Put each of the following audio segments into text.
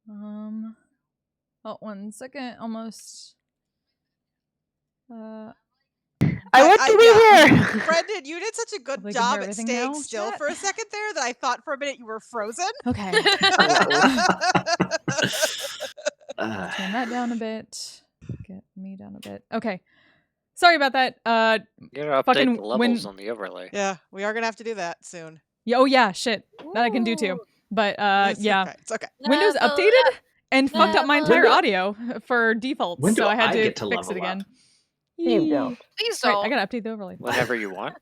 Oh, 1 second. Almost. I want to be here. Brendan, you did such a good Hopefully you can hear job at everything staying now, still chat. for a second there that I thought for a minute you were frozen. Okay. Turn that down a bit. Get me down a bit. Okay. Sorry about that. You gotta update the levels on the overlay. Yeah, we are gonna have to do that soon. Oh yeah, shit. That I can do too. But yeah. It's okay. Windows updated and fucked up my entire audio for default, When do so I had I to get to fix it level again. up? You don't. Please Right, don't. I gotta update the overlay. Whenever you want.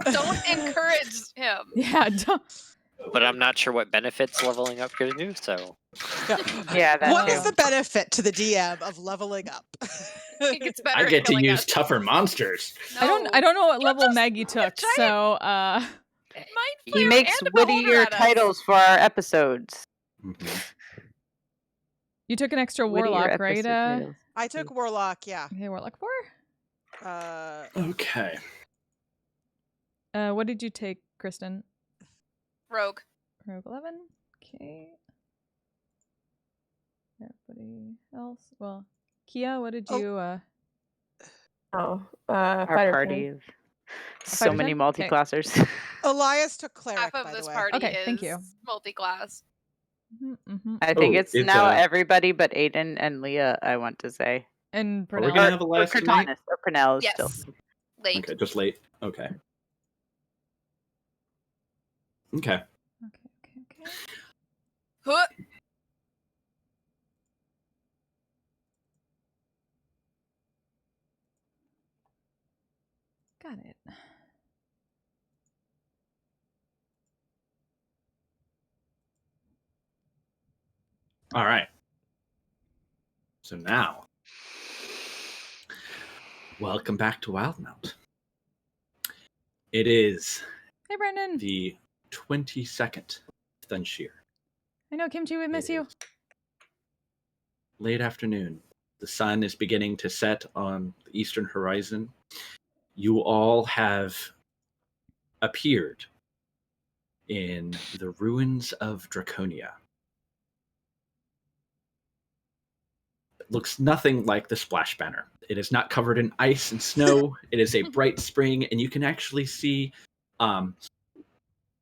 Don't encourage him. Yeah, don't. But I'm not sure what benefits leveling up gives you, so. Yeah, that's What true. is the benefit to the DM of leveling up? It gets better. I at get to killing use us. tougher monsters. No. I don't know what level Maggie took, so Mind He flayer makes and a beholder wittier at us. titles for our episodes. you took an extra Wittier warlock, right? episode titles. I took Warlock, yeah. Okay, warlock 4. Okay. What did you take, Kristen? Rogue. Rogue 11. Okay. Everybody else? Well, Kia, what did you? Our Fighter party King. of so many King? Okay. multi-classers. Elias took Cleric, Half by of this the way. party Okay, is thank you. multi-class. I think Oh, it's it's, now everybody but Aiden and Leah, I want to say. And Are we Pernell. gonna have Elias tonight? Cortanis, or Pernell is Yes. still. Late. Okay, just late. Okay. Okay. Okay. Huh. Got it. All right. So now, welcome back to Wildemount. It is Hey, Brendan. the 22nd of Thunshear. I know, Kimchi, we miss you. Late afternoon. The sun is beginning to set on the eastern horizon. You all have appeared in the ruins of Draconia. It looks nothing like the splash banner. It is not covered in ice and snow. It is a bright spring, and you can actually see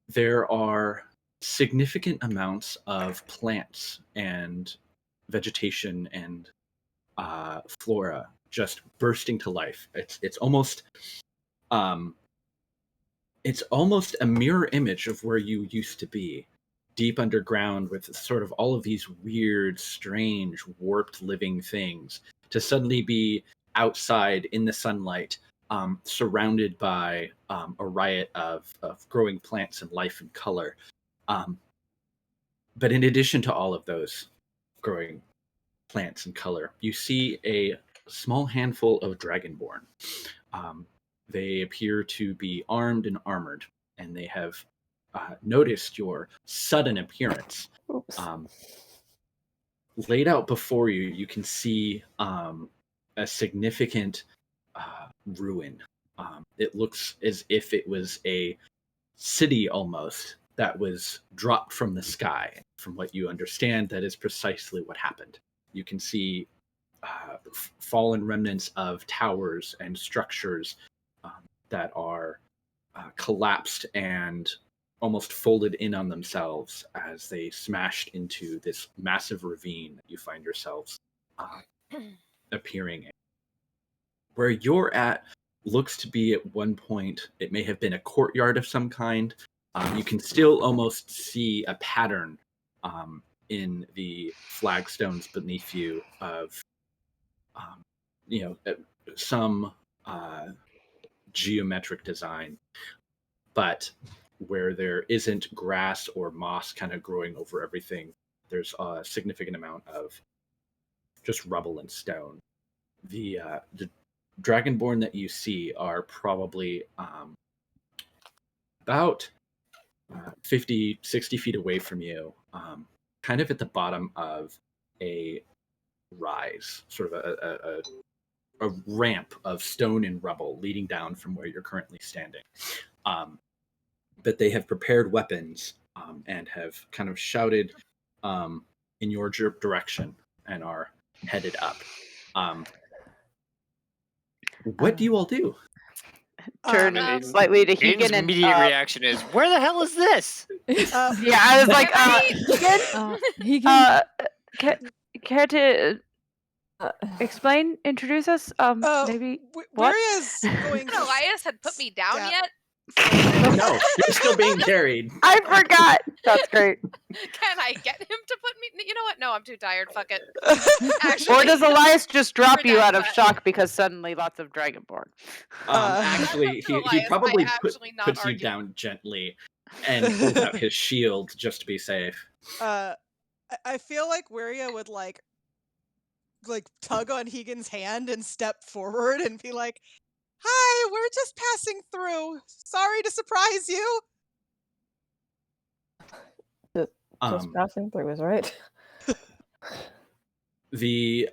there are significant amounts of plants and vegetation and flora just bursting to life. It's almost a mirror image of where you used to be, deep underground, with sort of all of these weird, strange, warped living things, to suddenly be outside in the sunlight, surrounded by a riot of growing plants and life and color. But in addition to all of those growing plants and color, you see a small handful of Dragonborn. They appear to be armed and armored, and they have noticed your sudden appearance. Laid out before you, you can see a significant ruin. It looks as if it was a city almost that was dropped from the sky. From what you understand, that is precisely what happened. You can see fallen remnants of towers and structures that are collapsed and almost folded in on themselves as they smashed into this massive ravine that you find yourselves appearing in. Where you're at looks to be at one point, it may have been a courtyard of some kind. You can still almost see a pattern in the flagstones beneath you of some geometric design, but where there isn't grass or moss kind of growing over everything, there's a significant amount of just rubble and stone. The Dragonborn that you see are probably about 50, 60 feet away from you, kind of at the bottom of a rise, sort of a ramp of stone and rubble leading down from where you're currently standing. But they have prepared weapons and have kind of shouted in your direction and are headed up. What do you all do? Turn Um, slightly to Aiden's Hegan and immediate reaction is, "Where the hell is this?" yeah, I was like, He Hegan, can. care to explain, introduce us? Maybe what? Wiria's going to Elias had put me down step- yet? No, you're still being carried. I forgot. That's great. Can I get him to put me? You know what? No, I'm too tired. Fuck it. Actually, Or does Elias just drop For you that out of fact. shock because suddenly lots of dragonborn? Actually, That's up to he Elias. probably I actually not puts you argue. down gently and pulls out his shield just to be safe. I feel like Wiria would like tug on Hegan's hand and step forward and be like, "Hi, we're just passing through. Sorry to surprise you." Just passing through is right. The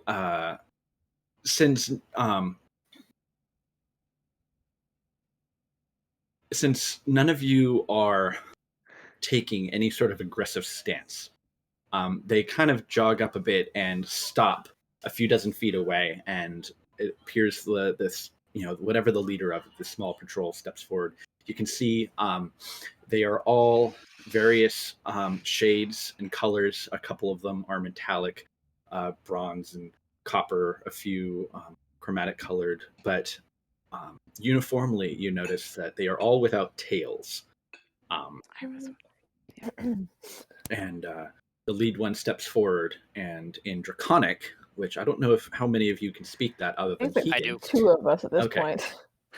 since none of you are taking any sort of aggressive stance, they kind of jog up a bit and stop a few dozen feet away, and it appears this whatever the leader of the small patrol steps forward. You can see they are all various shades and colors. A couple of them are metallic, bronze and copper, a few chromatic colored, but uniformly you notice that they are all without tails. And the lead one steps forward, and in Draconic, which I don't know how many of you can speak that other than think Keegan. I do. 2 of us at this Okay. point.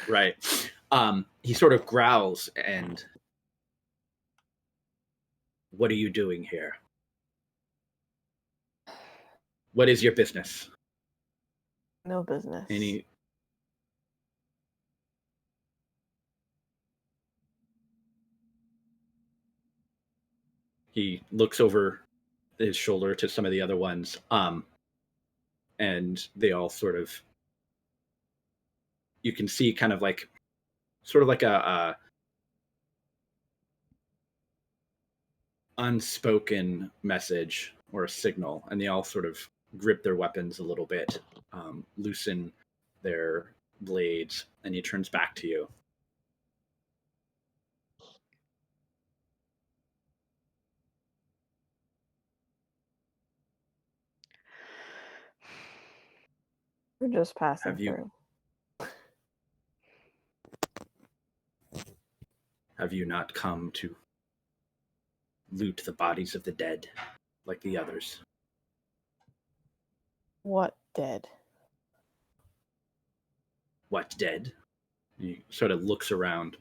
Right. He sort of growls and, "What are you doing here? What is your business?" No business. And he looks over his shoulder to some of the other ones, and they all sort of, you can see kind of like, sort of like a unspoken message or a signal, and they all sort of grip their weapons a little bit, loosen their blades, and he turns back to you. We're just passing Have you- through. Have you not come to loot the bodies of the dead like the others? What dead? What dead? He sort of looks around.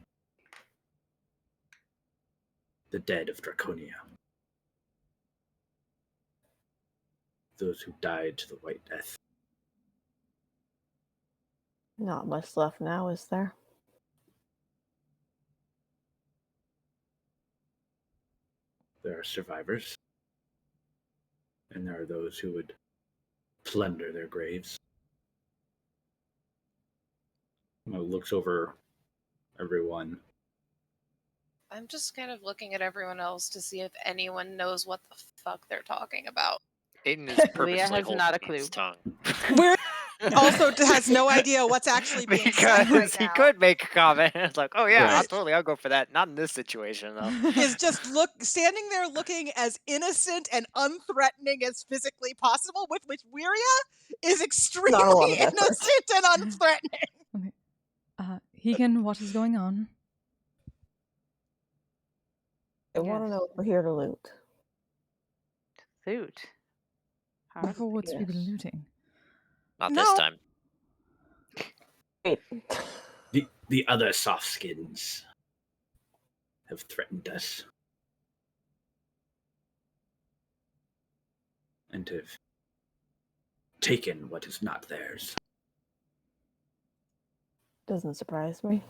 The dead of Draconia. Those who died to the White Death. Not much left now, is there? There are survivors. And there are those who would plunder their graves. Mo looks over everyone. I'm just kind of looking at everyone else to see if anyone knows what the fuck they're talking about. Aiden is Leah purposely has holding not a his clue. tongue. We're also has no idea what's actually being said Because right he now. could make a comment. It's like, oh yeah, Right. I'll go for that. Not in this situation though. Is just standing there looking as innocent and unthreatening as physically possible, with which Wiria is extremely Not a lot of effort. innocent and unthreatening. Hegan, what is going on? I want to know if we're here to loot. Loot. How What for would we be Yes. looting? Not No. this time. Wait. The other soft skins have threatened us. And have taken what is not theirs. Doesn't surprise me.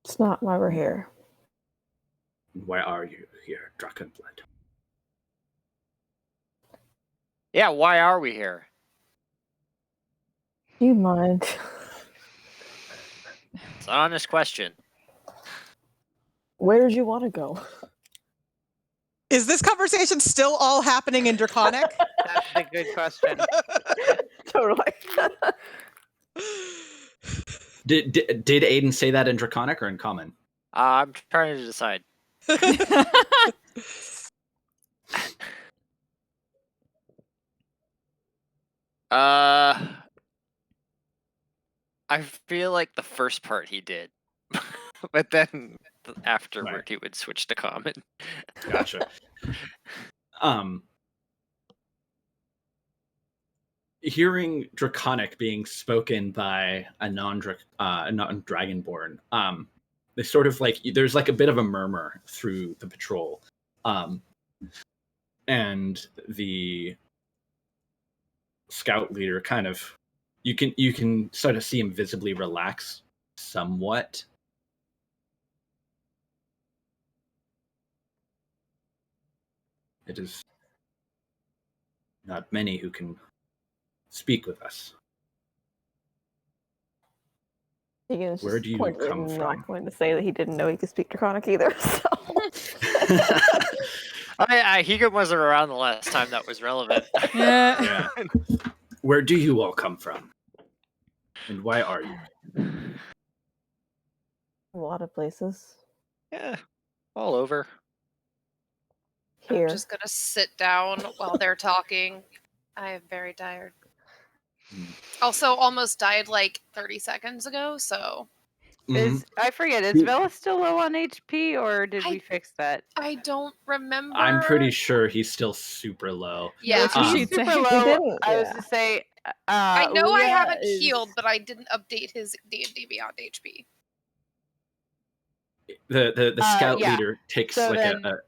It's not why we're here. Why are you here, Drakenblood? Yeah, why are we here? Do you mind? It's an honest question. Where did you want to go? Is this conversation still all happening in Draconic? That's a good question. Totally. Did Aiden say that in Draconic or in Common? I'm trying to decide. I feel like the first part he did, but then afterward Right. he would switch to common. Gotcha. Hearing Draconic being spoken by a non-dragonborn, they sort of like there's like a bit of a murmur through the patrol, and the scout leader kind of you can sort of see him visibly relax somewhat. It is not many who can speak with us. Higgins Where do you come from? not going to say that he didn't know he could speak Draconic either. So. Higan wasn't around the last time that was relevant. Yeah. Yeah. Where do you all come from? And why are you? A lot of places. Yeah, all over. Here. I'm just gonna sit down while they're talking. I am very tired. Also, almost died like 30 seconds ago, so Mhm. I forget, is Vela still low on HP, or did we fix that? I don't remember. I'm pretty sure he's still super low. Yeah. That's what Um, she'd Super say. low. didn't, I was yeah. to say, I know I Leah haven't is- healed, but I didn't update his D&D Beyond HP. the scout yeah. leader takes So like then- a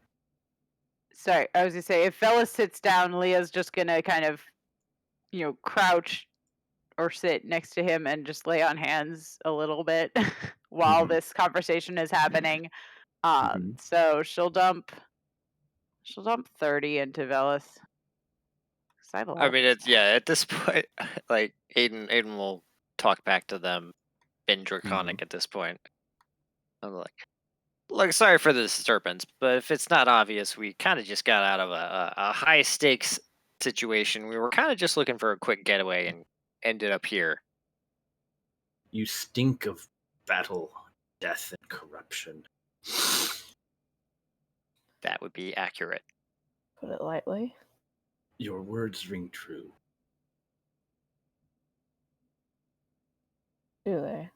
Sorry, I was gonna say, if Vela sits down, Leah's just gonna kind of, crouch or sit next to him and just lay on hands a little bit while Mhm. this conversation is happening. Mhm. So she'll dump 30 into Velas. 'Cause I have a lot I of mean, it's at this point, like Aiden will talk back to them in Draconic at this point. I'm like, look, sorry for the disturbance, but if it's not obvious, we kind of just got out of a high stakes situation. We were kind of just looking for a quick getaway and ended up here. You stink of battle, death, and corruption. That would be accurate. Put it lightly. Your words ring true. Do they?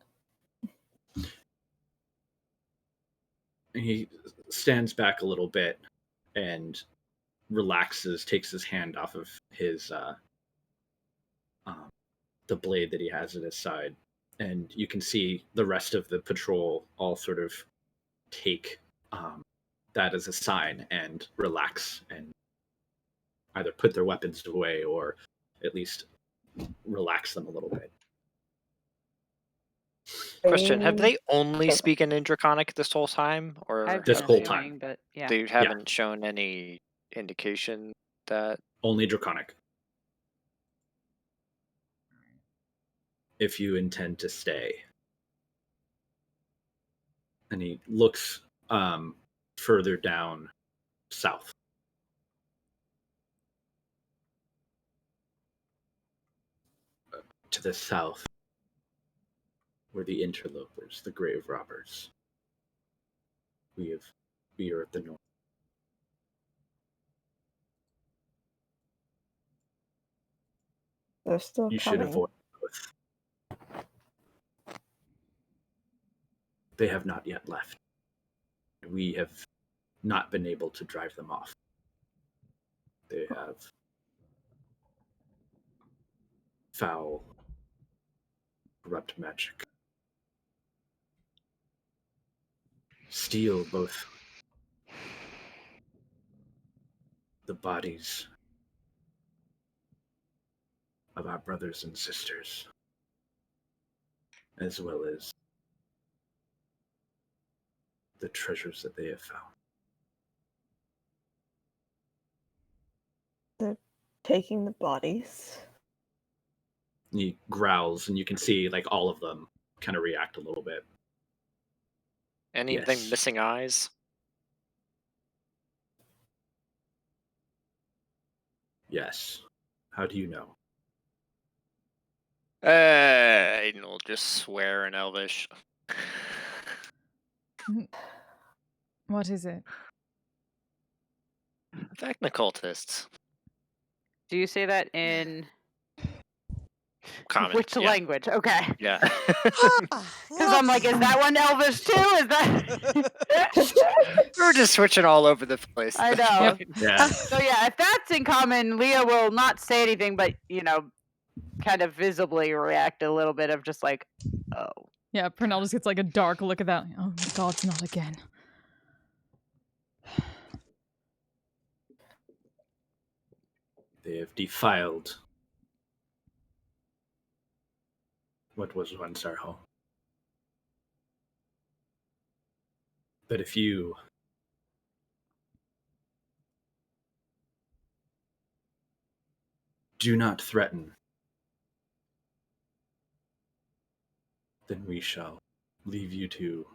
He stands back a little bit and relaxes, takes his hand off of his the blade that he has at his side, and you can see the rest of the patrol all sort of take that as a sign and relax and either put their weapons away or at least relax them a little bit. Question: have they only Okay. spoken in Draconic this whole time, or I've This been whole assuming, time. but yeah. they haven't shown any indication that? Only Draconic. If you intend to stay. And he looks further down south. To the south were the interlopers, the grave robbers. We are at the north. They're still You should coming. avoid both. They have not yet left. We have not been able to drive them off. They have foul, corrupt magic. Steal both the bodies of our brothers and sisters, as well as the treasures that they have found. They're taking the bodies. And he growls, and you can see like all of them kind of react a little bit. Anything Yes. missing eyes? Yes. How do you know? Aiden will just swear in Elvish. What is it? Technocultists. Do you say that in Common. which yeah. language? Okay. Yeah. Because I'm like, is that one Elvish too? Is that? We're just switching all over the place. I know. Yeah. So yeah, if that's in common, Leah will not say anything, but kind of visibly react a little bit of just like, oh. Yeah, Pernell just gets like a dark look at that. Oh my god, it's not again. They have defiled what was once our home. But if you do not threaten, then we shall leave you to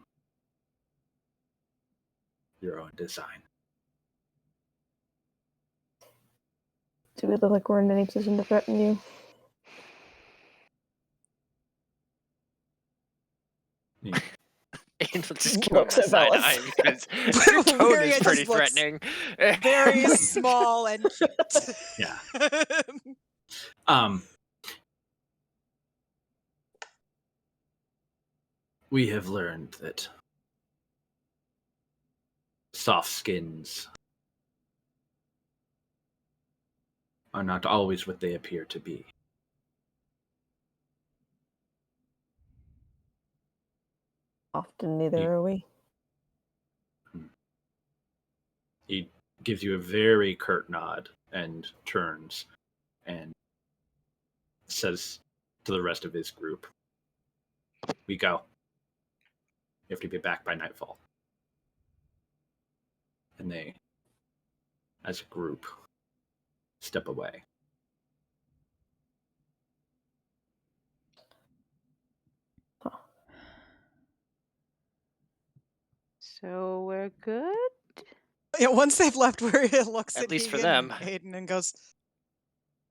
your own design. Do we look like we're in any position to threaten you? Aiden will just give him a Looks at side Velas. eye because your tone Maria is just pretty looks threatening. Very small and cute. Yeah. We have learned that soft skins are not always what they appear to be. Often neither are we. He gives you a very curt nod and turns and says to the rest of his group, "We go. You have to be back by nightfall." And they, as a group, step away. So we're good? Yeah, once they've left, Maria looks At least for Egan them. and Aiden and goes,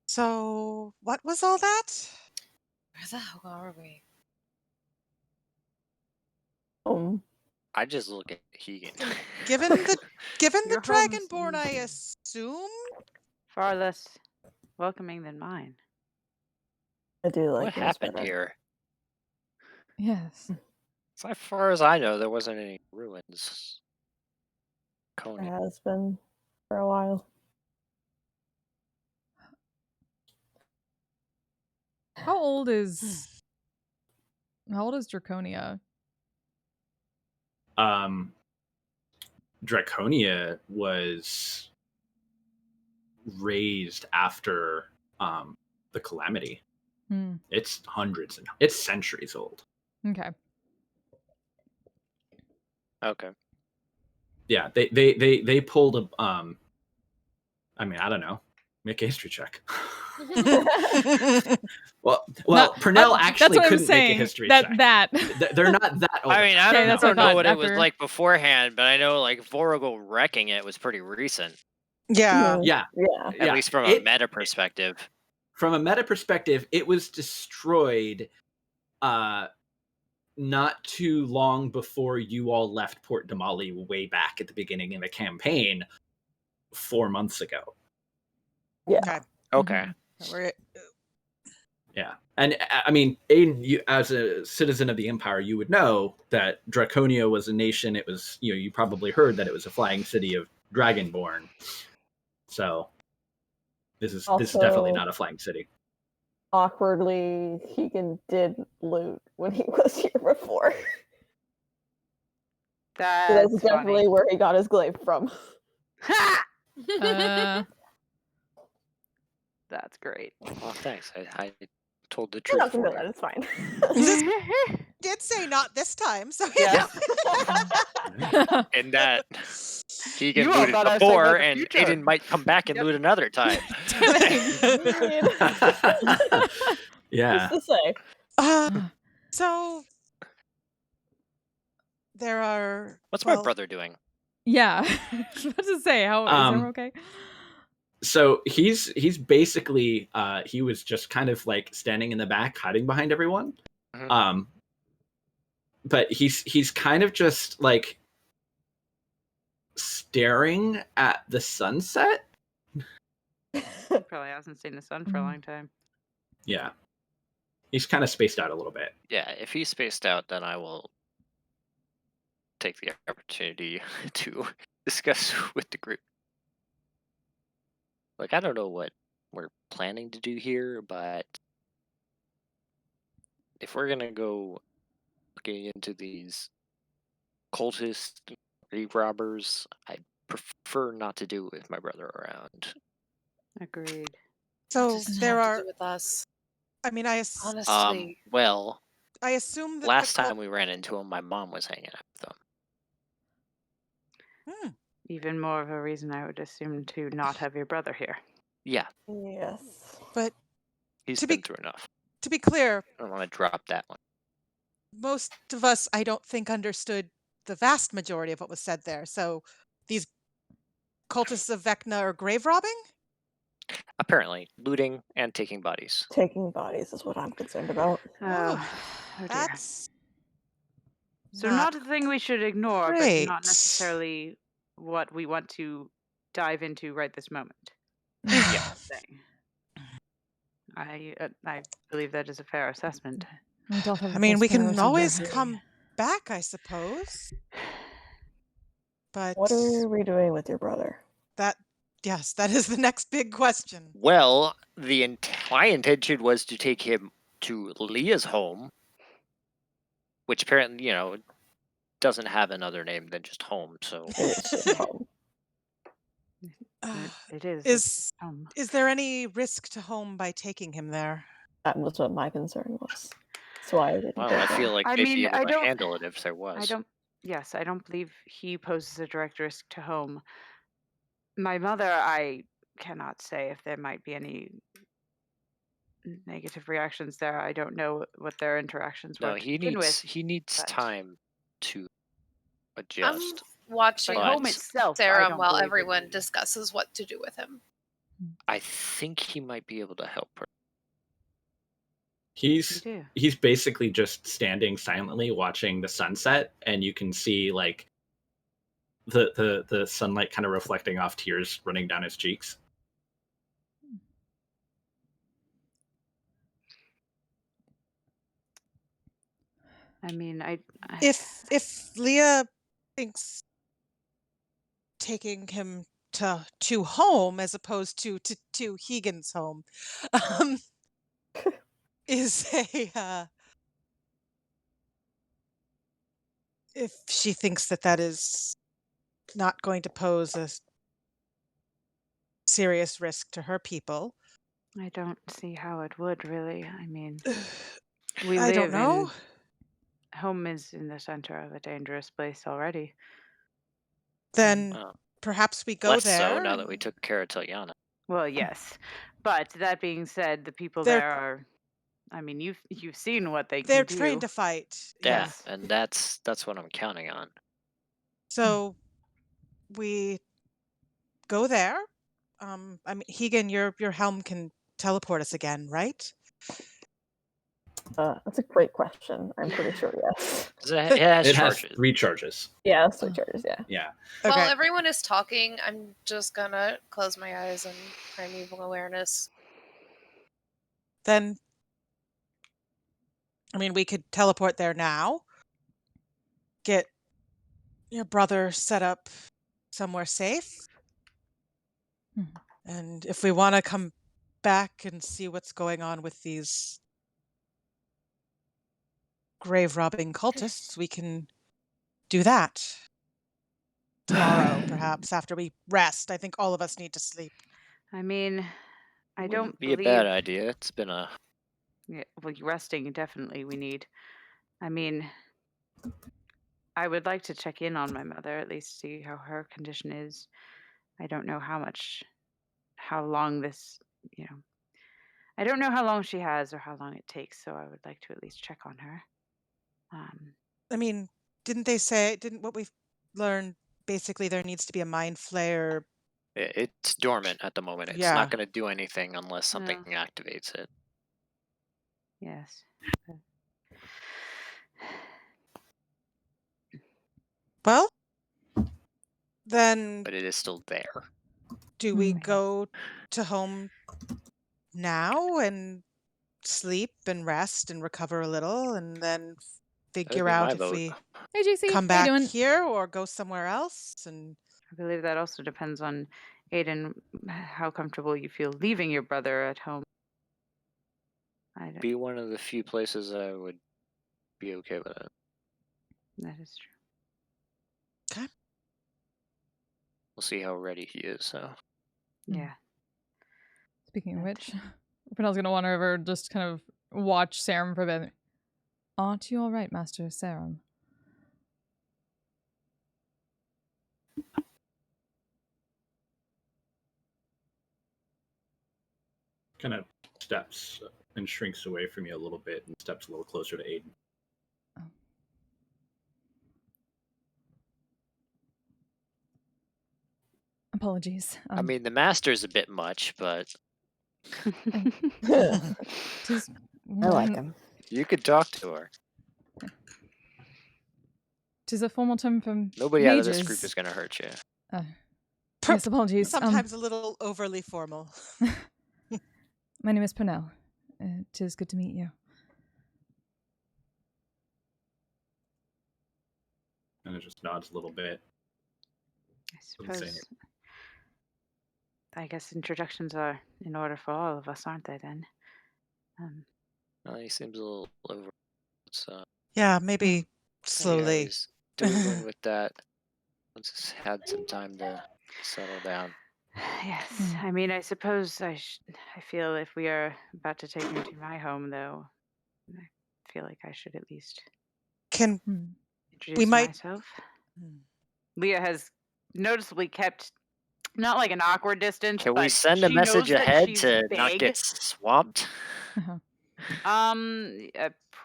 so what was all that? Where the hell are we? I just look at Keegan. Given the Your home's Dragonborn, I assume? far less welcoming than mine. I do like What yours happened better. here? Yes. As far as I know, there wasn't any ruins. It Coney. has been for a while. How old is Draconia? Draconia was raised after the calamity. It's hundreds and it's centuries old. Okay. Okay. Yeah, they pulled a I mean, I don't know. Make a history check. well, Pernell actually couldn't make a history check. They're not that old. I mean, I Okay, don't, that's I what don't I know thought, what it was after- like beforehand, but I know like Voragel wrecking it was pretty recent. Yeah. Yeah. Yeah. At least from a meta perspective. From a meta perspective, it was destroyed not too long before you all left Port Damali way back at the beginning of the campaign 4 months ago. Yeah. Okay. Yeah. And I mean, Aiden, you, as a citizen of the Empire, you would know that Draconia was a nation. It was, you probably heard that it was a flying city of Dragonborn. So this is definitely not a flying city. Awkwardly, Keegan did loot when he was here before. That's definitely funny. where he got his glaive from. That's great. Well, thanks. I told the You're truth. not gonna For know you. that, it's fine. Did say not this time, so Yeah. And that Keegan You all looted thought I was talking before, about the and future. Aiden might come back and loot another time. Yeah. Just to say. So there are. What's my brother doing? Yeah. I was about to say, how is everyone okay? So he's basically he was just kind of like standing in the back, hiding behind everyone. Mhm. But he's kind of just like staring at the sunset. Probably hasn't seen the sun for a long time. Yeah. He's kind of spaced out a little bit. Yeah, if he's spaced out, then I will take the opportunity to discuss with the group. Like, I don't know what we're planning to do here, but if we're gonna go looking into these cultist grave robbers, I prefer not to do it with my brother around. Agreed. So Doesn't there have to are. do with us. I mean, I Honestly, Well, assume that last the time we ran into him, my mom was hanging out with him. Even more of a reason I would assume to not have your brother here. Yeah, Yes. But he's To been be- through enough. to be clear, I don't want to drop that one. most of us, I don't think, understood the vast majority of what was said there. So these cultists of Vecna are grave robbing? Apparently, looting and taking bodies. Taking bodies is what I'm concerned about. Oh dear. That's So not a thing we should ignore, but great. not necessarily what we want to dive into right this moment. Yeah. Thing. I believe that is a fair assessment. We don't have I the mean, full we can priority always here. come back, I suppose. But What are we doing with your brother? yes, that is the next big question. Well, my intention was to take him to Leah's home, which apparently, doesn't have another name than just home. So It is just home. It is. Is there any risk to home by taking him there? That was what my concern was. That's why I didn't well, go I there. feel like I they'd mean, be able I to don't- handle it if there was. I don't believe he poses a direct risk to home. My mother, I cannot say if there might be any negative reactions there. I don't know what their interactions were No, to he begin needs but- time to I'm adjust. watching But But- home itself, I Sarah don't while believe would everyone be- discusses what to do with him. I think he might be able to help her. You He's do. he's basically just standing silently watching the sunset, and you can see like the sunlight kind of reflecting off tears running down his cheeks. I mean, I If Leah thinks taking him to home as opposed to Hegan's home um, is a if she thinks that is not going to pose a serious risk to her people. I don't see how it would really. I mean, we I don't live know. home is in the center of a dangerous place already. Then Well, perhaps we go less there. so now that we took care of Tiliana. Well, yes, but that being said, the people They're- there are. I mean, you've seen what they They're can trained do. to fight. Yeah, Yes. and that's what I'm counting on. So we go there. I mean, Hegan, your helm can teleport us again, right? That's a great question. I'm pretty sure yes. It has It charges. has 3 charges. Yeah, that's 3 charges, yeah. Yeah. Okay. While everyone is talking, I'm just gonna close my eyes and primeval awareness. Then, I mean, we could teleport there now. Get your brother set up somewhere safe. Mhm. And if we want to come back and see what's going on with these grave robbing cultists, we can do that tomorrow, perhaps after we rest. I think all of us need to sleep. I mean, I Wouldn't don't be a believe. bad idea. It's been a Yeah, well, resting definitely we need. I mean, I would like to check in on my mother, at least see how her condition is. I don't know how long this, I don't know how long she has or how long it takes, so I would like to at least check on her. I mean, didn't what we've learned, basically there needs to be a mind flayer It's dormant at the moment. It's Yeah. not going to do anything unless something No. activates it. Yes. Well, then But it is still there. do we Hmm. go to home now and sleep and rest and recover a little and then That would figure be my out if vote. we Hey, JC, come how you back doing? here or go somewhere else? And I believe that also depends on Aiden, how comfortable you feel leaving your brother at home. I don't, Be one of the few places I would be okay with it. that is true. okay. We'll see how ready he is. So Yeah. Speaking of That- which, Pernell's gonna wander over, just kind of watch Sarum for a bit. Aren't you all right, Master Sarum? Kind of steps and shrinks away from you a little bit and steps a little closer to Aiden. Apologies. I mean, the master's a bit much, but tis I like him. you could talk to her. Tis a formal term for Nobody out of mages. this group is going to hurt you. Yes, apologies. Sometimes a little overly formal. My name is Pernell. Tis good to meet you. And it just nods a little bit. I Doesn't say suppose. I guess introductions are in order for all of us, aren't they? Then. He seems a little over. So Yeah, maybe see how slowly. he's doing with that. Once he's had some time to settle down. Yes. I mean, I suppose I feel if we are about to take him to my home, though, I feel like I should at least Can introduce might- myself. Leah has noticeably kept not like an awkward distance. Can but we send a she message knows that ahead she's to not big. get swamped?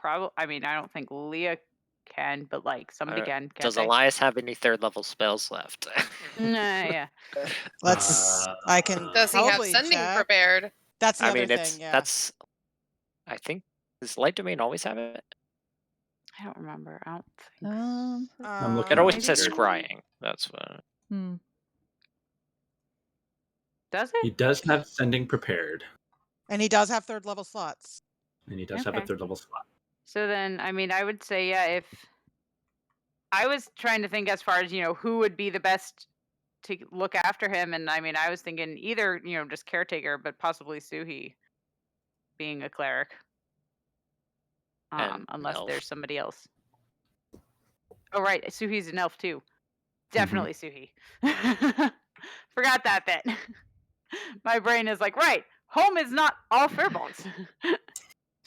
Probably. I mean, I don't think Leah can, but like somebody can. Can't Does they? Elias have any third level spells left? Nah, yeah. let's. I can Does he have probably sending check. prepared? That's the I other mean, thing. Yeah. that's. I think does Light Domain always have it? I don't remember. I don't think. I'm It looking always up says here. scrying. That's what. Does He it? does have sending prepared, And he does have third level slots. and he does have a Okay. third level slot. So then, I mean, I would say, yeah, if I was trying to think as far as, who would be the best to look after him. And I mean, I was thinking either, just caretaker, but possibly Suhi being a cleric. And Unless elf. there's somebody else. Oh, right. Suhi's an elf too. Definitely Suhi. Forgot that bit. My brain is like, right. Home is not all furballs.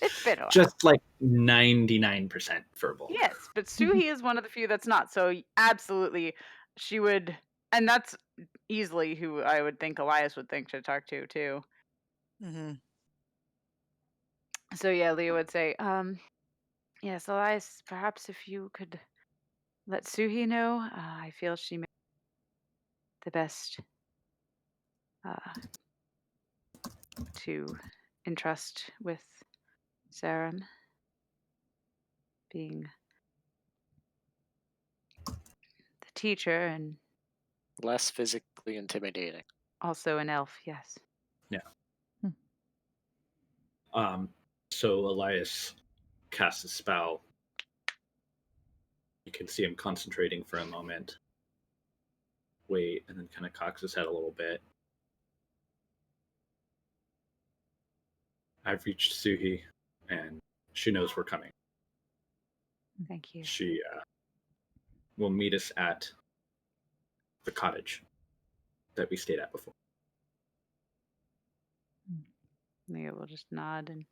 It's been a while. Just like 99% verbal. Yes, but Suhi is one of the few that's not. So absolutely, she would, and that's easily who I would think Elias would think to talk to too. Mm-hmm. So yeah, Leah would say, yes, Elias, perhaps if you could let Suhi know, I feel she may be the best to entrust with Sarum being the teacher and Less physically intimidating. also an elf. Yes. So Elias casts a spell. You can see him concentrating for a moment. Wait, and then kind of cocks his head a little bit. I've reached Suhi, and she knows we're coming. Thank you. She will meet us at the cottage that we stayed at before. Leah will just nod and.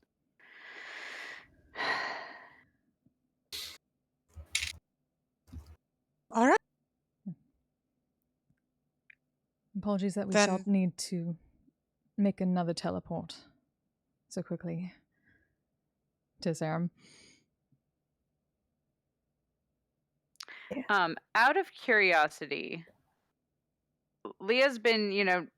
All right. Apologies that we Then- shall need to make another teleport so quickly to Sarum. Out of curiosity, Leah's been,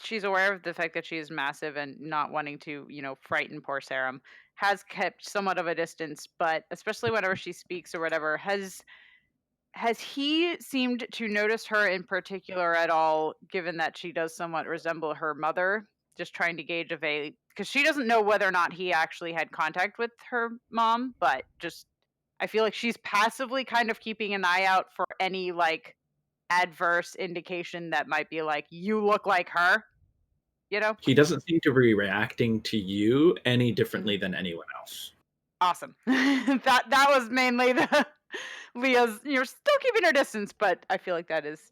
she's aware of the fact that she is massive and not wanting to, frighten poor Sarum, has kept somewhat of a distance, but especially whenever she speaks or whatever, has he seemed to notice her in particular at all, given that she does somewhat resemble her mother? Just trying to gauge because she doesn't know whether or not he actually had contact with her mom, but just I feel like she's passively kind of keeping an eye out for any like adverse indication that might be like, you look like her, He doesn't seem to be reacting to you any differently than anyone else. Awesome. that was mainly the Leah's, you're still keeping her distance, but I feel like that is,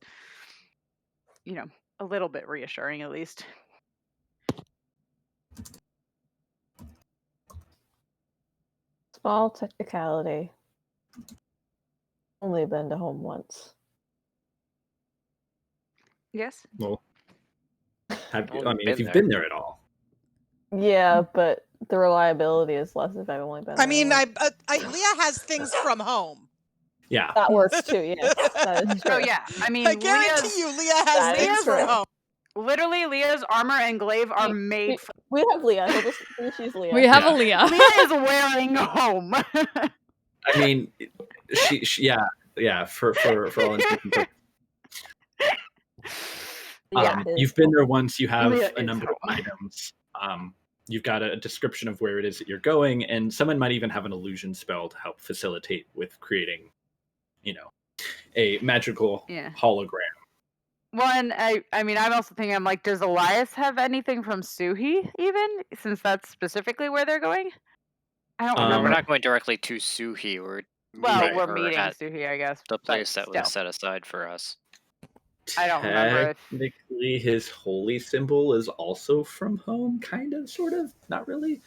a little bit reassuring at least. Small technicality. Only been to home once. Yes. Well, Only if you've been been there at all. Yeah, but the reliability is less if I've only been there I mean, once. Leah has things from home. Yeah. That works too, yes. That is true. Oh yeah, I mean, I guarantee you, Leah has that is things from true. home. Literally, Leah's armor and glaive are made. We have Leah. We'll just she's Leah. We have Yeah. a Leah. Leah is wearing home. I mean, she yeah. For all intents and purposes. Yeah, You've been there once. You have Leah a is number of home. items. You've got a description of where it is that you're going, and someone might even have an illusion spell to help facilitate with creating, a magical hologram. Well, and I mean, I'm also thinking, I'm like, does Elias have anything from Suhi even, since that's specifically where they're going? I don't remember. We're not going directly to Suhi. We're Well, meeting we're her meeting at Suhi, I guess. the but place that still. was set aside for us. I don't remember if- Technically, his holy symbol is also from home, kind of, sort of, not really.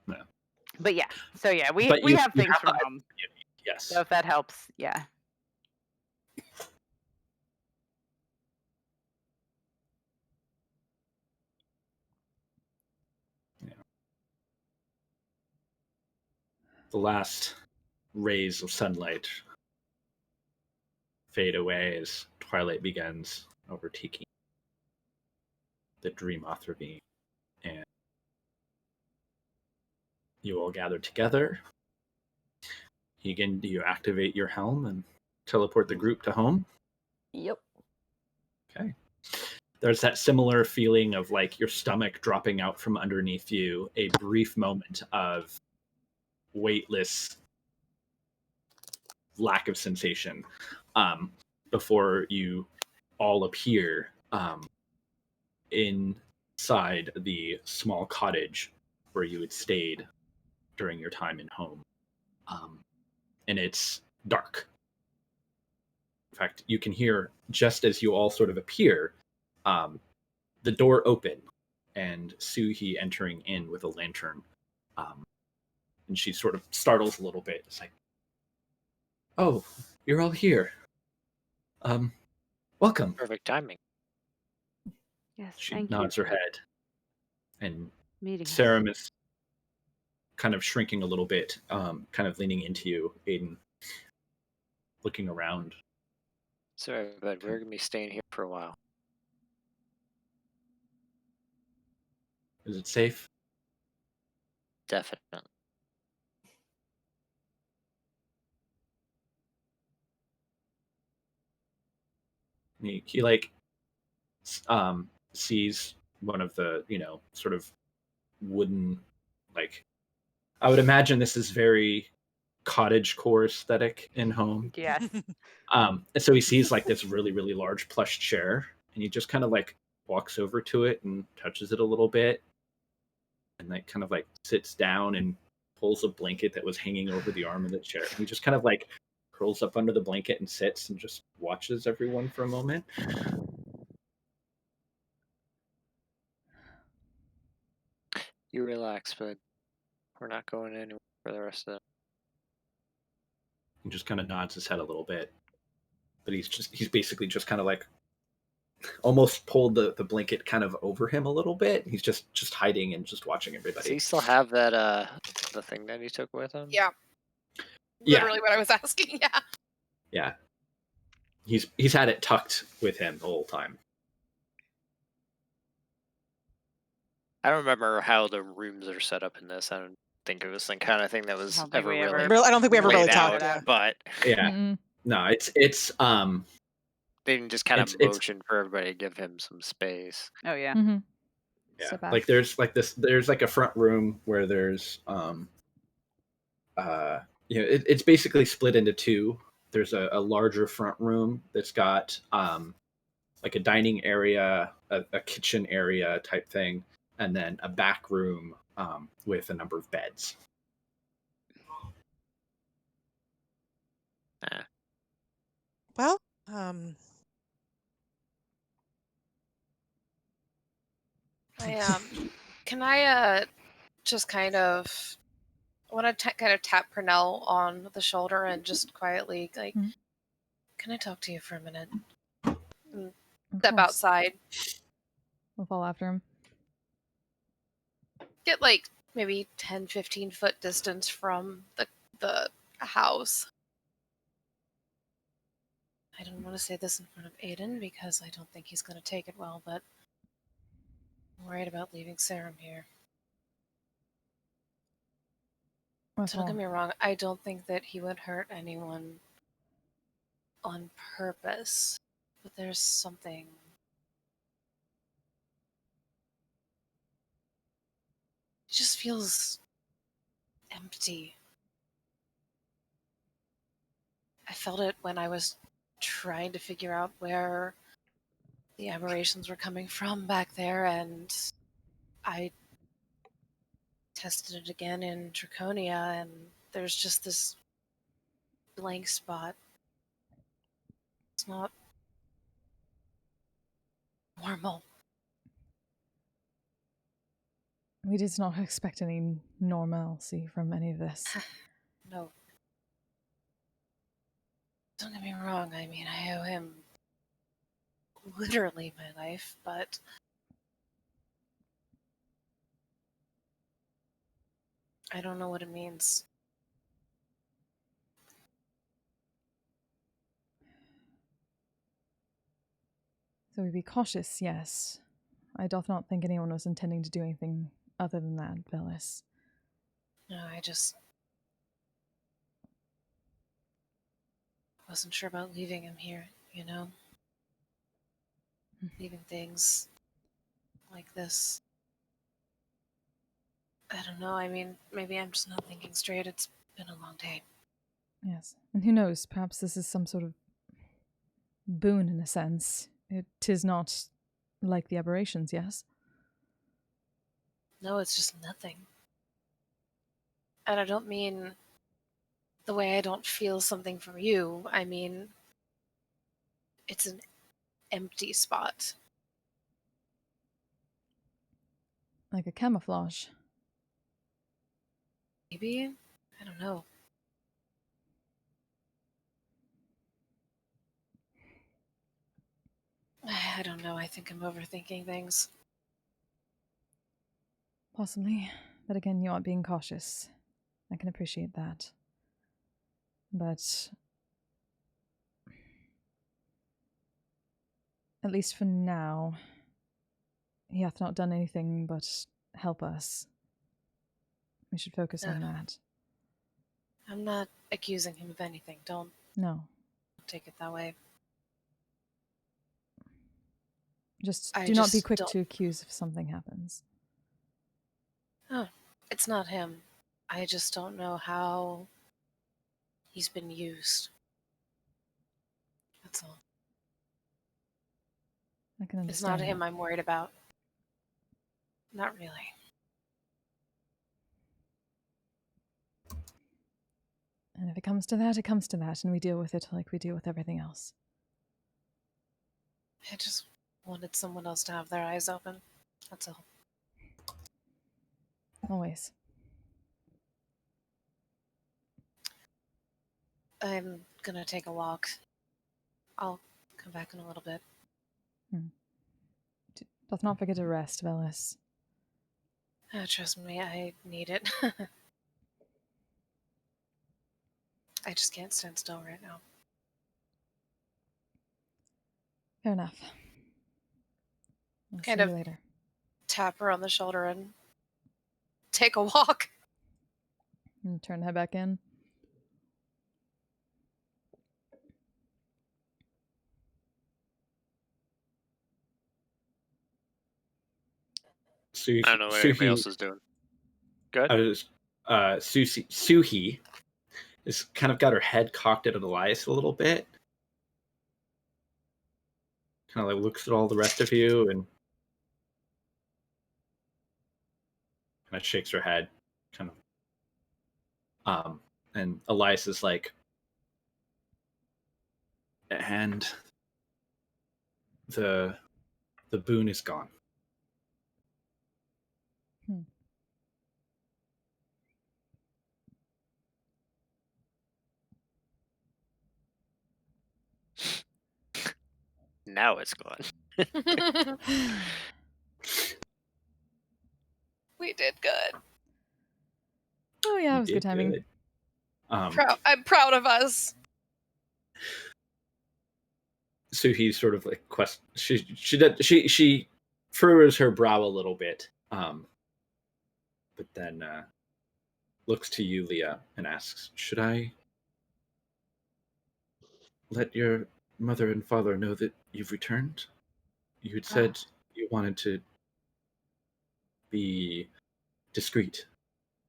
No. But yeah, so yeah, we But you have things have from the home. Yes. So if that helps, yeah. The last rays of sunlight fade away as twilight begins overtaking the Dreamoth ravine, and you all gather together. Egan, do you activate your helm and teleport the group to home? Yep. Okay. There's that similar feeling of like your stomach dropping out from underneath you, a brief moment of weightless lack of sensation, before you all appear inside the small cottage where you had stayed during your time in home. And it's dark. In fact, you can hear, just as you all sort of appear, the door open and Suhi entering in with a lantern. And she sort of startles a little bit. It's like, oh, you're all here. Welcome. Perfect timing. Yes, She thank nods you her for head. And meeting us. Sarum is kind of shrinking a little bit, kind of leaning into you, Aiden, looking around. Sorry, but we're gonna be staying here for a while. Is it safe? Definitely. He like sees one of the, sort of wooden, like, I would imagine this is very cottage core aesthetic in home. Yes. And so he sees like this really, really large plush chair, and he just kind of like walks over to it and touches it a little bit, and like kind of like sits down and pulls a blanket that was hanging over the arm of the chair. And he just kind of like curls up under the blanket and sits and just watches everyone for a moment. You relax, but we're not going anywhere for the rest of the. He just kind of nods his head a little bit, but he's basically just kind of like almost pulled the blanket kind of over him a little bit. He's just hiding and just watching everybody. Does he still have that the thing that he took with him? Yeah. Yeah. Literally what I was asking. Yeah. Yeah. he's had it tucked with him the whole time. I don't remember how the rooms are set up in this. I don't think it was the kind of thing that was don't think ever we really ever- I don't think we ever laid really out, talked. Yeah. but Yeah. Mm-mm. No, it's they can just kind of It's- motion for everybody to give him some space. Oh yeah. Mm-hmm. yeah. Step back. Like there's like a front room where there's it's basically split into two. There's a larger front room that's got like a dining area, a kitchen area type thing, and then a back room with a number of beds. Well, Can I just kind of want to kind of tap Pernell on the shoulder and just quietly like, Mhm. can I talk to you for a minute? Of Step course. outside, We'll follow after him. get like maybe 10, 15 foot distance from the house. I don't want to say this in front of Aiden because I don't think he's going to take it well, but I'm worried about leaving Sarum here. What Don't for? get me wrong, I don't think that he would hurt anyone on purpose, but there's something. It just feels empty. I felt it when I was trying to figure out where the aberrations were coming from back there, and I tested it again in Draconia, and there's just this blank spot. It's not normal. We did not expect any normalcy from any of this. No. Don't get me wrong, I mean, I owe him literally my life, but I don't know what it means. So we be cautious, yes. I doth not think anyone was intending to do anything other than that, Velis. No, I just wasn't sure about leaving him here, you know? Leaving things like this. I don't know, I mean, maybe I'm just not thinking straight. It's been a long day. Yes. And who knows, perhaps this is some sort of boon in a sense. Tis not like the aberrations, yes? No, it's just nothing. And I don't mean the way I don't feel something from you. I mean, it's an empty spot. Like a camouflage. Maybe? I don't know. I don't know. I think I'm overthinking things. Possibly. But again, you are being cautious. I can appreciate that. But at least for now, he hath not done anything but help us. We should focus on that. I'm not accusing him of anything. Don't No. take it that way. Just I do not be just quick don't- to accuse if something happens. Oh, it's not him. I just don't know how he's been used. That's all. I can understand. It's not him that. I'm worried about. Not really. And if it comes to that, it comes to that, and we deal with it like we deal with everything else. I just wanted someone else to have their eyes open. That's all. Always. I'm gonna take a walk. I'll come back in a little bit. Doth not forget to rest, Velis. Trust me, I need it. I just can't stand still right now. Fair enough. I'll Kind see of- you later. Tap her on the shoulder and take a walk. And turn head back in. Suhi, I don't know what anybody else is doing. Good. Suhi is kind of got her head cocked at Elias a little bit. Kind of like looks at all the rest of you and kind of shakes her head, kind of. And Elias is like, and the boon is gone. Now it's gone. We did good. Oh yeah, You it was did good timing. good. I'm proud of us. Suhi sort of like she furrows her brow a little bit, but then looks to you, Leah, and asks, "Should I let your mother and father know that you've returned? You had said you wanted to be discreet,"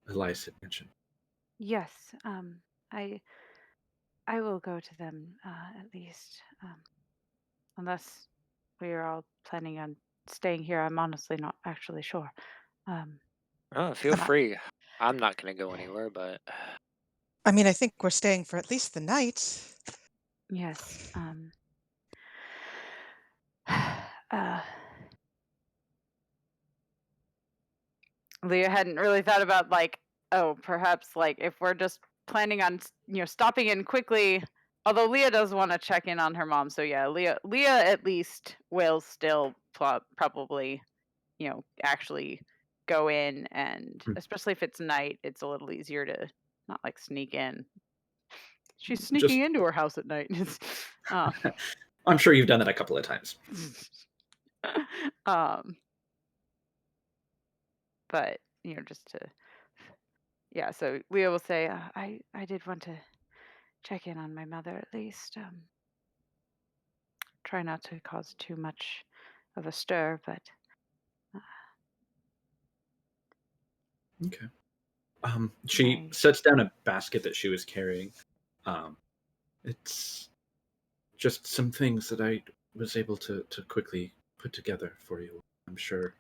Elias had mentioned. Yes, I will go to them at least, unless we are all planning on staying here. I'm honestly not actually sure. Oh, feel Not- free. I'm not going to go anywhere, but I mean, I think we're staying for at least the night. Yes. Leah hadn't really thought about like, oh, perhaps like if we're just planning on stopping in quickly. Although Leah does want to check in on her mom, so yeah, Leah at least will still probably, actually go in, and especially if it's night, it's a little easier to not like sneak in. She's sneaking into her house at night. I'm sure you've done that a couple of times. But just to, yeah. So Leah will say, I did want to check in on my mother at least. Try not to cause too much of a stir, but Okay. She sets down a basket that she was carrying. It's just some things that I was able to quickly put together for you. I'm sure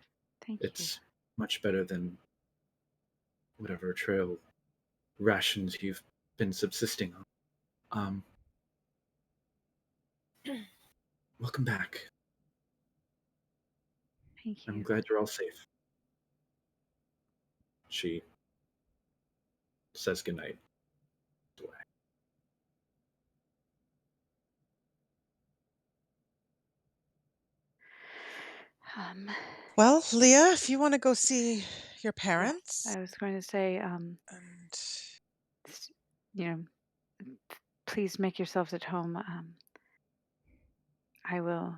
thank it's much better than whatever trail rations you've been subsisting on. Welcome back. you. I'm glad you're all safe. She says goodnight. Well, Leah, if you want to go see your parents, I was going to say, and please make yourselves at home. I will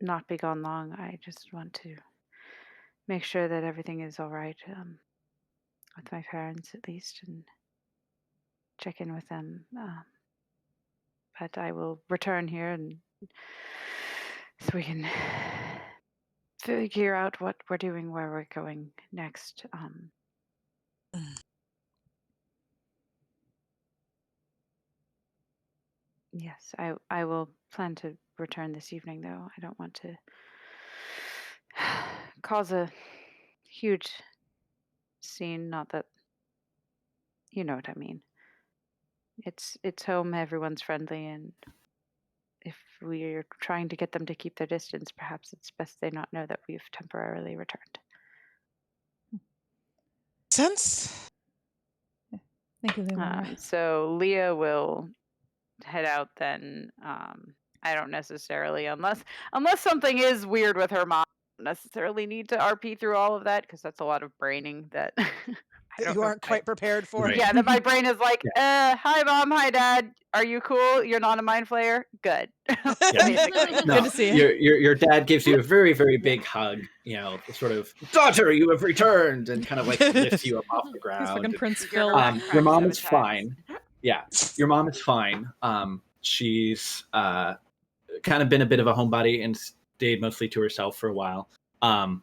not be gone long. I just want to make sure that everything is all right with my parents at least, and check in with them. But I will return here, and so we can figure out what we're doing, where we're going next. Yes, I will plan to return this evening, though. I don't want to cause a huge scene. Not that you know what I mean. It's home. Everyone's friendly, and if we're trying to get them to keep their distance, perhaps it's best they not know that we've temporarily returned. sense. Thank you, Leonora. So Leah will head out then. I don't necessarily, unless something is weird with her mom, necessarily need to RP through all of that, because that's a lot of braining that that don't you know. aren't quite prepared for. Right. Yeah, that my brain is like, hi mom, hi dad. Are you cool? You're not a mind flayer? Good. Basically. No, Good to see you. your dad gives you a very, very big hug, you know, sort of, daughter, you have returned, and kind of like lifts you up off the He's ground. fucking and, Prince Give her Phil. back your crack mom 7 is times. fine. Yeah, your mom is fine. She's kind of been a bit of a homebody and stayed mostly to herself for a while. But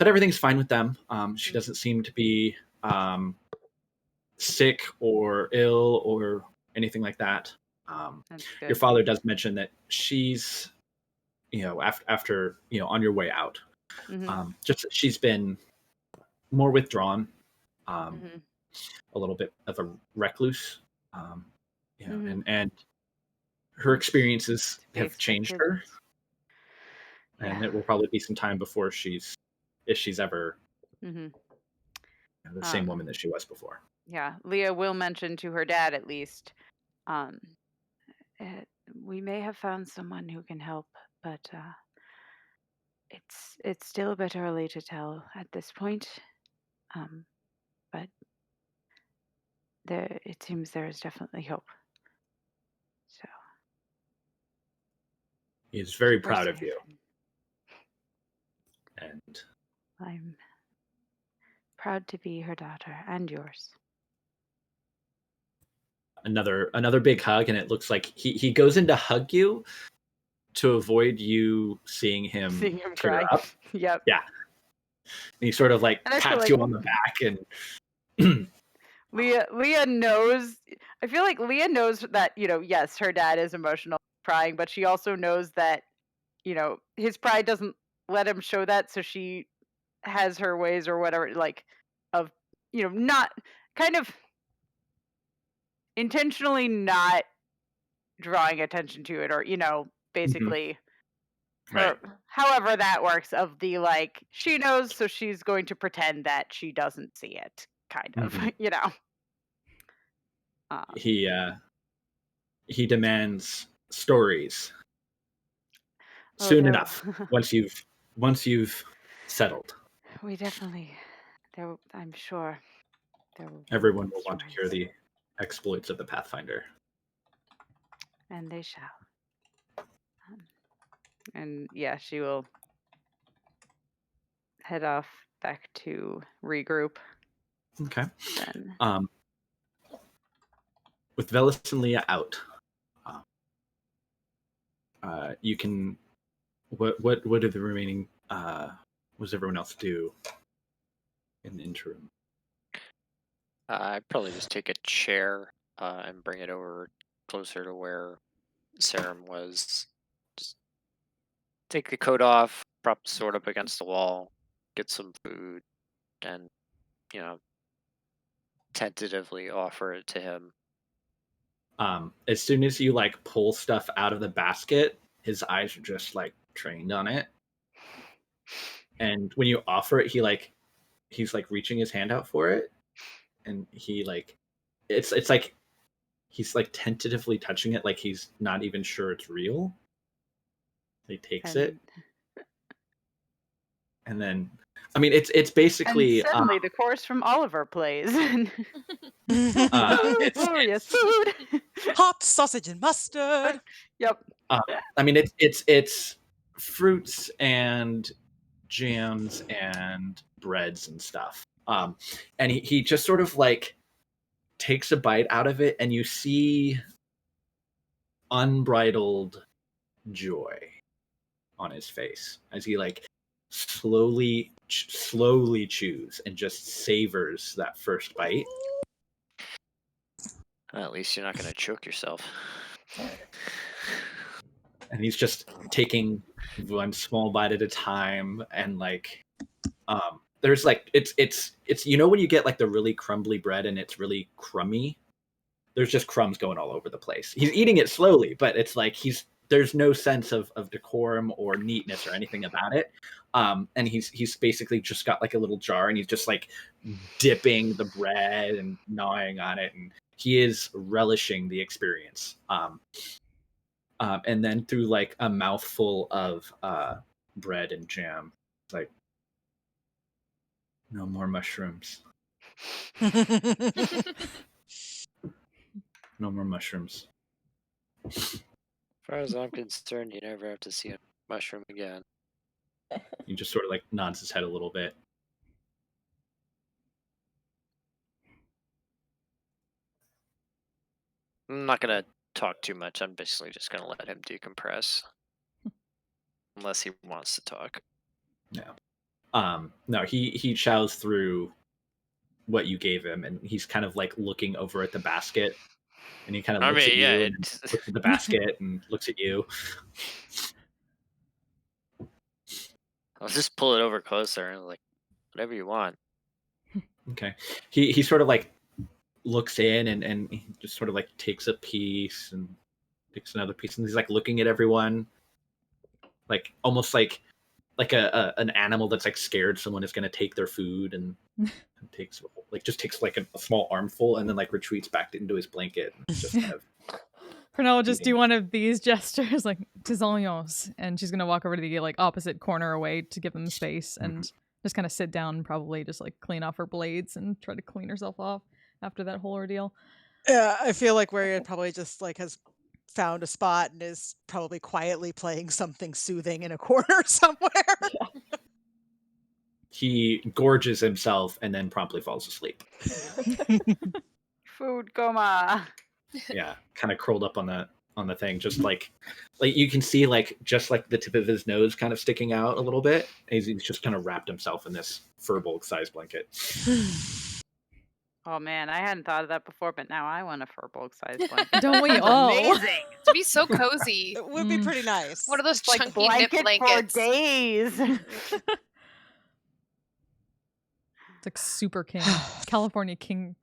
everything's fine with them. She doesn't seem to be sick or ill or anything like that. That's Your good. father does mention that she's, you know, after you know, on your way out, Mhm. just that she's been more withdrawn, Mhm. a little bit of a recluse, you know, Mhm. and her experiences To be have changed expected. her, and Yeah. it will probably be some time before if she's ever Mhm. the same Um, woman that she was before. Yeah, Leah will mention to her dad at least. Um, eh, we may have found someone who can help, but it's still a bit early to tell at this point. But it seems there is definitely hope. So He's very keep her proud of safe. you, and I'm proud to be her daughter and yours. another big hug, and it looks like he goes in to hug you to avoid you seeing him Seeing him tear cry. up. Yep. Yeah. And he sort of like And I feel pats you on the back and Leah knows. I feel like Leah knows that, yes, her dad is emotional crying, but she also knows that, his pride doesn't let him show that, so she has her ways or whatever, like, of, not kind of intentionally not drawing attention to it, or, basically, right. or however that works, of the, like, she knows, so she's going to pretend that she doesn't see it, kind of, Mhm. Um, He demands stories oh, soon there, enough once you've settled. we definitely, I'm sure there will be Everyone will want to hear stories, the exploits of the Pathfinder. and they shall. And yeah, she will head off back to regroup Okay. then. With Velis and Leah out, you can. What do the remaining? What does everyone else do in the interim? I'd probably just take a chair and bring it over closer to where Sarum was. Just take the coat off, prop the sword up against the wall, get some food, and, you know, tentatively offer it to him. As soon as you like pull stuff out of the basket, his eyes are just like trained on it. And when you offer it, he's like reaching his hand out for it, and he like it's like he's like tentatively touching it, like he's not even sure it's real. He takes it, and then I mean it's And basically suddenly the chorus from Oliver plays. it's Glorious food. Hot sausage and mustard. Yep. I mean it's fruits and jams and breads and stuff. And he just sort of like takes a bite out of it, and you see unbridled joy on his face as he like slowly chews and just savors that first bite. Well, at least you're not going to choke yourself. And he's just taking one small bite at a time, and like there's like it's you know when you get like the really crumbly bread and it's really crummy, there's just crumbs going all over the place. He's eating it slowly, but it's like there's no sense of decorum or neatness or anything about it. And he's basically just got like a little jar, and he's just like dipping the bread and gnawing on it, and he is relishing the experience. And then through like a mouthful of bread and jam, it's like, no more mushrooms. No more mushrooms. As far as I'm concerned, you never have to see a mushroom again. He just sort of like nods his head a little bit. I'm not gonna talk too much. I'm basically just gonna let him decompress, unless he wants to talk. No, he chows through what you gave him, and he's kind of like looking over at the basket, and he kind of I looks at mean, you yeah, and looks at the basket and looks at you. I'll just pull it over closer and like, whatever you want. Okay. He sort of like looks in and he just sort of like takes a piece and takes another piece, and he's like looking at everyone, like almost like an animal that's like scared someone is going to take their food, and takes like a small armful and then like retreats back into his blanket and just kind of Pernell will just eating. do one of these gestures, like "'tis all yours," and she's gonna walk over to the like opposite corner away to give them space, and just kind of sit down and probably just like clean off her blades and try to clean herself off after that whole ordeal. Yeah, I feel like Waria probably just like has found a spot and is probably quietly playing something soothing in a corner somewhere. He gorges himself and then promptly falls asleep. Food coma. Yeah, kind of curled up on the thing, just like you can see like just like the tip of his nose kind of sticking out a little bit. He's just kind of wrapped himself in this fur bulk size blanket. Oh man, I hadn't thought of that before, but now I want a fur bulk size blanket. Don't we That's all? amazing. To be so cozy. It would be pretty nice. What are those It's like chunky knit blanket for blankets? days. It's like super king, California king.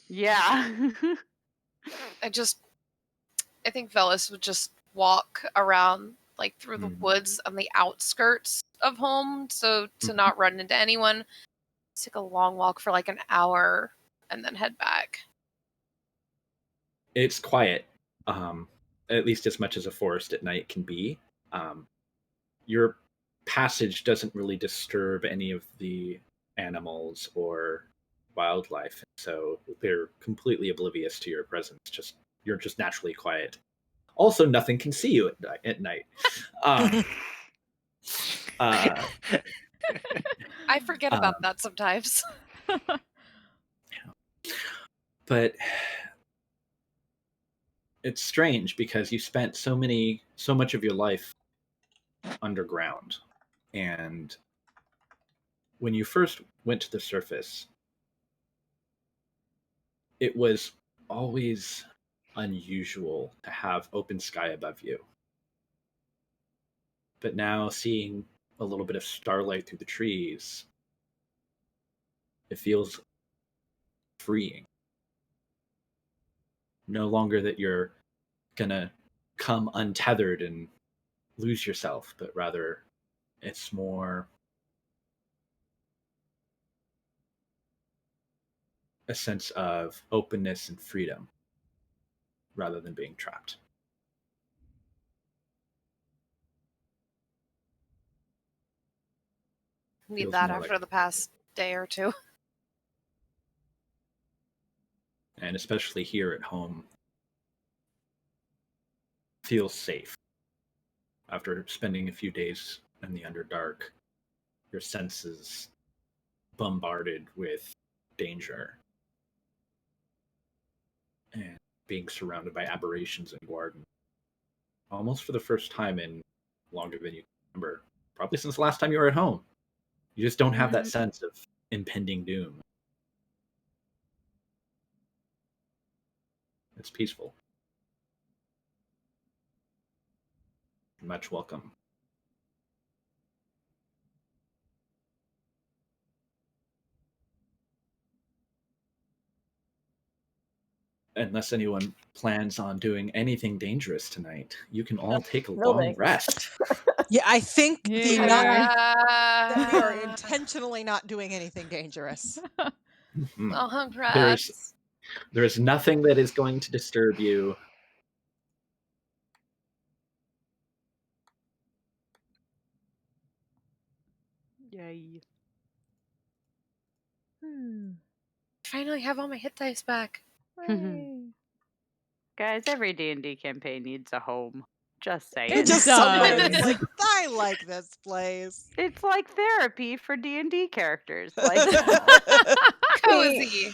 Yeah. I think Velis would just walk around like through the woods on the outskirts of home, so to not run into anyone. Take a long walk for like an hour and then head back. It's quiet, at least as much as a forest at night can be. Your passage doesn't really disturb any of the animals or wildlife, so they're completely oblivious to your presence. You're just naturally quiet. Also, nothing can see you at night. I forget about that sometimes. But it's strange because you spent so much of your life underground, and when you first went to the surface, it was always unusual to have open sky above you. But now seeing a little bit of starlight through the trees, it feels freeing. No longer that you're gonna come untethered and lose yourself, but rather it's more a sense of openness and freedom rather than being trapped. Need Feels that more after like- the past day or two. And especially here at home, feels safe. After spending a few days in the Underdark, your senses bombarded with danger and being surrounded by aberrations in Guarden. Almost for the first time in longer than you remember. Probably since the last time you were at home. You just don't have that sense of impending doom. It's peaceful. Much welcome. Unless anyone plans on doing anything dangerous tonight, you can all take a No long thanks. rest. Yeah, I think the not that we are Yeah. intentionally not doing anything dangerous. Mhm. Long rest. There is nothing that is going to disturb you. Yay. Finally have all my hit dice back. Hooray. Guys, every D&D campaign needs a home. Just saying. It Just somewhere does. that's like, I like this place. It's like therapy for D&D characters. Like, Cozy.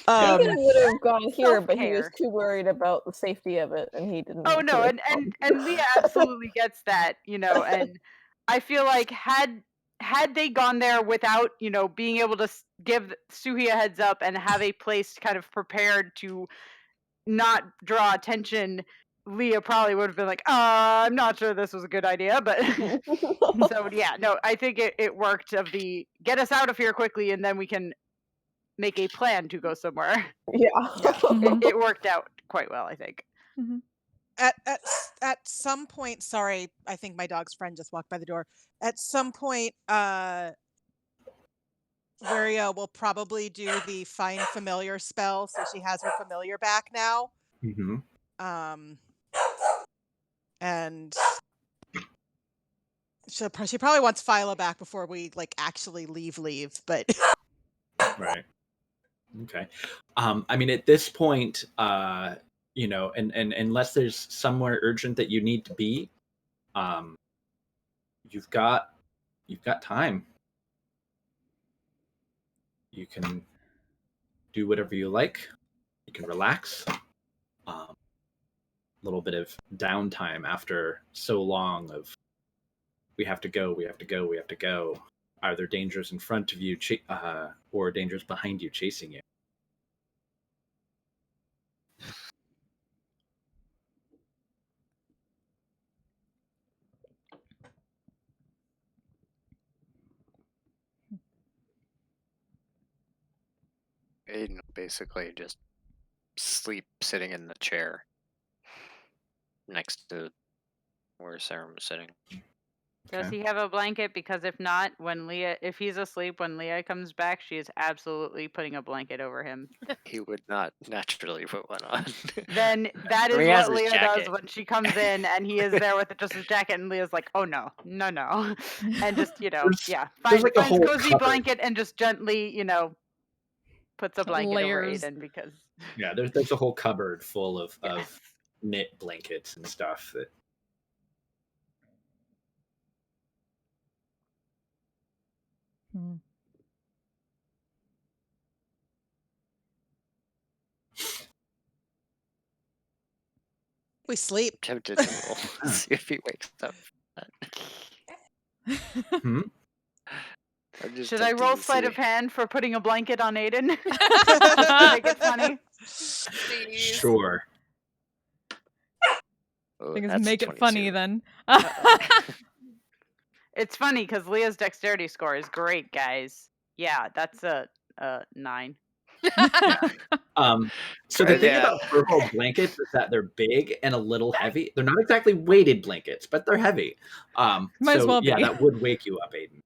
Keegan would have gone here, but he was self-care. too worried about the safety of it, and he didn't. Oh want no, to and Leah absolutely gets that, and I feel like had they gone there without, being able to give Suhi a heads up and have a place kind of prepared to not draw attention, Leah probably would have been like, I'm not sure this was a good idea, but so yeah, no, I think it worked of the get us out of here quickly and then we can make a plan to go somewhere. Yeah. Mhm. It worked out quite well, I think. Mhm. At some point, sorry, I think my dog's friend just walked by the door. At some point, Varia will probably do the find familiar spell, so she has her familiar back now. Mm-hmm. And she probably wants Phyla back before we actually leave, but Right. Okay. I mean, at this point, and unless there's somewhere urgent that you need to be, you've got time. You can do whatever you like. You can relax. A little bit of downtime after so long of we have to go. Are there dangers in front of you, or dangers behind you chasing you? Aiden will basically just sleep sitting in the chair next to where Sarah was sitting. Does Okay. he have a blanket? Because if not, if he's asleep, when Leah comes back, she is absolutely putting a blanket over him. He would not naturally put one on. Then that I is mean, he has what his Leah does jacket. when she comes in and he is there with just his jacket, and Leah's like, "Oh no, and just There's finds like a whole cozy cupboard. blanket and just gently puts a blanket Layers. over Aiden because Yeah, there's a whole cupboard full of Yes. knit blankets and stuff that. Hmm. we sleep. Tempted to roll. See if he wakes up. Hmm? I'm just should I tempted roll to sleight see. of hand for putting a blanket on Aiden just to make it funny? Please. Sure. Oh, Thing is, that's make a it funny 22. then. It's funny because Leah's dexterity score is great, guys. Yeah, that's a 9. So the thing Yeah. about purple blankets is that they're big and a little heavy. They're not exactly weighted blankets, but they're heavy. Might as well yeah, be. that would wake you up, Aiden.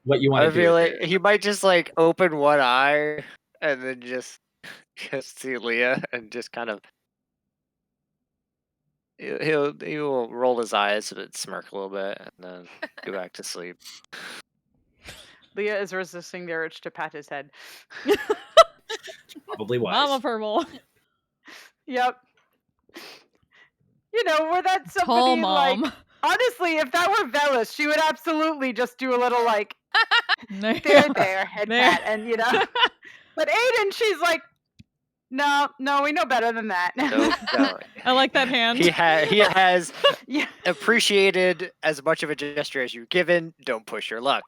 What you want I to do? feel with like it. he might just open one eye and then just see Leah and just kind of he will roll his eyes and smirk a little bit and then go back to sleep. Leah is resisting the urge to pat his head. Probably wise. Mama purple. Yep. Where that's Tall somebody mom. honestly, if that were Velis, she would absolutely just do a little There. there, head There. pat, and But Aiden, she's like, no, we know better than that. No. I like that hand. He has Yeah. appreciated as much of a gesture as you've given. Don't push your luck.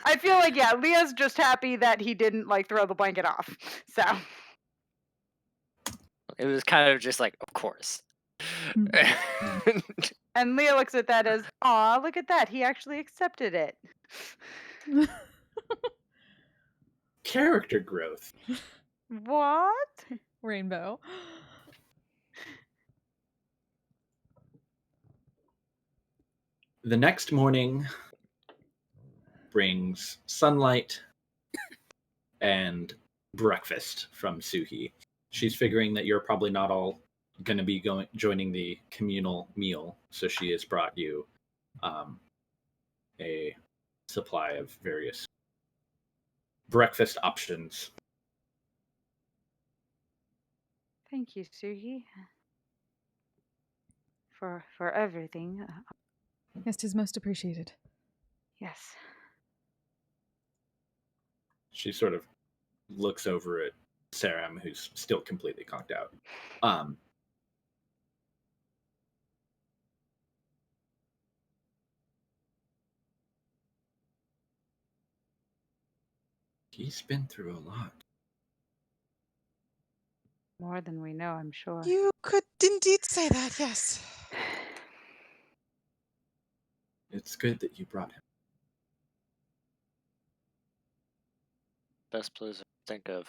I feel like Leah's just happy that he didn't throw the blanket off. So It was kind of just like, of course. and Leah looks at that as, aw, look at that. He actually accepted it. Character growth. What? Rainbow. The next morning brings sunlight and breakfast from Suhi. She's figuring that you're probably not all going to be joining the communal meal, so she has brought you a supply of various breakfast options. Thank you, Sugi, for everything. Yes, 'tis most appreciated. Yes. She sort of looks over at Saram, who's still completely conked out. He's been through a lot. More than we know, I'm sure. You could indeed say that, yes. It's good that you brought him. Best place to think of.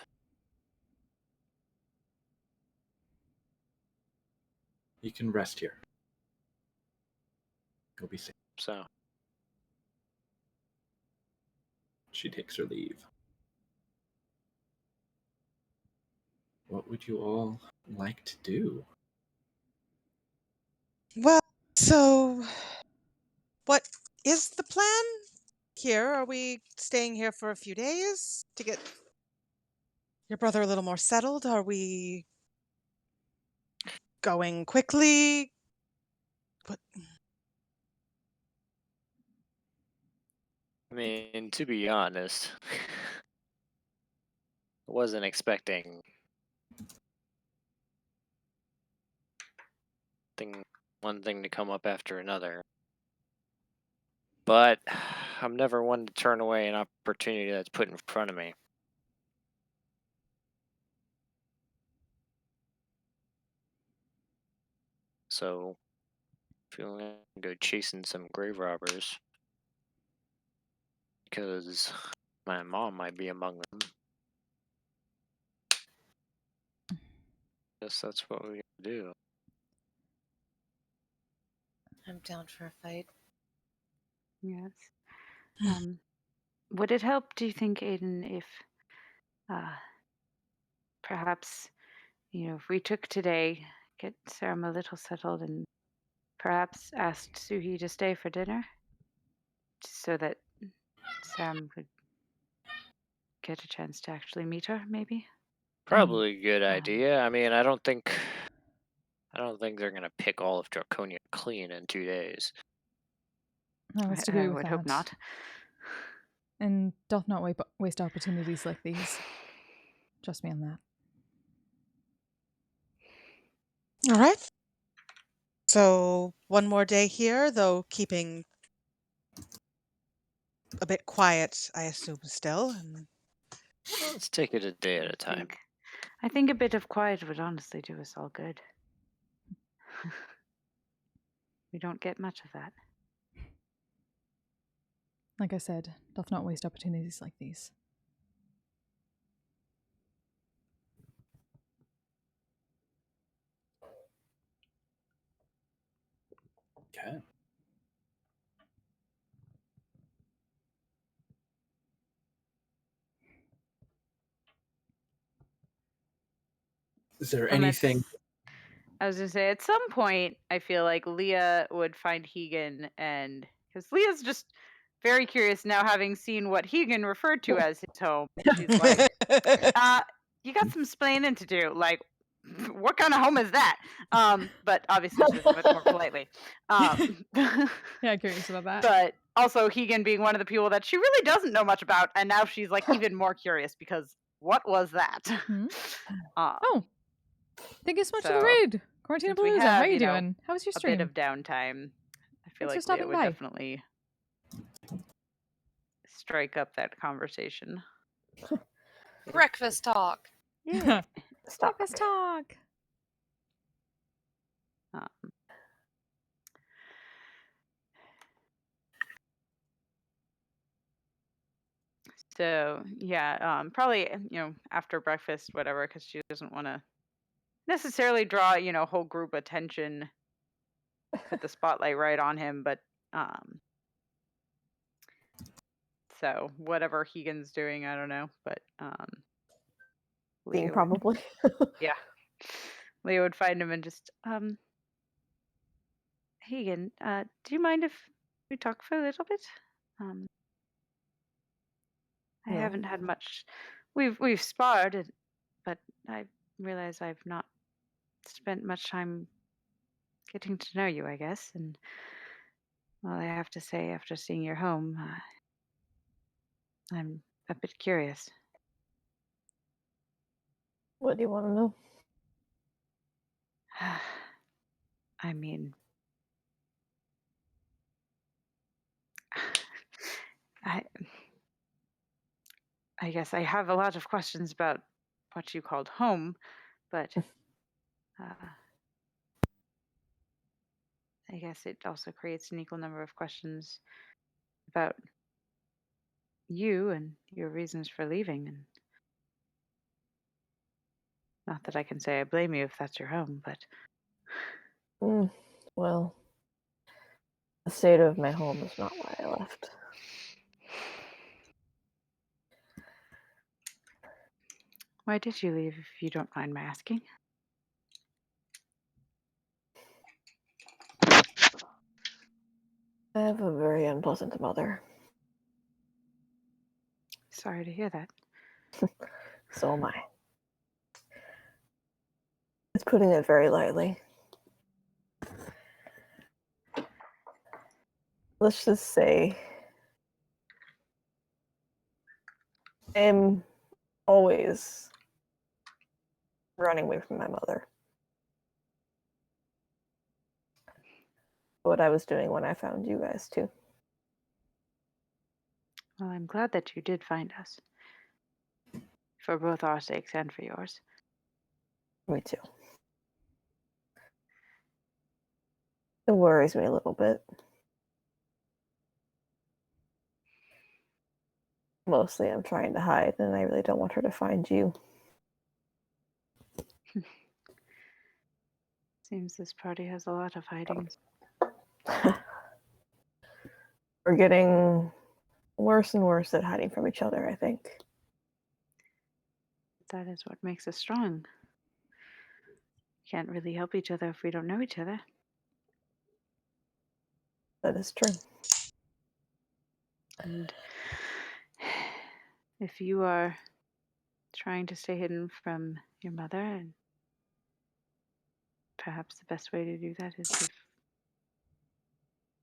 You can rest here. You'll be safe. So, She takes her leave. What would you all like to do? Well, so what is the plan here? Are we staying here for a few days to get your brother a little more settled? Are we going quickly? What? I mean, to be honest, I wasn't expecting one thing to come up after another. But I'm never one to turn away an opportunity that's put in front of me. So, if you want to go chasing some grave robbers, because my mom might be among them, guess that's what we do. I'm down for a fight. Yes. Would it help, do you think, Aiden, if perhaps, if we took today, get Saram a little settled, and perhaps asked Suhi to stay for dinner? So that Sam could get a chance to actually meet her, maybe? Probably a good idea. I mean, I don't think they're gonna pick all of Draconia clean in 2 days. I must I agree with would that. hope not. And doth not waste opportunities like these. Trust me on that. All right. So one more day here, though keeping a bit quiet, I assume, still. And Let's take it a day at a time. I think a bit of quiet would honestly do us all good. We don't get much of that. Like I said, doth not waste opportunities like these. Okay. Is there Unless- anything? I was gonna say, at some point, I feel like Leah would find Hegan, and because Leah's just very curious now, having seen what Hegan referred to as his home. She's like, you got some splaining to do. Like, what kind of home is that? But obviously she does it much more politely. Yeah, curious about that. But also Hegan being one of the people that she really doesn't know much about, and now she's like even more curious because what was that? Hmm? Oh, thank you so much for the so, raid, Quarantine since we Palooza. have, How you doing? How was your a stream? bit of downtime, I feel Thanks for like Leah stopping would by. definitely strike up that conversation. Breakfast talk. Yeah. Stop. Breakfast talk. So yeah, probably after breakfast, whatever, because she doesn't want to necessarily draw whole group attention, put the spotlight right on him, but so whatever Hegan's doing, I don't know, but Being Leah would, probably. yeah, Leah would find him and just Hegan, do you mind if we talk for a little bit? I No. haven't had much. We've sparred, but I realize I've not spent much time getting to know you, I guess. And well, I have to say, after seeing your home, I'm a bit curious. What do you want to know? I mean, I I guess I have a lot of questions about what you called home, but uh, I guess it also creates an equal number of questions about you and your reasons for leaving. And not that I can say I blame you if that's your home, but Well, the state of my home is not why I left. why did you leave, if you don't mind my asking? I have a very unpleasant mother. Sorry to hear that. So am I. It's putting it very lightly. Let's just say I'm always running away from my mother. What I was doing when I found you guys, too. Well, I'm glad that you did find us. For both our sakes and for yours. Me too. It worries me a little bit. Mostly I'm trying to hide, and I really don't want her to find you. Seems this party has a lot of hiding. We're getting worse and worse at hiding from each other, I think. That is what makes us strong. Can't really help each other if we don't know each other. That is true. And if you are trying to stay hidden from your mother, and perhaps the best way to do that is if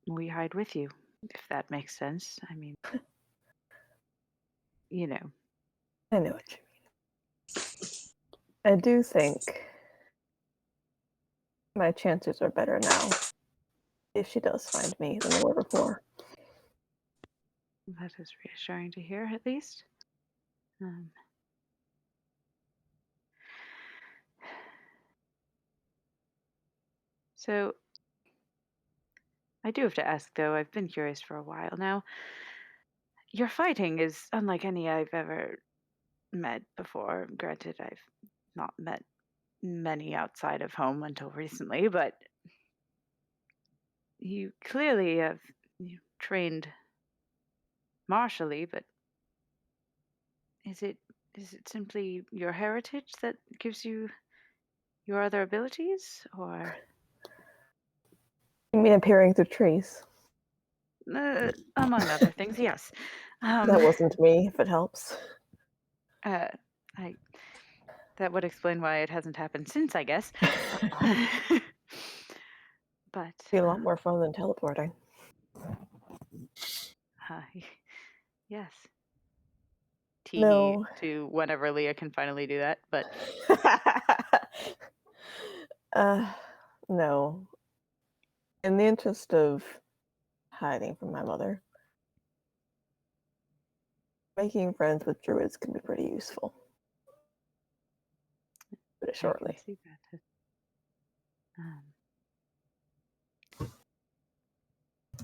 we hide with you, if that makes sense. I mean, you know. I know what you mean. I do think my chances are better now if she does find me than they were before. That is reassuring to hear, at least. So, I do have to ask, though, I've been curious for a while now. Your fighting is unlike any I've ever met before. Granted, I've not met many outside of home until recently, but you clearly have trained martially, but is it simply your heritage that gives you your other abilities, or You mean appearing through trees? among other things? Yes. That wasn't me, if it helps. That would explain why it hasn't happened since, I guess. But Be a lot more fun than teleporting. yes. No. To whenever Leah can finally do that, but No. In the interest of hiding from my mother, making friends with druids can be pretty useful. Put it I shortly. can see that.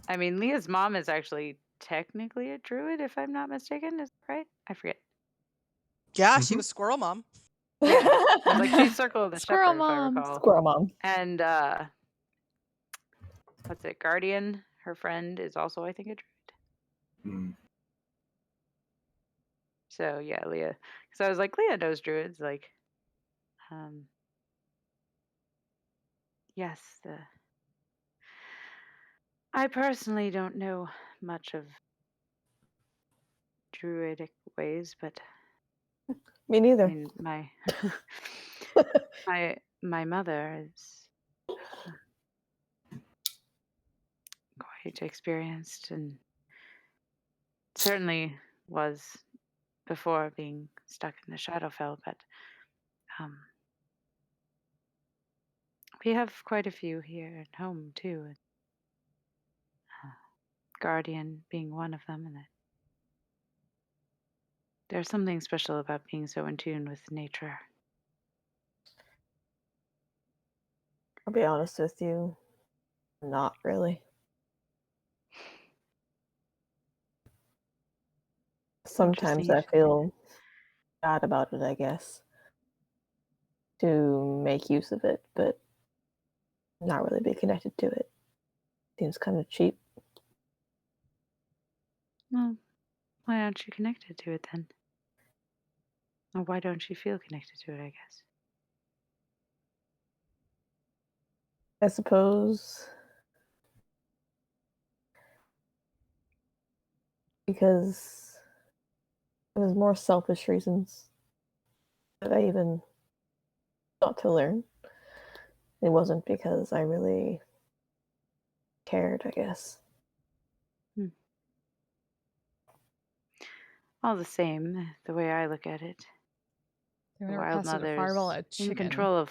I mean, Leah's mom is actually technically a druid, if I'm not mistaken. Is that right? I forget. Yeah, she was Squirrel Mom. Yeah, I was like, she's Circle of the Squirrel Shepherd, if I mom. recall. Squirrel Mom. And what's it? Guardian, her friend, is also, I think, a druid. Mm. So yeah, Leah. Because I was like, Leah knows druids. Like, yes. I personally don't know much of druidic ways, but Me I neither. mean, my mother is quite experienced and certainly was before being stuck in the Shadowfell, but um, we have quite a few here at home too. and, Guardian being one of them, and that there's something special about being so in tune with nature. I'll be honest with you, not really. Sometimes I Interesting. feel bad about it, I guess, to make use of it, but not really be connected to it. Seems kind of cheap. Well, why aren't you connected to it then? Or why don't you feel connected to it, I guess? I suppose because it was more selfish reasons that I even thought to learn. It wasn't because I really cared, I guess. All the same, the way I look at it, They the never Wild casted a fireball Mother's at a in chicken. control of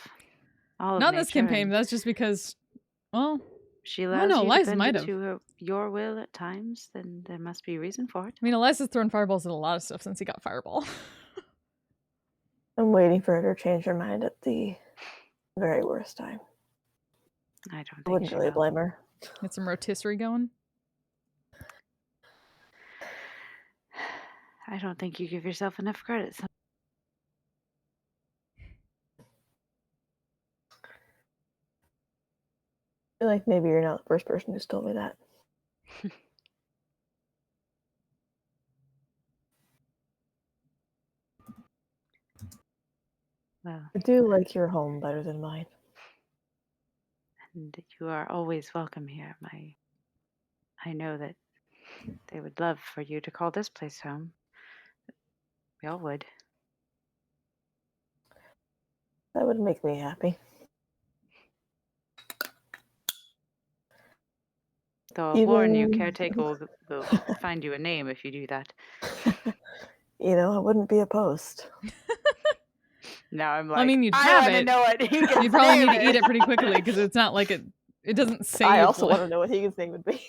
all of Not in this nature, campaign, and but that's just because, well, she I don't allows know, you to Eliza bend might it have. to your will at times, then there must be a reason for it. I mean, Eliza's thrown fireballs at a lot of stuff since he got fireball. I'm waiting for her to change her mind at the very worst time. I don't I think wouldn't she really will. blame her. Get some rotisserie going. I don't think you give yourself enough credit. I feel like maybe you're not the first person who's told me that. Well, I do like your home better than mine. and you are always welcome here. I know that they would love for you to call this place home. We all would. That would make me happy. Though I'll warn you, Even- caretaker will find you a name if you do that. You know, I wouldn't be opposed. Now I'm Well, like, I mean, you'd I have want to it. know what he can You probably name need to eat it pretty quickly because it's not like it doesn't save. I also like- want to know what Higgins' name would be.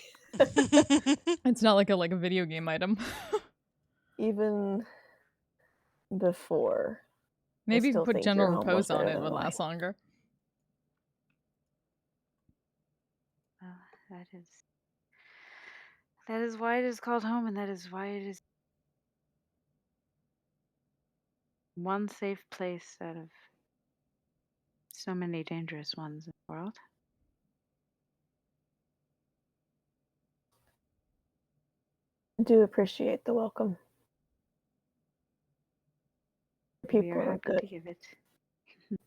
It's not like a video game item. Even before. Maybe if you still put think general your home was repose on better it, it than would mine. last longer. Well, that is why it is called home, and that is why it is one safe place out of so many dangerous ones in the world. I do appreciate the welcome. We People are are happy good. to give it.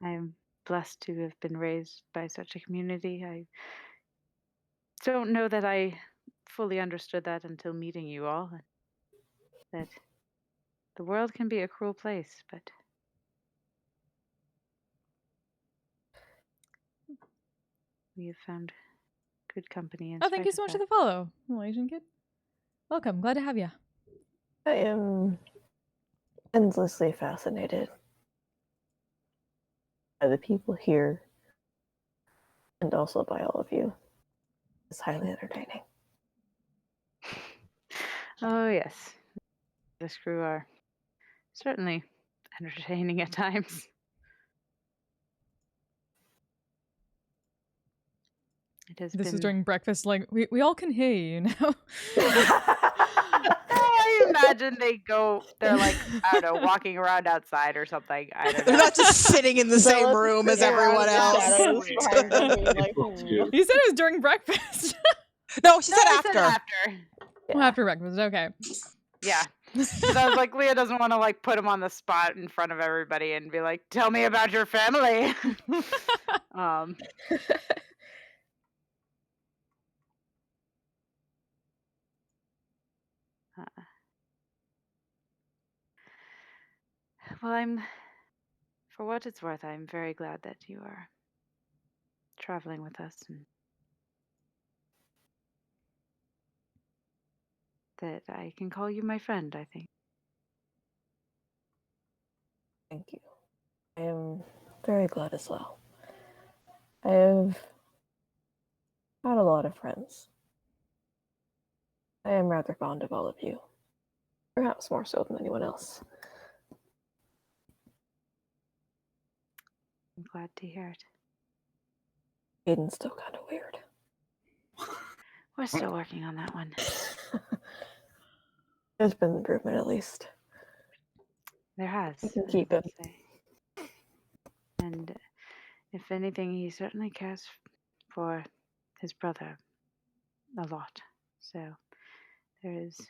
I am blessed to have been raised by such a community. I don't know that I fully understood that until meeting you all. That the world can be a cruel place, but we have found good company. Oh, thank you so much for the follow, little Asian kid. Welcome, glad to have you. I am endlessly fascinated by the people here and also by all of you. It's highly entertaining. Oh, yes. This crew are certainly entertaining at times. It has This been... was during breakfast, like, we all can hear you now. I imagine they're like, I don't know, walking around outside or something. I don't know. They're not just sitting in the same Bella's room as sitting around everyone in the else. shadows behind them being like, Too. You said it was during breakfast. No, she No, said I after. said after. Well, after breakfast, okay. Yeah. Because I was like, Leah doesn't want to like put him on the spot in front of everybody and be like, tell me about your family. Well, for what it's worth, I'm very glad that you are traveling with us and that I can call you my friend, I think. Thank you. I am very glad as well. I have had a lot of friends. I am rather fond of all of you. Perhaps more so than anyone else. I'm glad to hear it. Aiden's still kind of weird. We're still working on that one. There's been improvement at least. There has. You can I keep would him. say. And if anything, he certainly cares for his brother a lot. So there is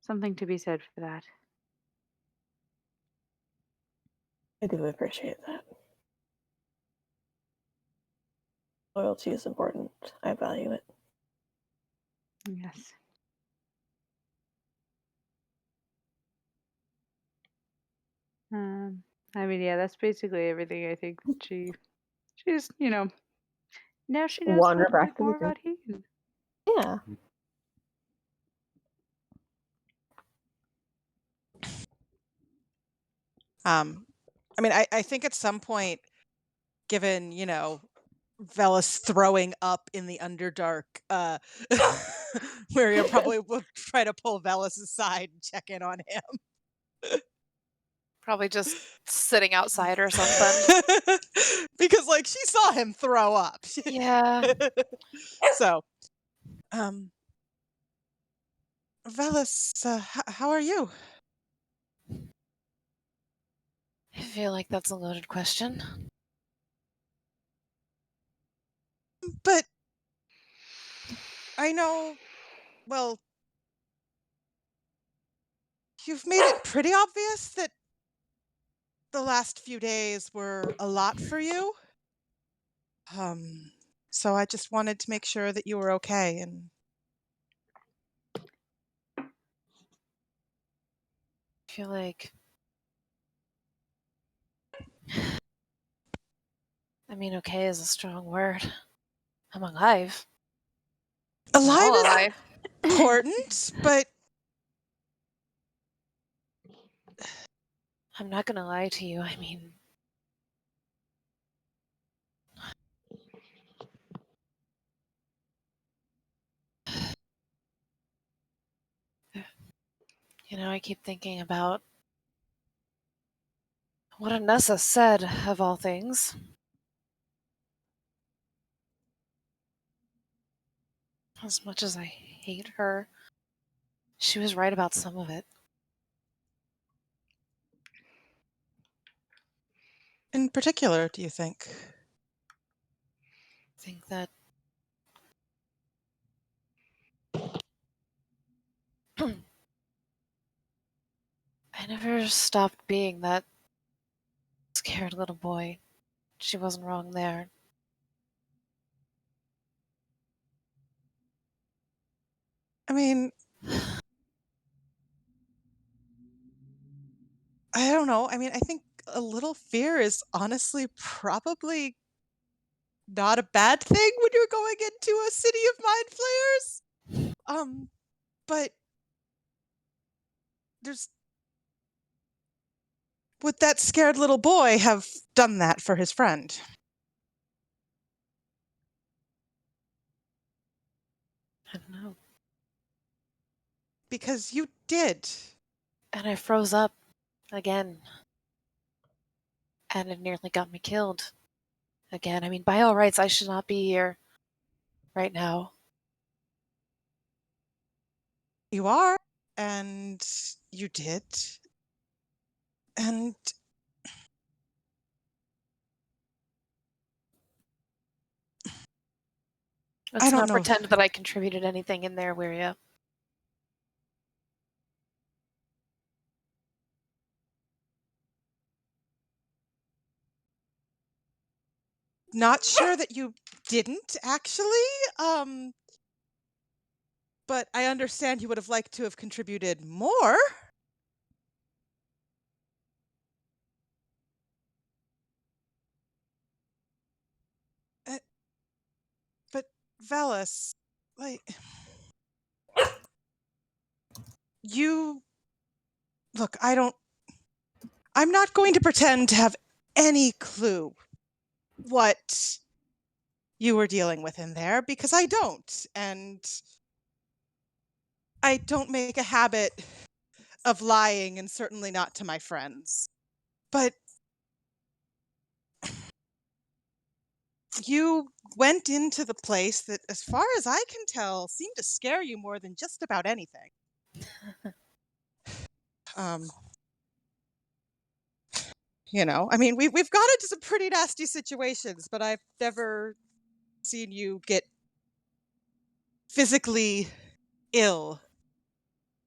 something to be said for that. I do appreciate that. Loyalty is important. I value it. Yes. I mean, yeah, that's basically everything. I think that she's, now she knows a Wander little bit back to more the group. about Hegan. Yeah. I mean, I think at some point, given, Velas throwing up in the Underdark, Maria probably will try to pull Velas aside and check in on him. Probably just sitting outside or something. Because, she saw him throw up. Yeah. So, Velas, how are you? I feel like that's a loaded question. But I know, well, you've made it pretty obvious that the last few days were a lot for you. So I just wanted to make sure that you were okay. And I feel like... I mean, okay is a strong word. I'm alive. We're alive all is alive. important, but I'm not gonna lie to you. I mean, I keep thinking about what Anessa said, of all things. As much as I hate her, she was right about some of it. in particular, do you think? I think that I never stopped being that scared little boy. She wasn't wrong there. I mean, I don't know. I mean, I think a little fear is honestly probably not a bad thing when you're going into a city of mind flayers. But would that scared little boy have done that for his friend? I don't know. Because you did. And I froze up again. And it nearly got me killed. Again. I mean, by all rights, I should not be here right now. You are, and you did. And Let's don't not know. pretend that I contributed anything in there, Wiria. Not sure that you didn't, actually. But I understand you would have liked to have contributed more. Velas, like, you look, I'm not going to pretend to have any clue what you were dealing with in there because I don't. And I don't make a habit of lying, and certainly not to my friends. But you went into the place that, as far as I can tell, seemed to scare you more than just about anything. I mean, we've got into some pretty nasty situations, but I've never seen you get physically ill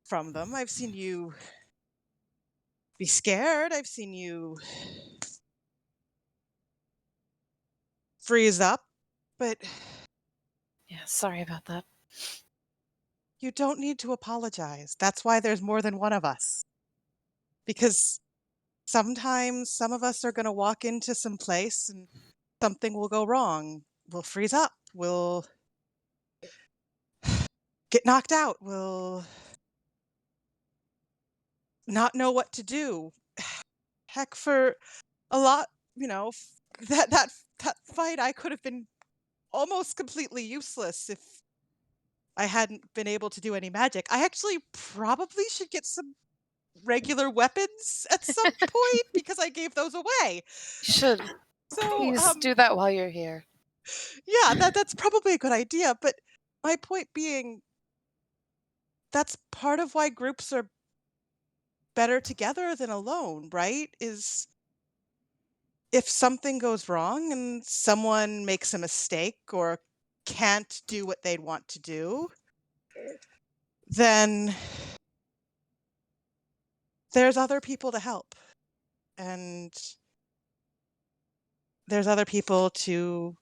from them. I've seen you be scared. I've seen you freeze up, but Yeah, sorry about that. you don't need to apologize. That's why there's more than one of us. Because sometimes some of us are going to walk into some place and something will go wrong. We'll freeze up. We'll get knocked out. We'll not know what to do. Heck, for a lot, that fight, I could have been almost completely useless if I hadn't been able to do any magic. I actually probably should get some regular weapons at some point because I gave those away. You should. So, Please do that while you're here. yeah, that's probably a good idea. But my point being, that's part of why groups are better together than alone, right? Is if something goes wrong and someone makes a mistake or can't do what they'd want to do, then there's other people to help. And there's other people to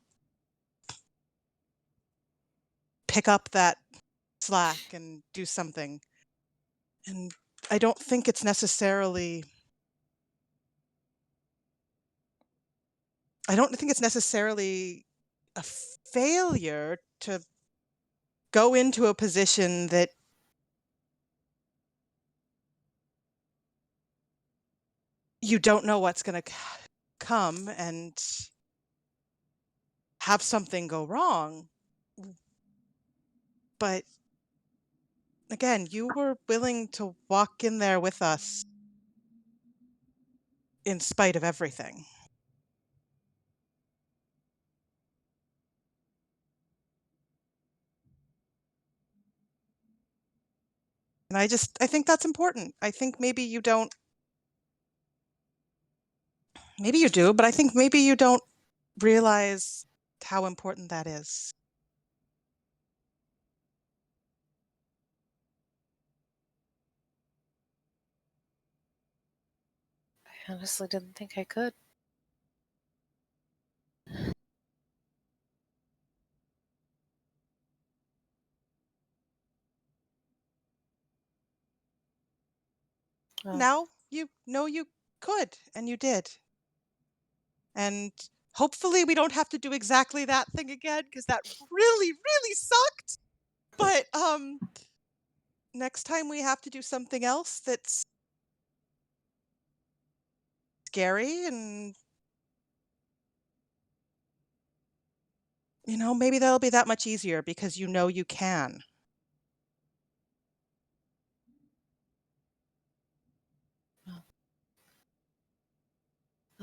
pick up that slack and do something. And I don't think it's necessarily a failure to go into a position that you don't know what's going to come and have something go wrong. But again, you were willing to walk in there with us in spite of everything. And I think that's important. I think maybe you do, but I think maybe you don't realize how important that is. I honestly didn't think I could. Well, Now you know you could, and you did. And hopefully we don't have to do exactly that thing again, because that really, really sucked. But next time we have to do something else that's scary, and maybe that'll be that much easier because you know you can.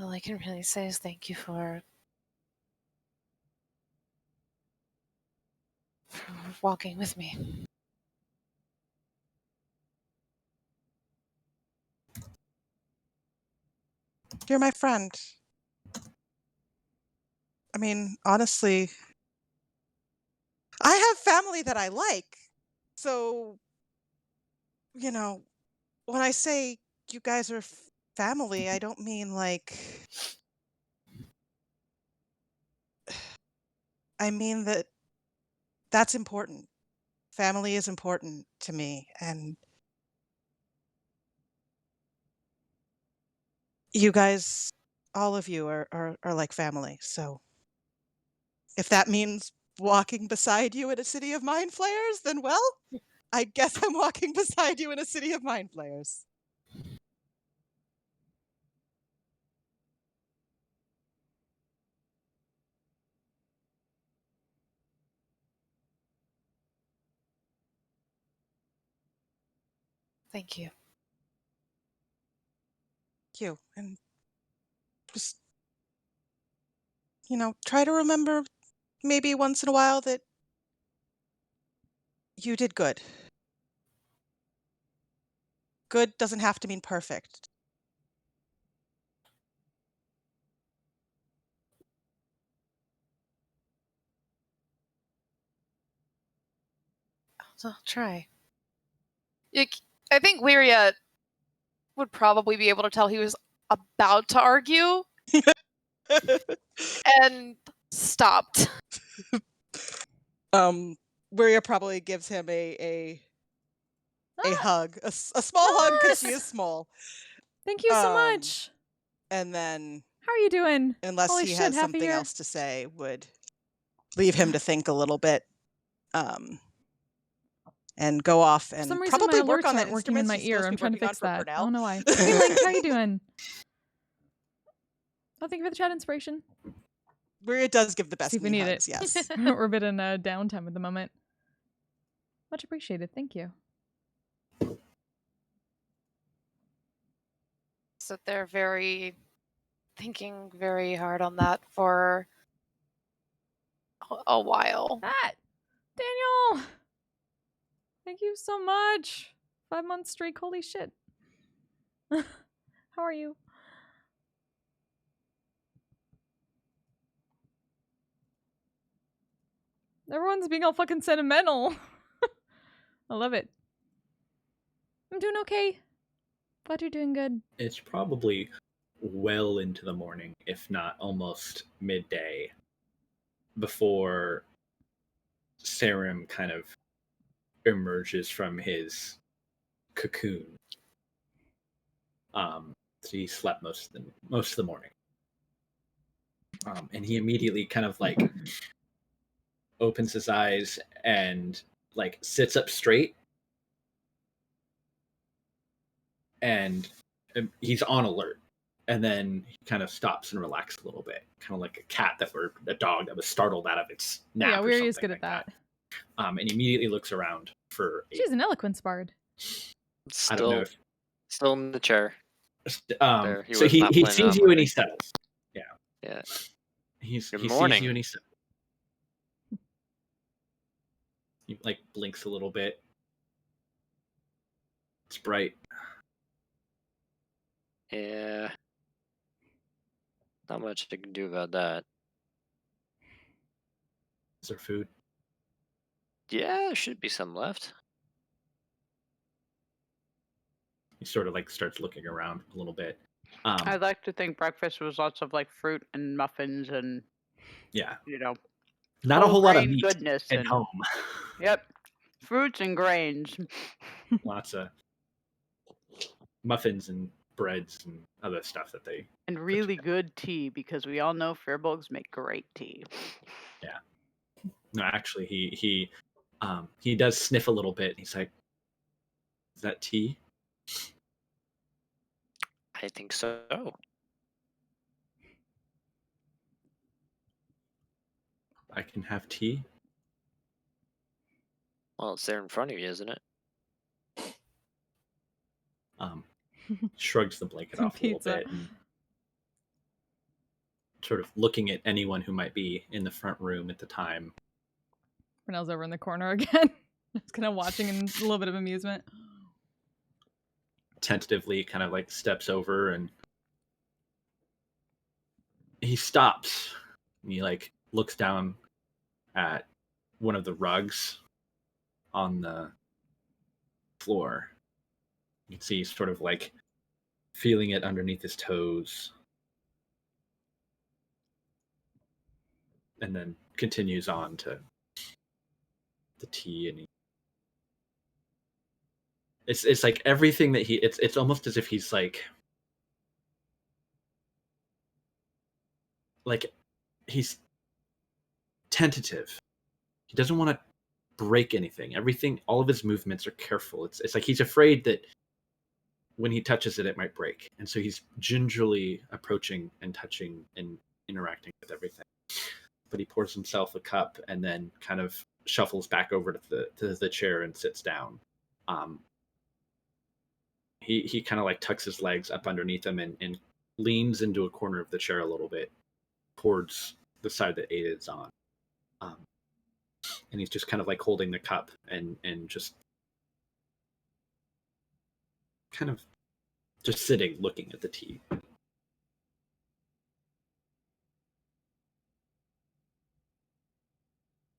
all I can really say is thank you for walking with me. You're my friend. I mean, honestly, I have family that I like. So, when I say you guys are family, I don't mean like, I mean that's important. Family is important to me, and you guys, all of you are like family. So if that means walking beside you in a city of mind flayers, then well, I guess I'm walking beside you in a city of mind flayers. Thank you. You and just try to remember maybe once in a while that you did good. Good doesn't have to mean perfect. I'll try. I think Lyria would probably be able to tell he was about to argue and stopped. Maria probably gives him a Ah, hug, a small hug because she nice. is small, Thank you so Um, much. and then How are you doing? unless Holy he shit, has half a something year. else to say, would leave him to think a little bit, and go off For and some reason, probably my work alerts on that aren't working in instrument my he's supposed ear. to I'm be trying to working on fix for that. I Purnell. don't know why. Hey, Link, how you doing? Oh, thank you for the chat inspiration. Maria does give the best See if we knee need hugs, it. yes. We're a bit in downtime at the moment. Much appreciated. Thank you. So they're thinking very hard on that for a while. Ah, Daniel! Thank you so much. 5 months streak. Holy shit. How are you? Everyone's being all fucking sentimental. I love it. I'm doing okay. Glad you're doing good. It's probably well into the morning, if not almost midday, before Sarim kind of emerges from his cocoon. So he slept most of the morning, and he immediately kind of like opens his eyes and like sits up straight, and he's on alert. And then he kind of stops and relaxes a little bit, kind of like a dog that was startled out of its nap. Yeah, or Weary is something good like at that. And immediately looks around for. She's an eloquence bard. I don't know. Still in the chair. There, So was he not planning sees on you and he moving. settles. Yeah. Yeah. He Good sees morning. you and he settles. He like blinks a little bit. It's bright. Yeah. Not much I can do about that. Is there food? Yeah, there should be some left. He sort of like starts looking around a little bit. I'd like to think breakfast was lots of like fruit and muffins and Yeah. whole Not a whole lot of grain meat goodness at and home. Yep, fruits and grains. Lots of muffins and breads and other stuff that they. And really good tea, because we all know Firbolgs make great tea. Yeah. No, actually, he does sniff a little bit. He's like, "Is that tea?" I think so. I can have tea. Well, it's there in front of you, isn't it? Shrugs the blanket off a little Pizza. bit and sort of looking at anyone who might be in the front room at the time. Renell's over in the corner again. Just kind of watching in a little bit of amusement. Tentatively kind of like steps over and he stops and he like looks down at one of the rugs on the floor. You can see he's sort of like feeling it underneath his toes and then continues on to the tea. And it's like everything that it's almost as if he's like he's tentative he doesn't want to break anything. Everything, all of his movements are careful. It's like he's afraid that when he touches it, it might break. And so he's gingerly approaching and touching and interacting with everything. But he pours himself a cup and then kind of shuffles back over to the chair and sits down. He kind of like tucks his legs up underneath him and leans into a corner of the chair a little bit towards the side that Ada's on. And he's just kind of like holding the cup and just kind of just sitting looking at the tea.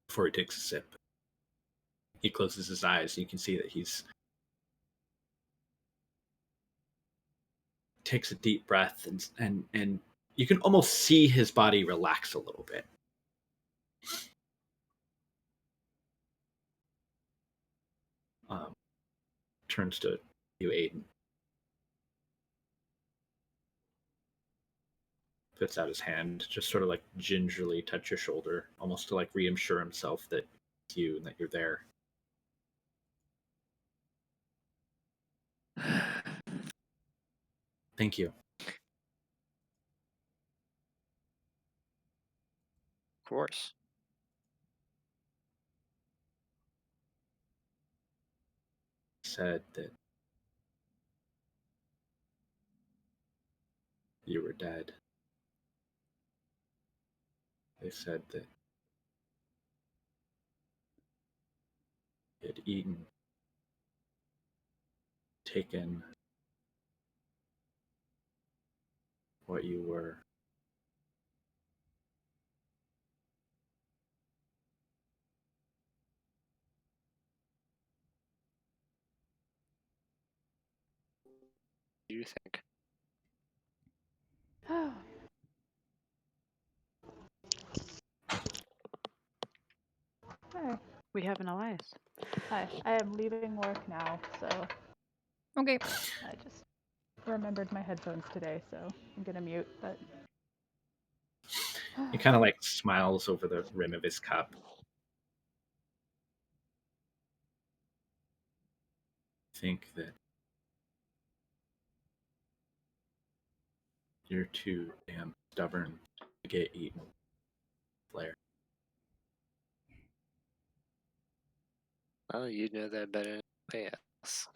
Before he takes a sip, he closes his eyes and you can see that he's takes a deep breath and you can almost see his body relax a little bit. Turns to you, Aiden. Puts out his hand, just sort of like gingerly touch your shoulder, almost to like reassure himself that it's you and that you're there. Thank you. Of course. Said that you were dead. They said that you had eaten, taken what you were. Do you think? Hi. We have an Elias. Hi. I am leaving work now, so Okay. I just remembered my headphones today, so I'm gonna mute, but He kind of like smiles over the rim of his cup. Think that you're too damn stubborn to get eaten, Blair. Well, you know that better than anybody else.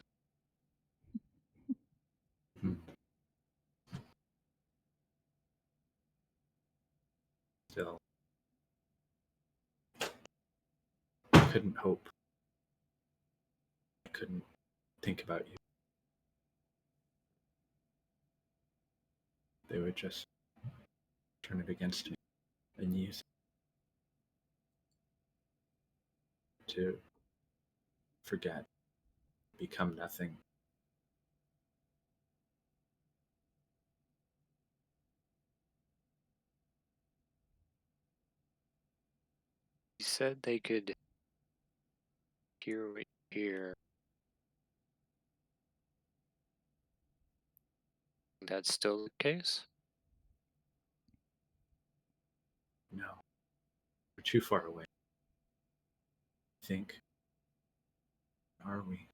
Still, I couldn't hope. I couldn't think about you. They would just turn it against me and use it to forget, become nothing. You said they could hear what you hear. That's still the case? No, we're too far away. I think. Are we?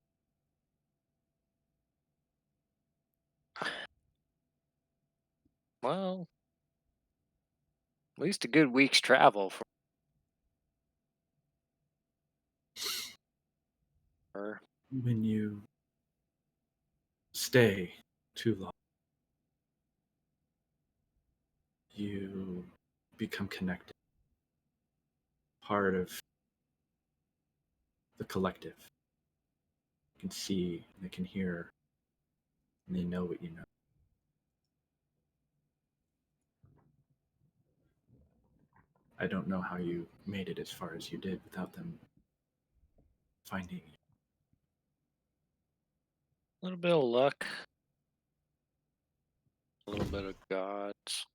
Well, at least a good week's travel for her. When you stay too long, you become connected, part of the collective. You can see, they can hear, and they know what you know. I don't know how you made it as far as you did without them finding you. A little bit of luck. A little bit of gods.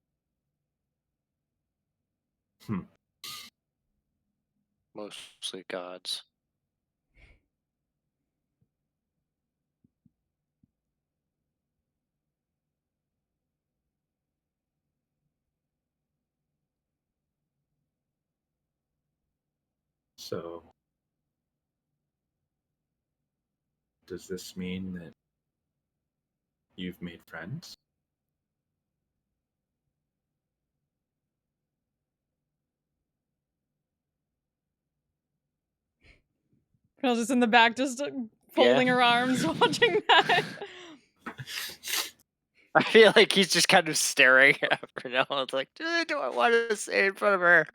Mostly gods. So, does this mean that you've made friends? Girl's just in the back, just folding her arms, watching that. I feel like he's just kind of staring at her now. It's like, do I want to say in front of her?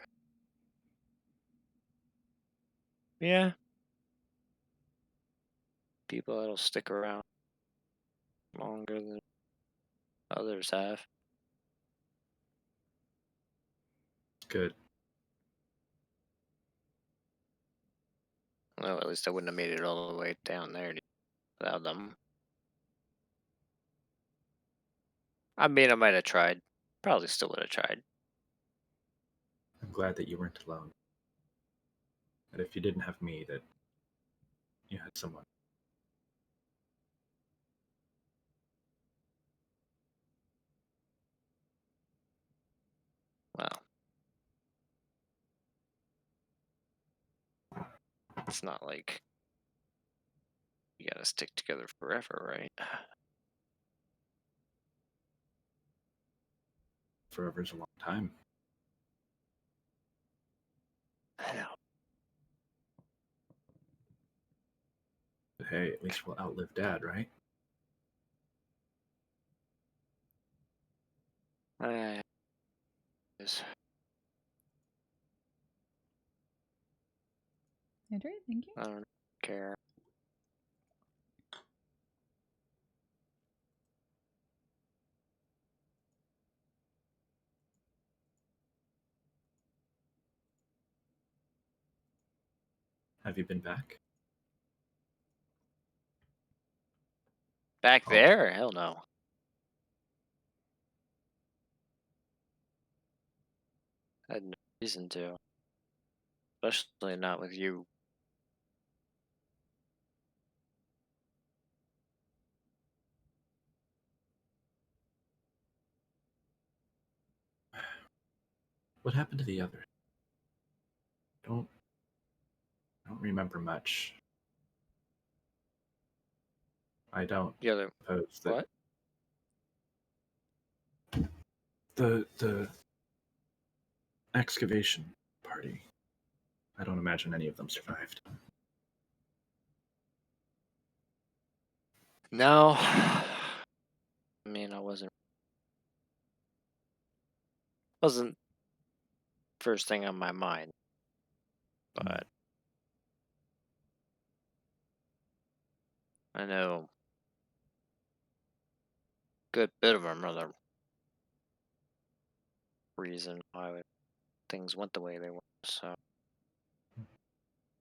Yeah. People that'll stick around longer than others have. Good. Well, at least I wouldn't have made it all the way down there without them. I mean, I might have tried. Probably still would have tried. I'm glad that you weren't alone. That if you didn't have me, that you had someone. Well, it's not like you gotta stick together forever, right? Forever's a long time. I know. But hey, at least we'll outlive Dad, right? Yes. Andrea, thank you. I don't care. Have you been back? Back Oh. there? Hell no. I had no reason to. Especially not with you. What happened to the others? Don't remember much. I don't The other suppose that what? the excavation party. I don't imagine any of them survived. No. I mean, I wasn't first thing on my mind. But I know a good bit of them are the reason why things went the way they were. So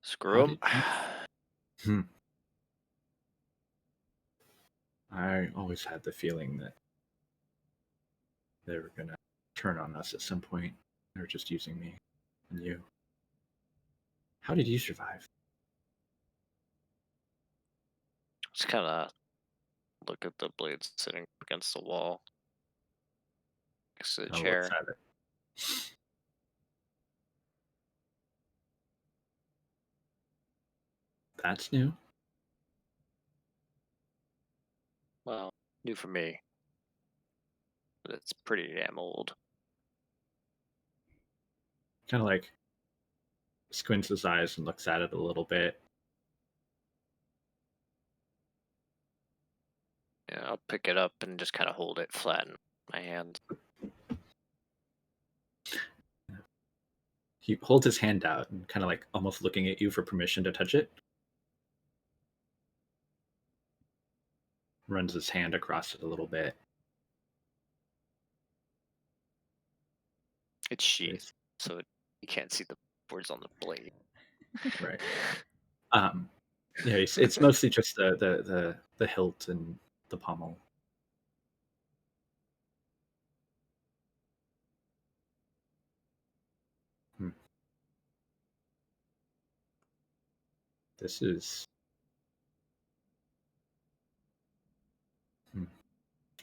screw How them. did you? I always had the feeling that they were gonna turn on us at some point. They were just using me and you. How did you survive? Just kind of look at the blades sitting against the wall next to the Oh, what's chair. that? That's new. Well, new for me. But it's pretty damn old. Kind of like squints his eyes and looks at it a little bit. Yeah, I'll pick it up and just kind of hold it flat in my hand. He holds his hand out and kind of like almost looking at you for permission to touch it. Runs his hand across it a little bit. It's sheathed, so you can't see the boards on the blade. Right. Yeah, it's mostly just the hilt and the pommel. This is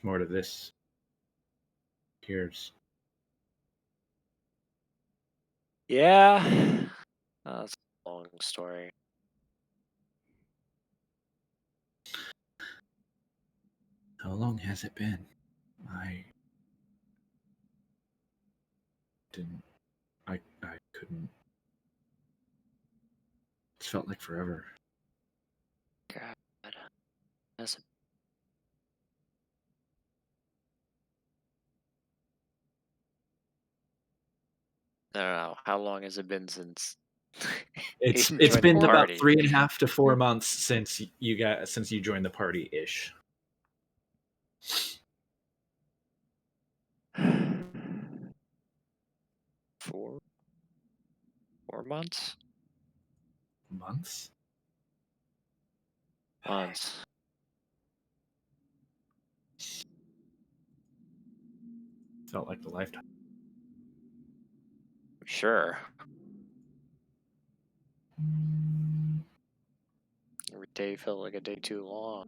more to this. Here's Yeah. That's long story. How long has it been? I didn't. I couldn't. It felt like forever. God, has it I don't know. How long has it been since It's Aiden it's joined been the about party? 3.5 to 4 months since you joined the party ish. Four months? Months? Months. Felt like a lifetime. Sure. Every day felt like a day too long.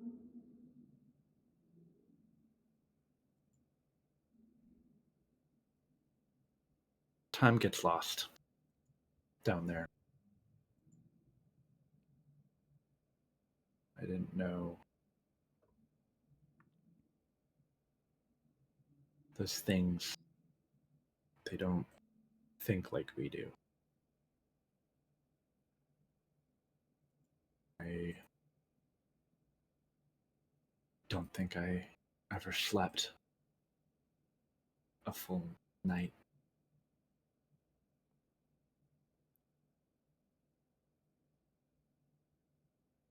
Time gets lost down there. I didn't know those things. They don't think like we do. I don't think I ever slept a full night.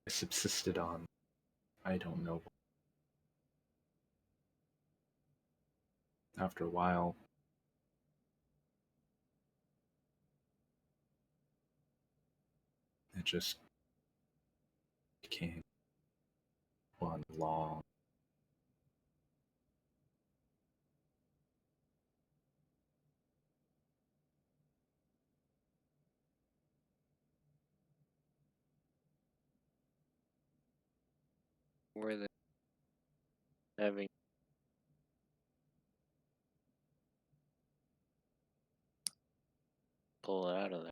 I subsisted on, I don't know. After a while, it just became one long Were they having pull it out of there?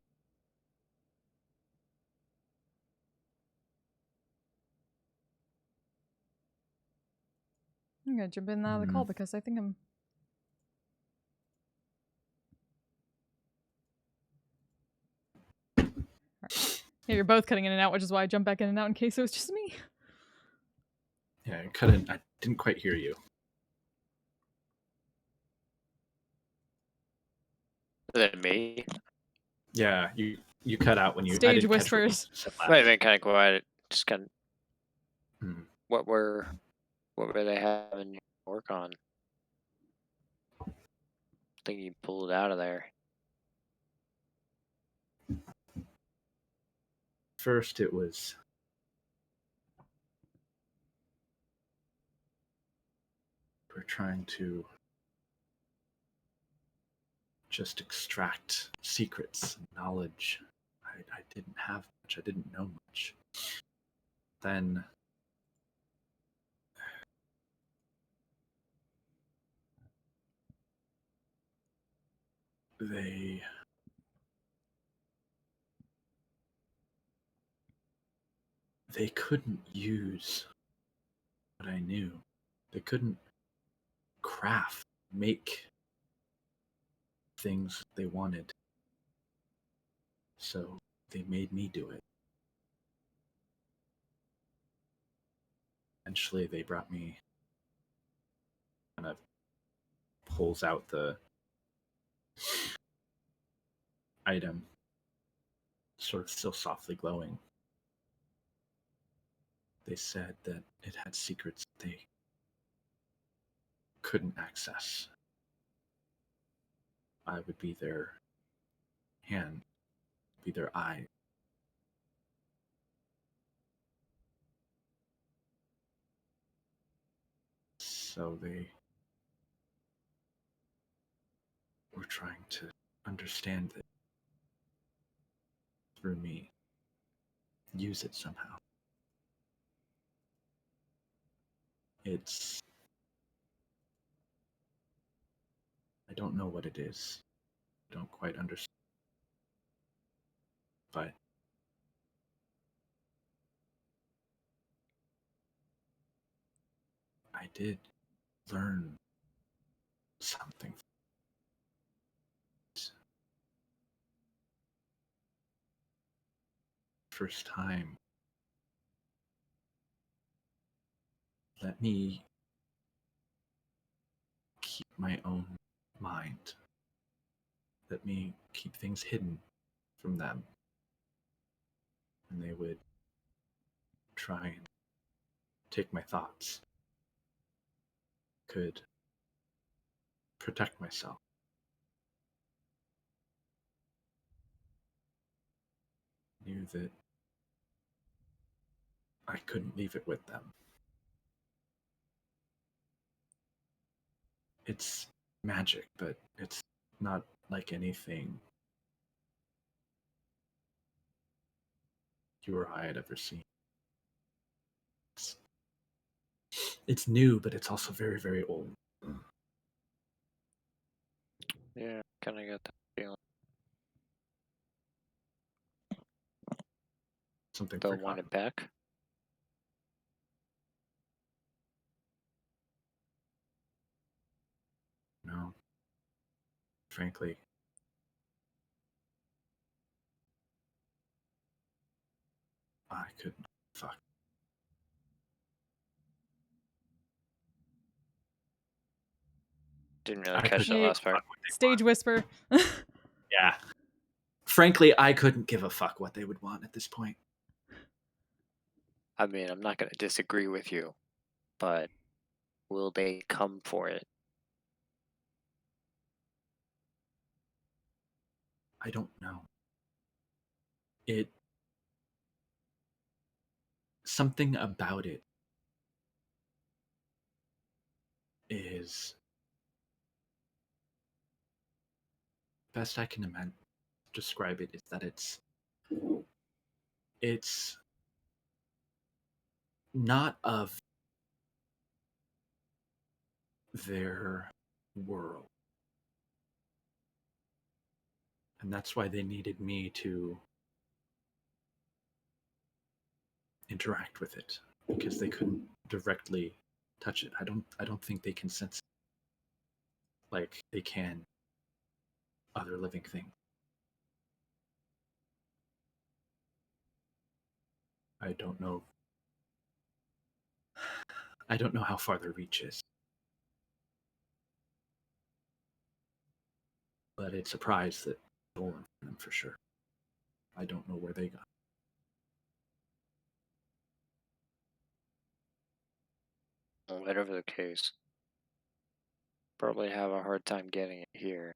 I'm gonna jump in out of the call because I think I'm. Yeah, you're both cutting in and out, which is why I jumped back in and out in case it was just me. Yeah, I didn't quite hear you. Is it me? Yeah, you cut out when you. I Stage didn't catch what you whispers. said Might have last. been kind of quiet. Just kind of. Hmm. What were they having you work on? I think you pulled it out of there. First, it was we're trying to just extract secrets and knowledge. I didn't have much. I didn't know much. Then they couldn't use what I knew. They couldn't make things they wanted. So they made me do it. Eventually, they brought me. Kind of pulls out the item, sort of still softly glowing. They said that it had secrets they couldn't access. I would be their hand, be their eye. So they were trying to understand it through me, use it somehow. I don't know what it is. I don't quite understand. But I did learn something. First time. Let me keep my own mind. Let me keep things hidden from them. And they would try and take my thoughts. Could protect myself. Knew that I couldn't leave it with them. It's magic, but it's not like anything you or I had ever seen. It's new, but it's also very, very old. Yeah, kind of got that feeling. Something They'll want forgotten. it back. No. Frankly, I couldn't. Fuck. Didn't really I catch couldn't that Hey, last part. fuck what they Stage want. whisper. Yeah. Frankly, I couldn't give a fuck what they would want at this point. I mean, I'm not going to disagree with you, but will they come for it? I don't know. It. Something about it is. Best I can describe it is that it's not of their world. And that's why they needed me to interact with it, because they couldn't directly touch it. I don't think they can sense it like they can other living things. I don't know. I don't know how far their reach is. But it's a prize that stolen from them for sure. I don't know where they got. Well, whatever the case, probably have a hard time getting it here.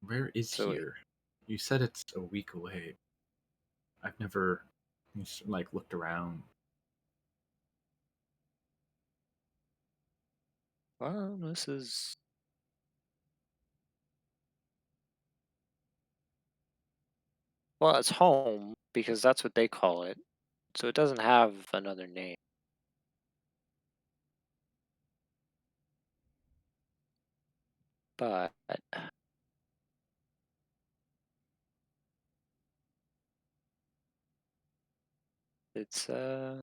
Where is So, here? You said it's a week away. I've never like looked around. well, this is. Well, it's home because that's what they call it. So it doesn't have another name. But it's a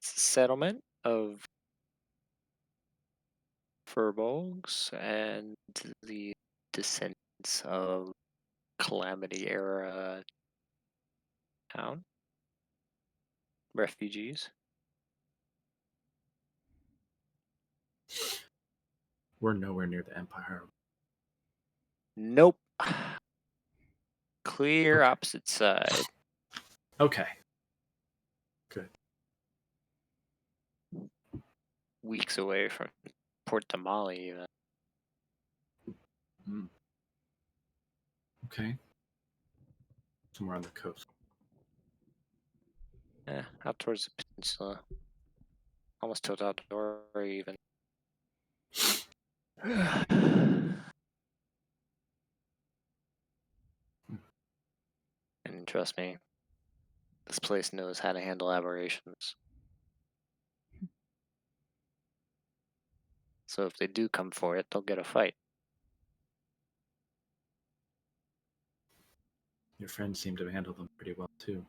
settlement of furbolgs and the descendants of Calamity era town refugees. We're nowhere near the Empire. Nope. Clear Okay. opposite side. Okay. Good. Weeks away from Port Tamale, even. Mm. Okay. Somewhere on the coast. Out towards the peninsula. Almost to Outdoor, even. And trust me, this place knows how to handle aberrations. So if they do come for it, they'll get a fight. Your friends seem to handle them pretty well too.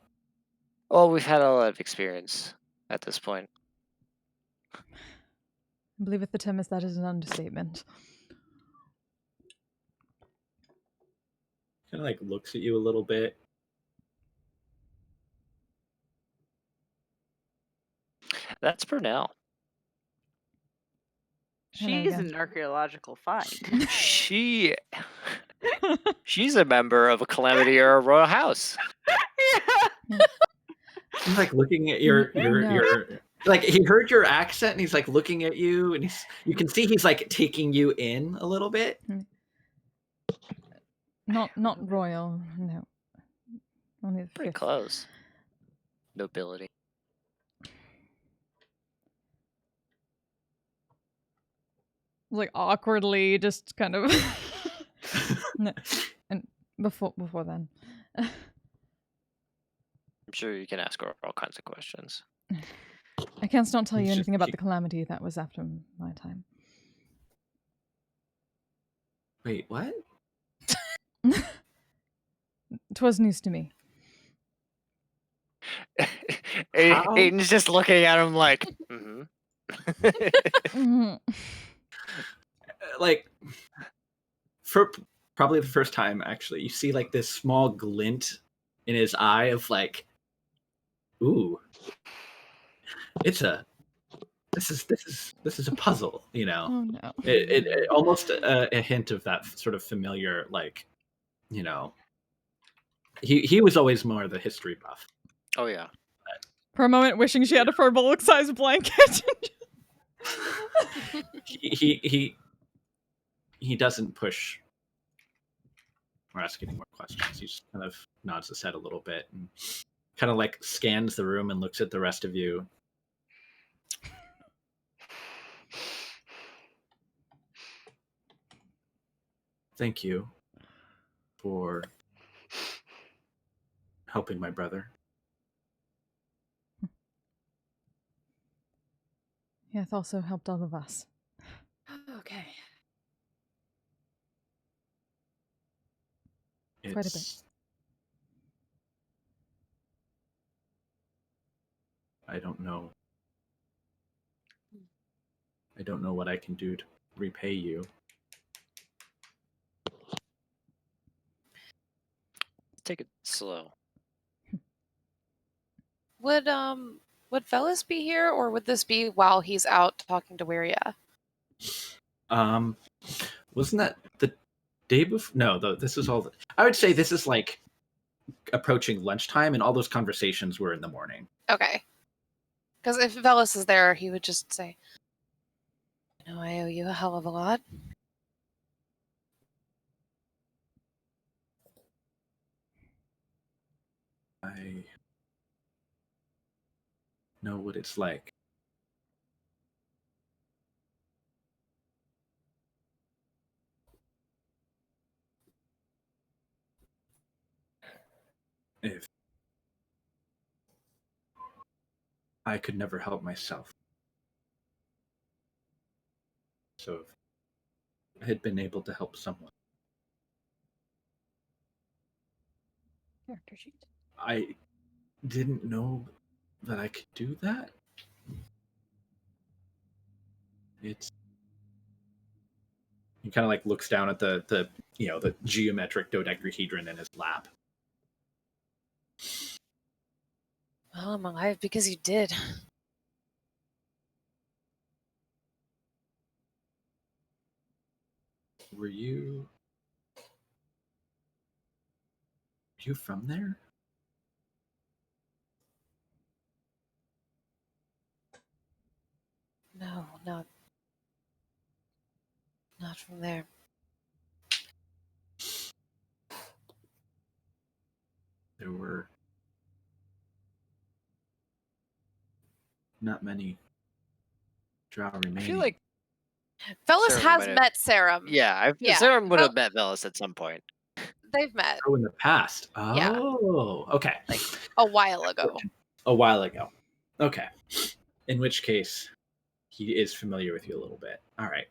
Well, we've had a lot of experience at this point. I believe with the Timmins that is an understatement. Kind of like looks at you a little bit. That's Brunel. Hello She's again. an archaeological find. She's a member of a Calamity or a royal house. Yeah. He's like looking at your like he heard your accent and he's like looking at you and you can see he's like taking you in a little bit. Not royal, no. Only the Pretty fifth. close. Nobility. Like awkwardly, just kind of. No, and before then. I'm sure you can ask her all kinds of questions. I can't not tell you He's anything just- about the calamity that was after my time. Wait, what? 'Twas news to me. How? Aiden's just looking at him like, mm-hmm. Mhm. Like for probably the first time actually, you see like this small glint in his eye of like, ooh, this is a puzzle, you know. Oh no. It almost a hint of that sort of familiar, like, you know, he was always more the history buff. Oh yeah. For a moment, wishing she had a Furbolg-sized blanket. He doesn't push or ask any more questions. He just kind of nods his head a little bit and kind of like scans the room and looks at the rest of you. Thank you for helping my brother. He hath also helped all of us. Okay. Quite a bit. I don't know. I don't know what I can do to repay you. Take it slow. Would Fellas be here, or would this be while he's out talking to Wiria? Wasn't that the day before? No, this is all. I would say this is like approaching lunchtime, and all those conversations were in the morning. Okay. Because if Velas is there, he would just say, "You know, I owe you a hell of a lot." I know what it's like. If I could never help myself. So if I had been able to help someone, Character sheet. I didn't know that I could do that. It's he kind of like looks down at the the geometric dodecahedron in his lap. Well, I'm alive because you did. Were you from there? No, not from there. There were not many drow remaining. I feel like Velas Sarah has might have- met Sarum. yeah, Yeah. Sarah would Well- have met Velas at some point. They've met Oh, in the past. Oh, Yeah. okay. Like, a while ago. A while ago. Okay. In which case, he is familiar with you a little bit. All right.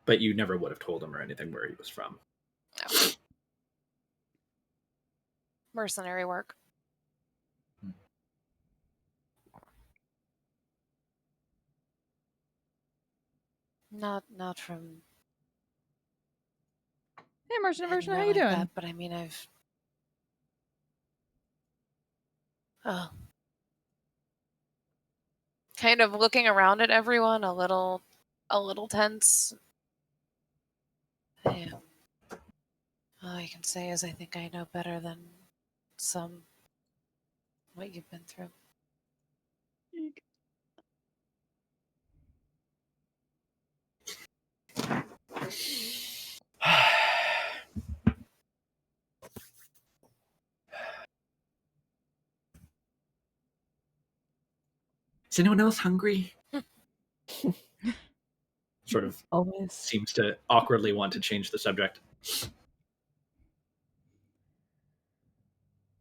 but you never would have told him or anything where he was from. No. Mercenary work. Not from Hey, Merchant Version, how anywhere you like doing? that, but I mean, I've kind of looking around at everyone, a little tense. I, all I can say is I think I know better than some what you've been through. Is anyone else hungry? Sort of Always. seems to awkwardly want to change the subject.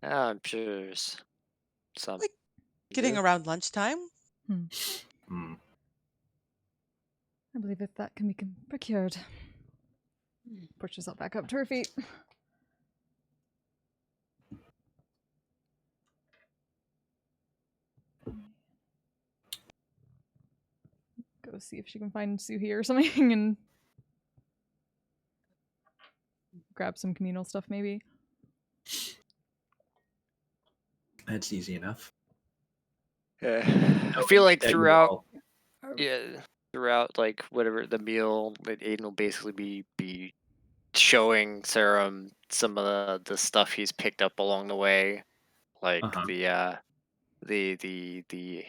I'm sure there's some. Like, Getting around lunchtime. Hmm. I believe if that can be procured. Push yourself back up to her feet. Go see if she can find Suhi or something and grab some communal stuff maybe. That's easy enough. I feel like That you throughout, all- throughout like whatever the meal, that Aiden will basically be showing Sarum some of the stuff he's picked up along the way, like Uh-huh. the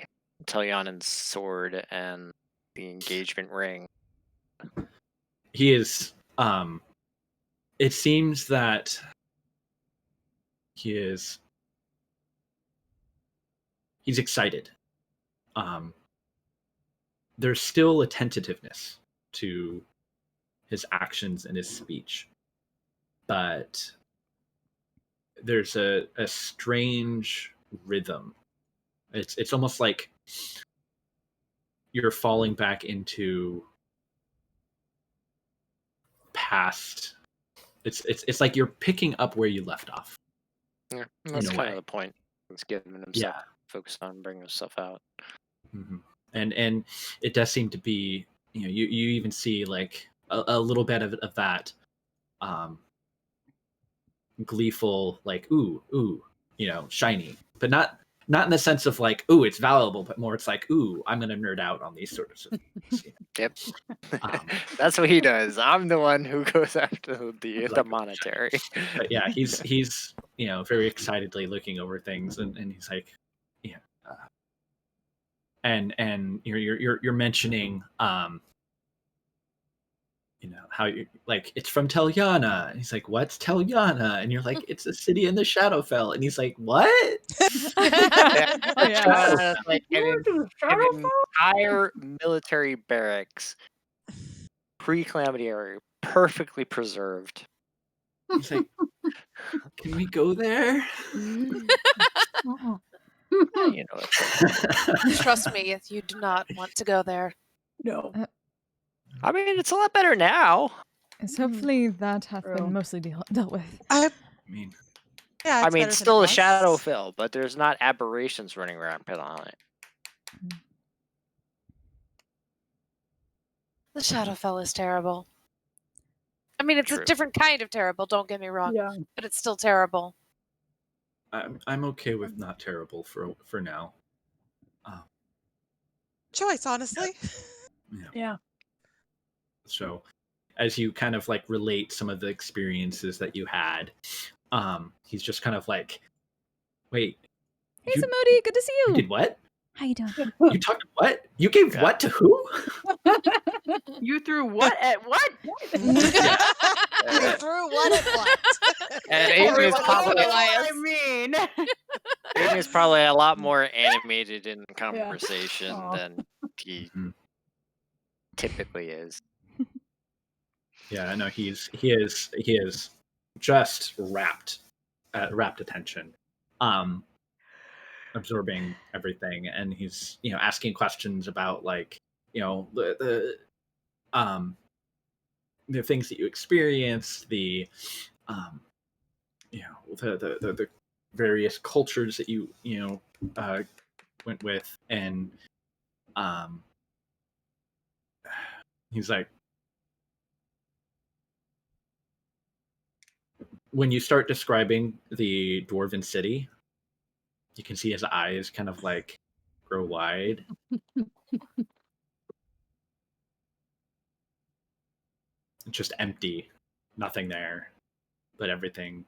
Talyanan sword and the engagement ring. He is it seems that he's excited. There's still a tentativeness to his actions and his speech, but there's a strange rhythm. It's almost like you're falling back into past. It's like you're picking up where you left off. Yeah, that's a kind way. of the point. He's giving himself Yeah. focus on bringing himself out. Mm-hmm. And it does seem to be, you even see like a little bit of that gleeful, like ooh, shiny, but not in the sense of like ooh it's valuable, but more it's like ooh I'm gonna nerd out on these sorts of things. Yep. That's what he does. I'm the one who goes after the Like, monetary. but yeah, he's very excitedly looking over things, and he's like, yeah, and you're mentioning how you like it's from Telyana. And he's like, what's Telyana? And you're like, it's a city in the Shadowfell. And he's like, what? Oh yeah. Like an entire military barracks, pre-calamity area, perfectly preserved. He's like, can we go there? You know, Trust me, you do not want to go there. No. I mean, it's a lot better now. So hopefully that hath True. been mostly dealt with. I mean, Yeah, I it's mean, better it's than still it a was. Shadowfell, but there's not aberrations running rampant on it. The Shadowfell is terrible. I mean, it's True. a different kind of terrible, don't get me wrong, Yeah. but it's still terrible. I'm okay with not terrible for now. Choice, honestly. Yeah. So, as you kind of like relate some of the experiences that you had, he's just kind of like, wait, Hey you, Samodi, good to see you you. did what? How you doing? You talked what? You gave Yeah. what to who? You threw what at what? You threw what at what? And Aiden is Oh, probably I mean, Aiden is probably a lot more animated in conversation Aw. than he typically is. Yeah, no, he is just rapt attention, absorbing everything, and he's asking questions about like the the things that you experienced, the the various cultures that you went with, and he's like, when you start describing the dwarven city, you can see his eyes kind of like grow wide. It's just empty, nothing there, but everything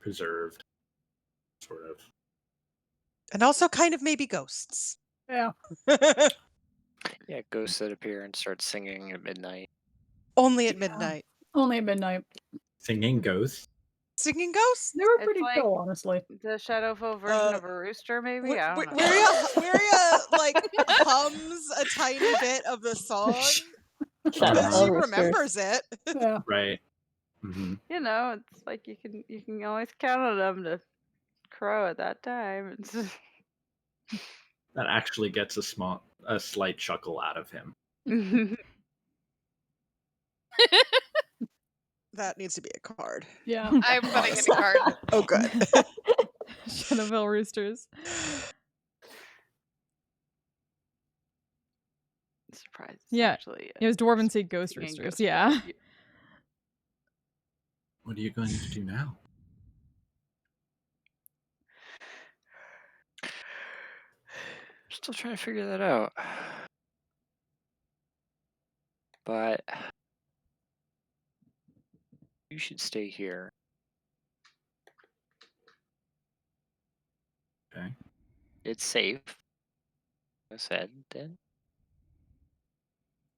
preserved, sort of. And also kind of maybe ghosts. Yeah. Yeah, ghosts that appear and start singing at midnight. Only at Yeah. midnight. Only at midnight. Singing ghosts. Singing ghosts? They were It's pretty like- cool, honestly. The Shadowfell version of a rooster, maybe? I don't know. Wiria like hums a tiny bit of the song Shadow because Oh, she roosters. remembers it. Yeah. Right. Mm-hmm. You know, it's like you can always count on them to crow at that time. It's just... That actually gets a slight chuckle out of him. That needs to be a card. Yeah. I'm putting in a card. Oh, good. Shadowfell roosters. Surprised. It's Yeah, actually It was Dwarven Sea Ghost singing Roosters. ghost Yeah. roosters. What are you going to do now? Still trying to figure that out. But you should stay here. Okay. It's safe. I said then.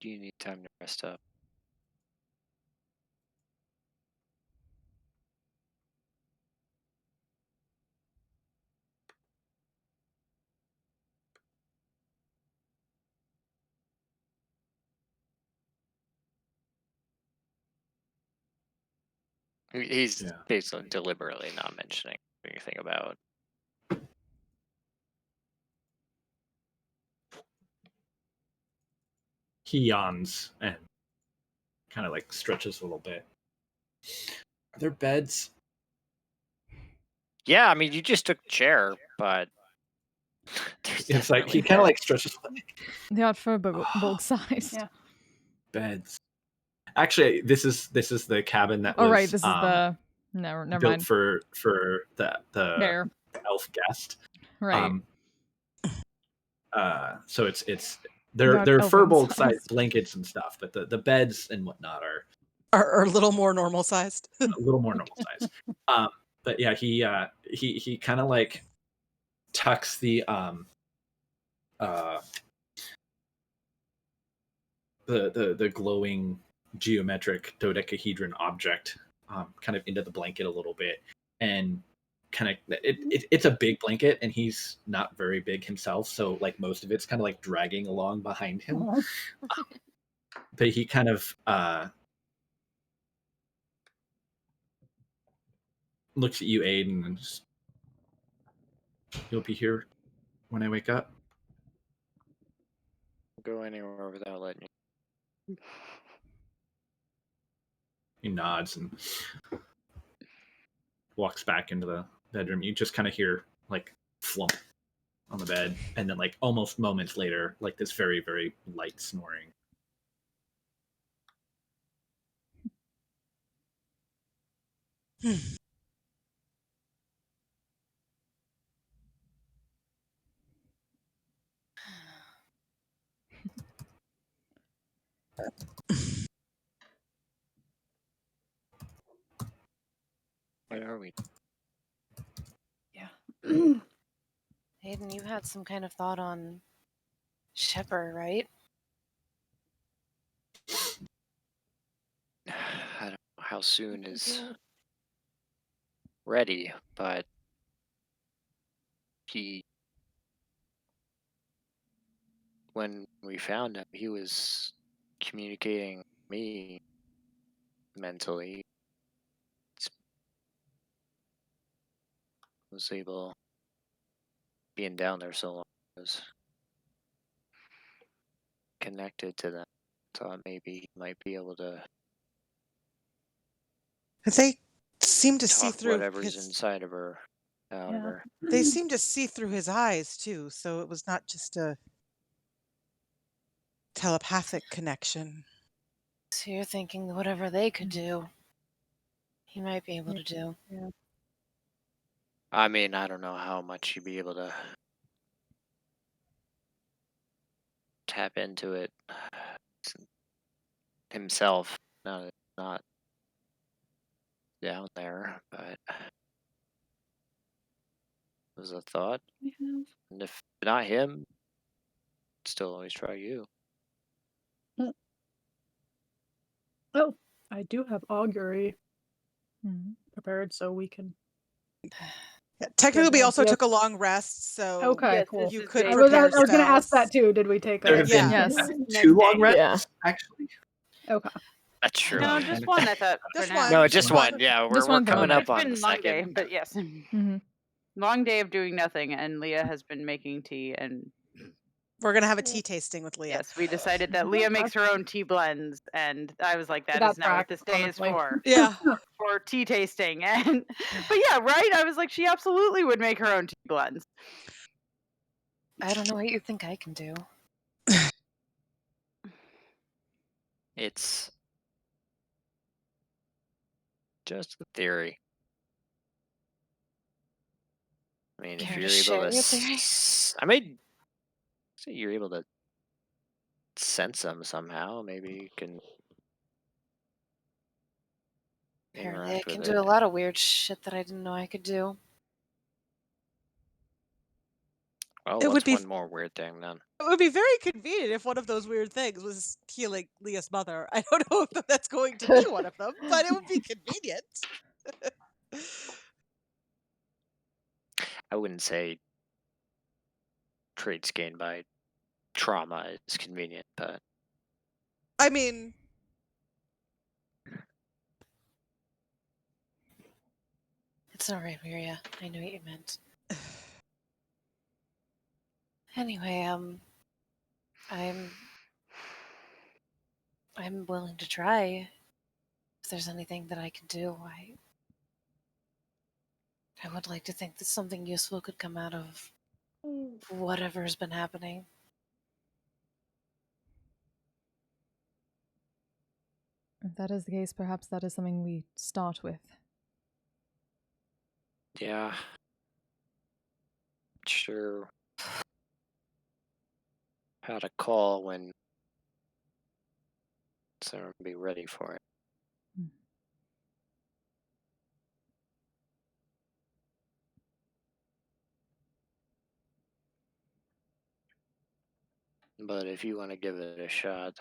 Do you need time to rest up? He's Yeah. basically deliberately not mentioning anything about. He yawns and kind of like stretches a little bit. Are there beds? Yeah, I mean, you just took a chair, but there's It's like he definitely kind of bed. like stretches They are for bulk size. Yeah. beds. Actually, this is the cabin that Oh was right, this is the never built mind. for the There. elf guest. Right. So it's they're Not they're elven fur-bulk sized sized. blankets and stuff, but the beds and whatnot Are a little more normal sized. a little more normal size. But yeah, he kind of like tucks the glowing geometric dodecahedron object kind of into the blanket a little bit, and kind of it's a big blanket, and he's not very big himself, so like most of it's kind of like dragging along behind him. But he kind of looks at you, Aiden, and just, you'll be here when I wake up. Go anywhere without letting you. He nods and walks back into the bedroom. You just kind of hear like flump on the bed, and then like almost moments later, like this very, very light snoring. Where are we? Yeah. Hayden, you had some kind of thought on Shepard, right? I don't know how soon is ready, but when we found him, he was communicating with me mentally. Was able being down there so long was connected to them. Thought maybe he might be able to They seem to see Talk through whatever's his. inside of her out of Yeah. her. They seem to see through his eyes too, so it was not just a telepathic connection. So you're thinking whatever they could do, he might be able to do. Yeah. I mean, I don't know how much you'd be able to tap into it himself. No, not down there, but it was a thought. Yeah. And if not him, still always try you. Oh, I do have augury Mhm. prepared, so we can. Yeah, technically, we Yeah, also yes. took a long rest, so Okay, Yes, cool. this you is could big. I was prepare gonna ask spells. that too. Did we take There a? have been Yes. two Next long day. rests, actually. Okay. That's true. No, Okay. just one, I thought. Just for now. one. No, Just just one. one. Yeah, Just we're one at the coming moment. up on It's the been a long day, second. but yes. Mhm. Long day of doing nothing, and Leah has been making tea, and We're gonna have a tea tasting with Leah. yes, we decided that Leah makes her own tea blends, and I was like, that That's is not what this day honestly. is for. Yeah. For tea tasting. And but yeah, right? I was like, she absolutely would make her own tea blends. I don't know what you think I can do. It's just a theory. I mean, if Care to you're able share to, your theory? I mean, say you're able to sense them somehow. Maybe you can Apparently, I interact can with do it. a lot of weird shit that I didn't know I could do. Oh, It would what's be- one more weird thing then? It would be very convenient if one of those weird things was healing Leah's mother. I don't know if that's going to be one of them, but it would be convenient. I wouldn't say traits gained by trauma is convenient, but I mean, It's alright, Miria. I knew what you meant. Anyway, I'm willing to try. If there's anything that I can do, I would like to think that something useful could come out of whatever's been happening. If that is the case, perhaps that is something we start with. yeah, sure. How to call when someone be ready for it. But if you want to give it a shot,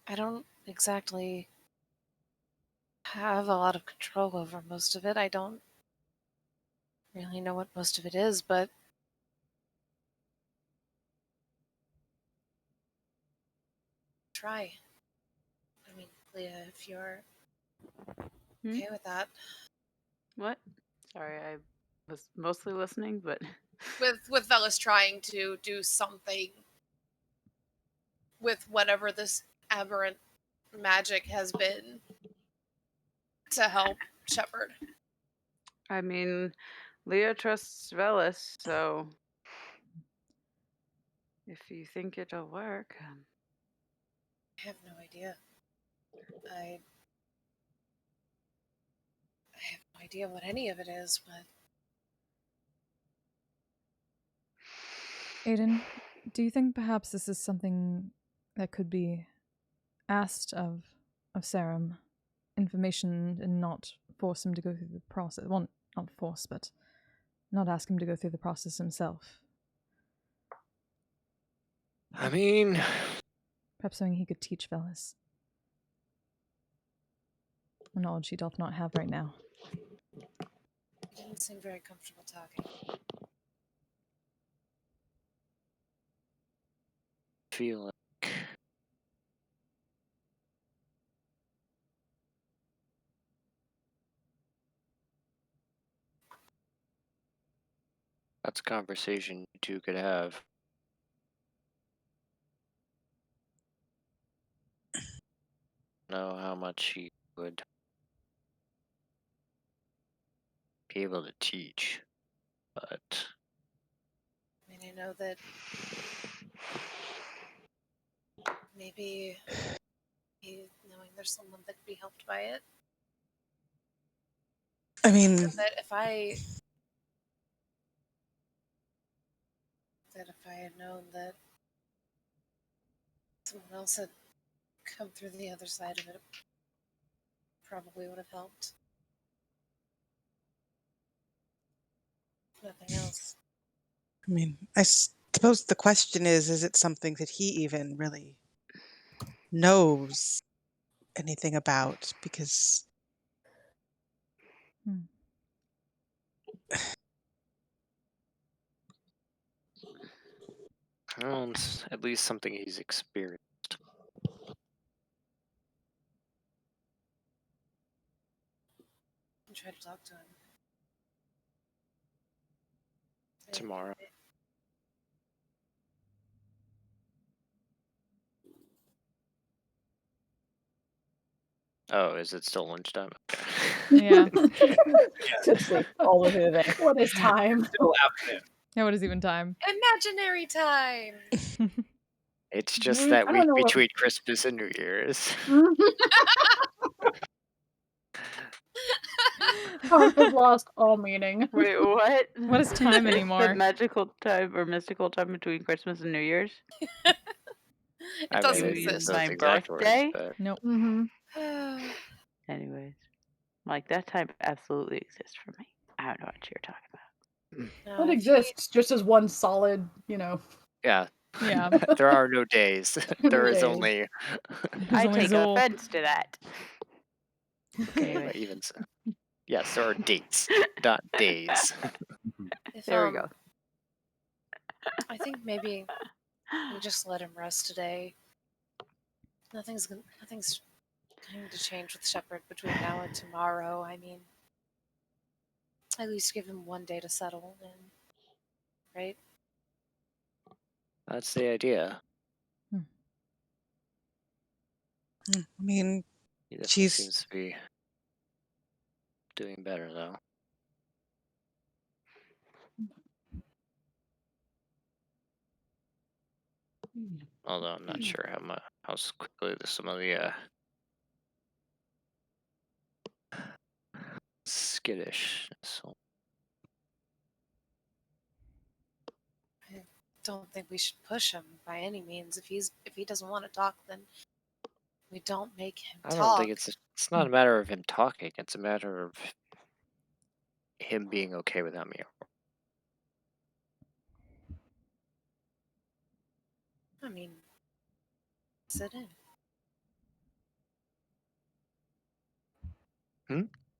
I don't exactly have a lot of control over most of it. I don't really know what most of it is, but try. I mean, Leah, if you're okay with that. What? Sorry, I was mostly listening, but with Velas trying to do something with whatever this aberrant magic has been to help Shepard. I mean, Leah trusts Velis, so if you think it'll work. I have no idea. I have no idea what any of it is, but Aiden, do you think perhaps this is something that could be asked of Sarum? Information and not force him to go through the process. Well, not force, but not ask him to go through the process himself. I mean, Perhaps something he could teach Velis. A knowledge he doth not have right now. he didn't seem very comfortable talking. feel like That's a conversation you two could have. Know how much he would be able to teach, but I mean, I know that maybe knowing there's someone that could be helped by it. I mean, That if I had known that someone else had come through the other side of it, it probably would have helped. If nothing else. I mean, I suppose the question is it something that he even really knows anything about? Because well, it's at least something he's experienced. I try to talk to him. Tomorrow. Oh, is it still lunchtime? Yeah. Should sleep all the way through the day. What is time? Still afternoon. Yeah, what is even time? Imaginary time. It's just I that don't week know what- between Christmas and New Year's. Time has lost all meaning. Wait, what? What is time It's anymore? the magical time or mystical time between Christmas and New Year's? It doesn't You exist. mean my exact words, birthday? but Nope. Anyways, like that time absolutely exists for me. I don't know what you're talking about. No, It exists just as one solid, yeah, Yeah. there are no days. There is days. only There's I only take Zool. offense to that. Anyway, even so. Yes, there are dates, not days. If, there we go. I think maybe we just let him rest today. Nothing's going to change with Shepard between now and tomorrow. I mean, at least give him one day to settle in, right? That's the idea. I mean, He definitely she's seems to be doing better, though. Although I'm not sure how quickly some of the skittishness. I don't think we should push him by any means. If he doesn't want to talk, then we don't make him I don't talk. think it's not a matter of him talking. It's a matter of him being okay without me. I mean, sit in.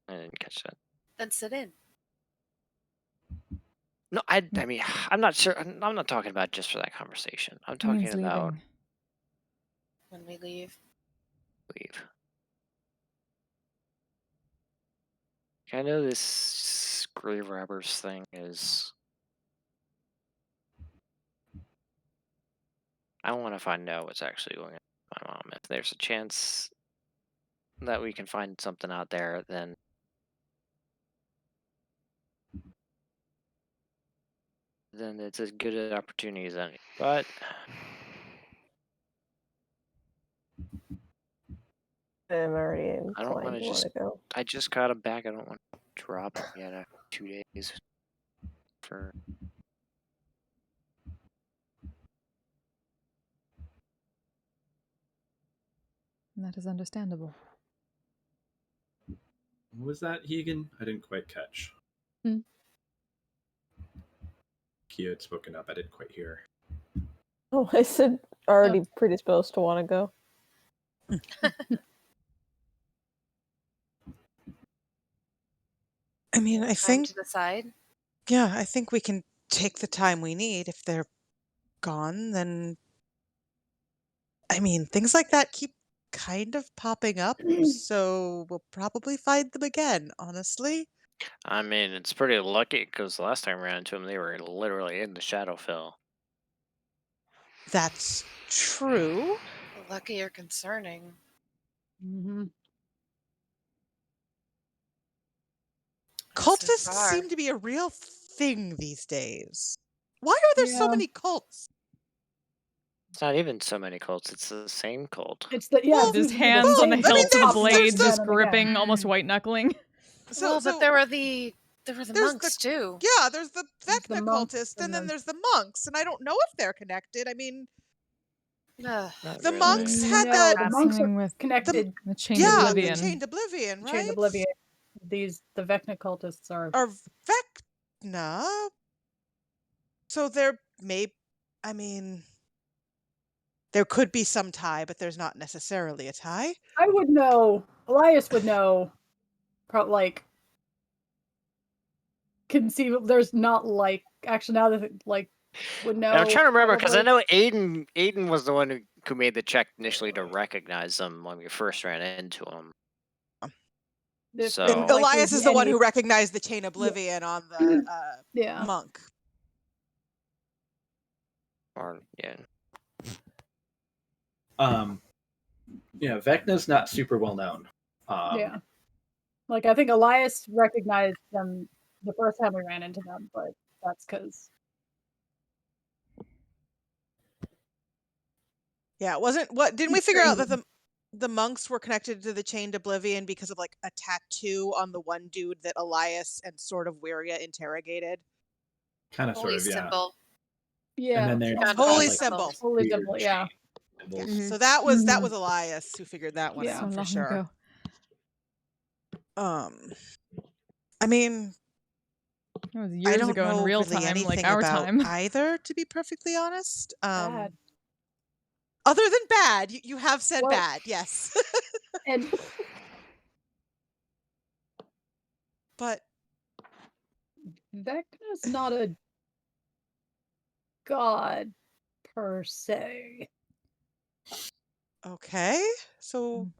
I didn't catch that. Then sit in. No, I mean, I'm not sure. I'm not talking about just for that conversation. I'm talking Means about leaving. When we leave. leave. I know this grave robbers thing is. I want to find out what's actually going on with my mom. If there's a chance that we can find something out there, then it's as good an opportunity as any. But I'm already I don't want inclined to to want to go. I just got him back. I don't want to drop him yet after 2 days. For That is understandable. What was that, Hegan? I didn't quite catch. Hmm. Kia had spoken up. I didn't quite hear. Oh, I said already predisposed to want to go. I mean, I Time think, to decide. yeah, I think we can take the time we need. If they're gone, then, I mean, things like that keep kind of popping up, so we'll probably find them again, honestly. I mean, it's pretty lucky because the last time I ran into them, they were literally in the Shadowfell. That's true. Lucky or concerning. Mm-hmm. Cultists far. seem to be a real thing these days. Why are there so Yeah. many cults? It's not even so many cults; it's the same cult. It's the Well, Just the hands on the same I mean, hilts of there's blades, the- just again and again. gripping, almost white knuckling. So, But there were the there's monks too. yeah, there's the There's the Vecna monks cultist, and and then the- there's the monks, and I don't know if they're connected. I mean, Ugh. Not the really. monks had No, that. the monks are Wrestling with connected. the chain Yeah, oblivion. the chained oblivion, right? Chain Oblivion. The Vecna cultists are. Or Vecna. So there may, I mean, there could be some tie, but there's not necessarily a tie. I would know. Elias would know. Like conceivable. There's not like actually now that like would know. And I'm trying to remember because I probably. know Aiden was the one who made the check initially to recognize them when we first ran into them. If So- there And was, like, Elias would is be the one any- who recognized the chain oblivion on the Yeah. monk. Or yeah, Yeah, Vecna's not super well known. Yeah. Like I think Elias recognized them the first time we ran into them, but that's because Yeah, it wasn't what didn't we He's figure out that crazy. the monks were connected to the chained oblivion because of like a tattoo on the one dude that Elias and sort of Wiria interrogated? Kind of, sort Holy of, yeah. symbol. yeah, And then there's Found Holy holy symbol. Holy weird symbol, yeah. chain Yeah. symbols. So that was Mhm. Elias who figured that one Yeah. So out for long sure. ago. I mean, It was I years don't ago know in real really time, anything like our about time. either, to be perfectly honest. Bad. Other than bad, you have said Well- bad, yes. And But Vecna's not a god per se. okay, so Mm.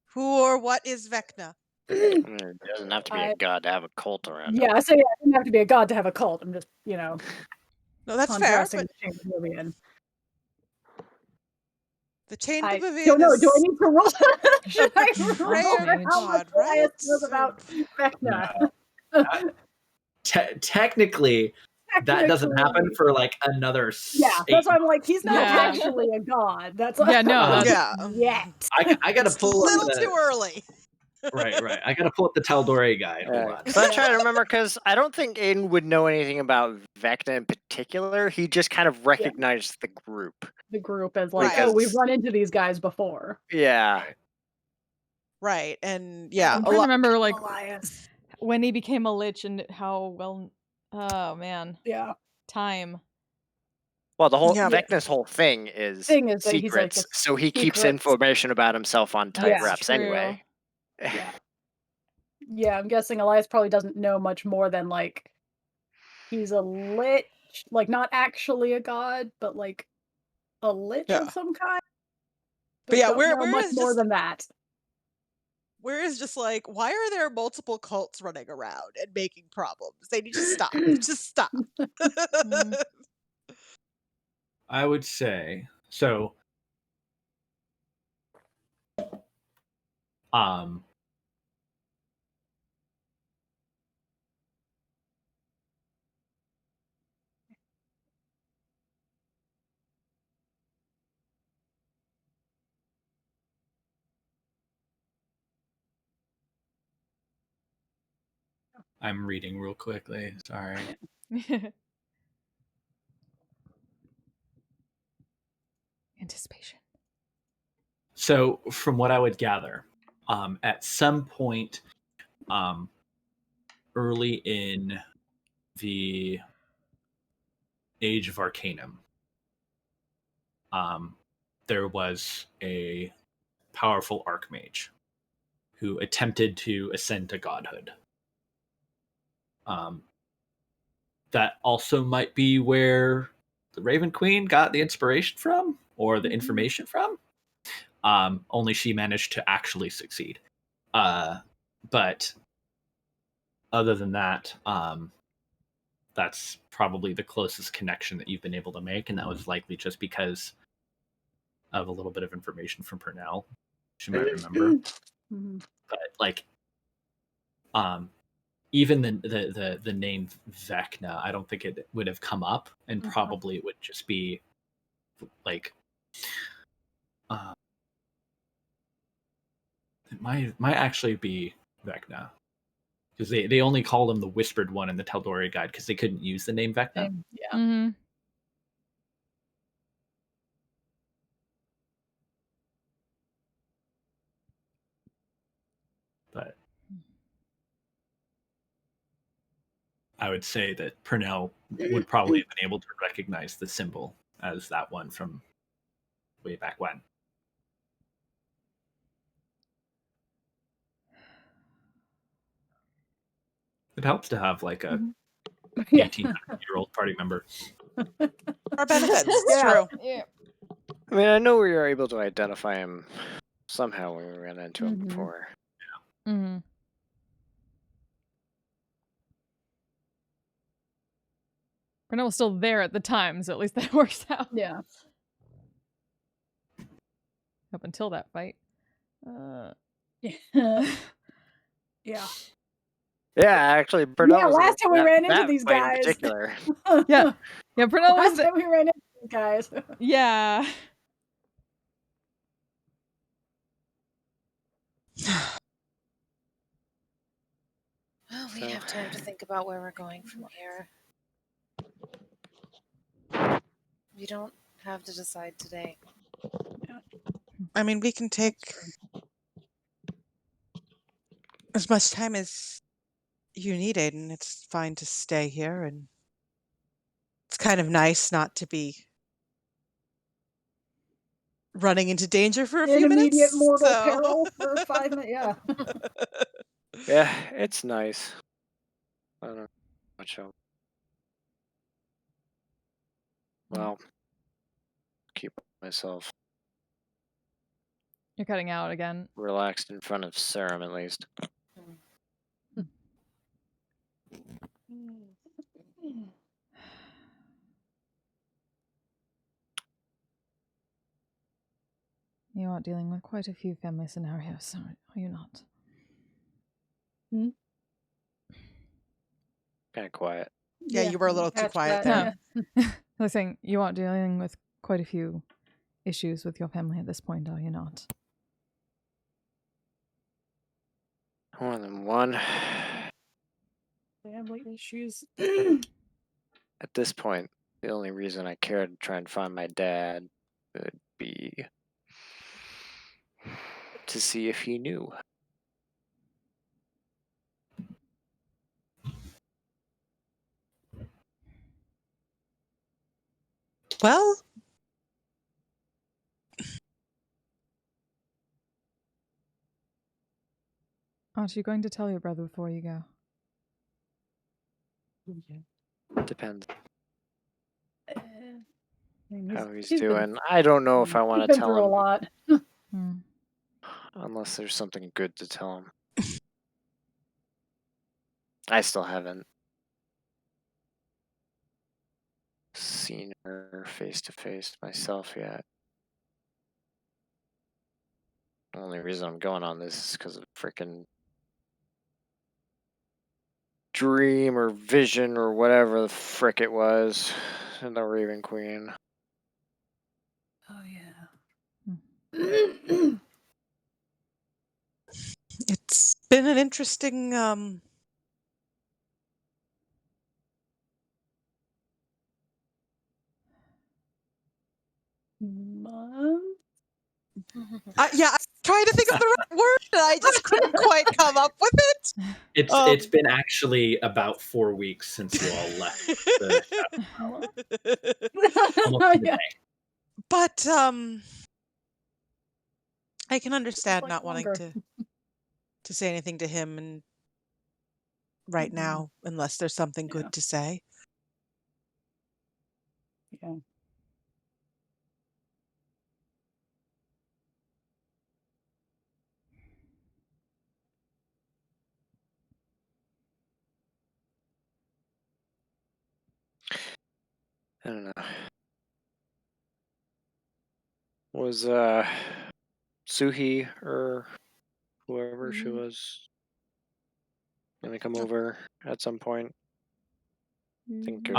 who or what is Vecna? I mean, it doesn't have to be a I- god to have a cult around. Yeah, I say it doesn't have to be a god to have a cult. I'm just, No, that's fair. contrasting But the Chain of Oblivion. the chained I oblivion don't know. is Do I need to roll? Should I Prey roll or for how much god, right? Elias knows about Vecna? Technically, that doesn't happen for like another. Yeah, that's why I'm like, he's not Yeah. actually a god. That's Yeah, no, Um, that's yeah. yet. I gotta It's a pull little up too early. right. I gotta pull up the Tal'Dorei guide. Hold on. So I'm trying to remember because I don't think Aiden would know anything about Vecna in particular. He just kind of recognized the group. The group is like, Right. oh, we've run into these guys before. Yeah. Right, and yeah, I'm a trying to lot. remember like Elias. when he became a lich and how well. Oh man, Yeah. time. Well, the whole Yeah. Vecna's whole thing is Thing is that he's like secrets, a so he keeps secrets. information about himself on tight Yeah. reps True. anyway. Yeah. Yeah, I'm guessing Elias probably doesn't know much more than like he's a lich, like not actually a god, but like a lich Yeah. of some kind. But yeah, don't where know much is more just than that. where is just like, why are there multiple cults running around and making problems? They need to stop. Just stop. I would say so. I'm reading real quickly. Sorry. Anticipation. So, from what I would gather, at some point, early in the Age of Arcanum, there was a powerful archmage who attempted to ascend to godhood. That also might be where the Raven Queen got the inspiration from, or the information from. Only she managed to actually succeed. But other than that, that's probably the closest connection that you've been able to make, and that was likely just because of a little bit of information from Purnell, you might remember. Mhm. But like, even the name Vecna, I don't think it would have come up, and probably it would just be like, it might actually be Vecna, because they only called him the Whispered One in the Tal'Dorei guide because they couldn't use the name Vecna. Yeah. Mm-hmm. But I would say that Purnell would probably have been able to recognize the symbol as that one from way back when. It helps to have like a Yeah. 1800-year-old party member. Our benefits. Yeah. True. Yeah. I mean, I know we were able to identify him somehow when we ran into him Mhm. before. Mm-hmm. Purnell was still there at the time, so at least that works out. Yeah. Up until that fight. Yeah. Yeah. Yeah, actually, Purnell Yeah, was last time we ran into that these fight in guys. particular. Yeah. Yeah, Purnell was Last time we ran into these guys. Yeah. Well, we So- have time to think about where we're going from here. We don't have to decide today. I mean, we can take as much time as you need, Aiden. It's fine to stay here, and it's kind of nice not to be running into danger for a In few immediate minutes. mortal so- peril for 5 minutes. Yeah. Yeah, it's nice. I don't know much of. Well, keep myself You're cutting out again. relaxed in front of Serum at least. You are dealing with quite a few family scenarios, are you not? Kind of quiet. Yeah, you were a little too Catch quiet that, there. yeah. I was saying, you are dealing with quite a few issues with your family at this point, are you not? More than one. Family issues. At this point, the only reason I care to try and find my dad would be to see if he knew. Well, Aren't you going to tell your brother before you go? Depends He's- how he's he's been- doing. I don't know if I want he's to been tell through a him lot. Hmm. unless there's something good to tell him. I still haven't seen her face to face myself yet. The only reason I'm going on this is because of freaking dream or vision or whatever the frick it was in the Raven Queen. Oh yeah. it's been an interesting Month? yeah, I'm trying to think of the right word, and I just couldn't quite come up with it. It's been actually about 4 weeks since you all left the almost to the Yeah. day. But I can understand like not wanting longer. to say anything to him and right Mhm. now, unless there's something Yeah. good to say. Yeah. don't know. Was Suhi or whoever she was gonna come over at some point? I think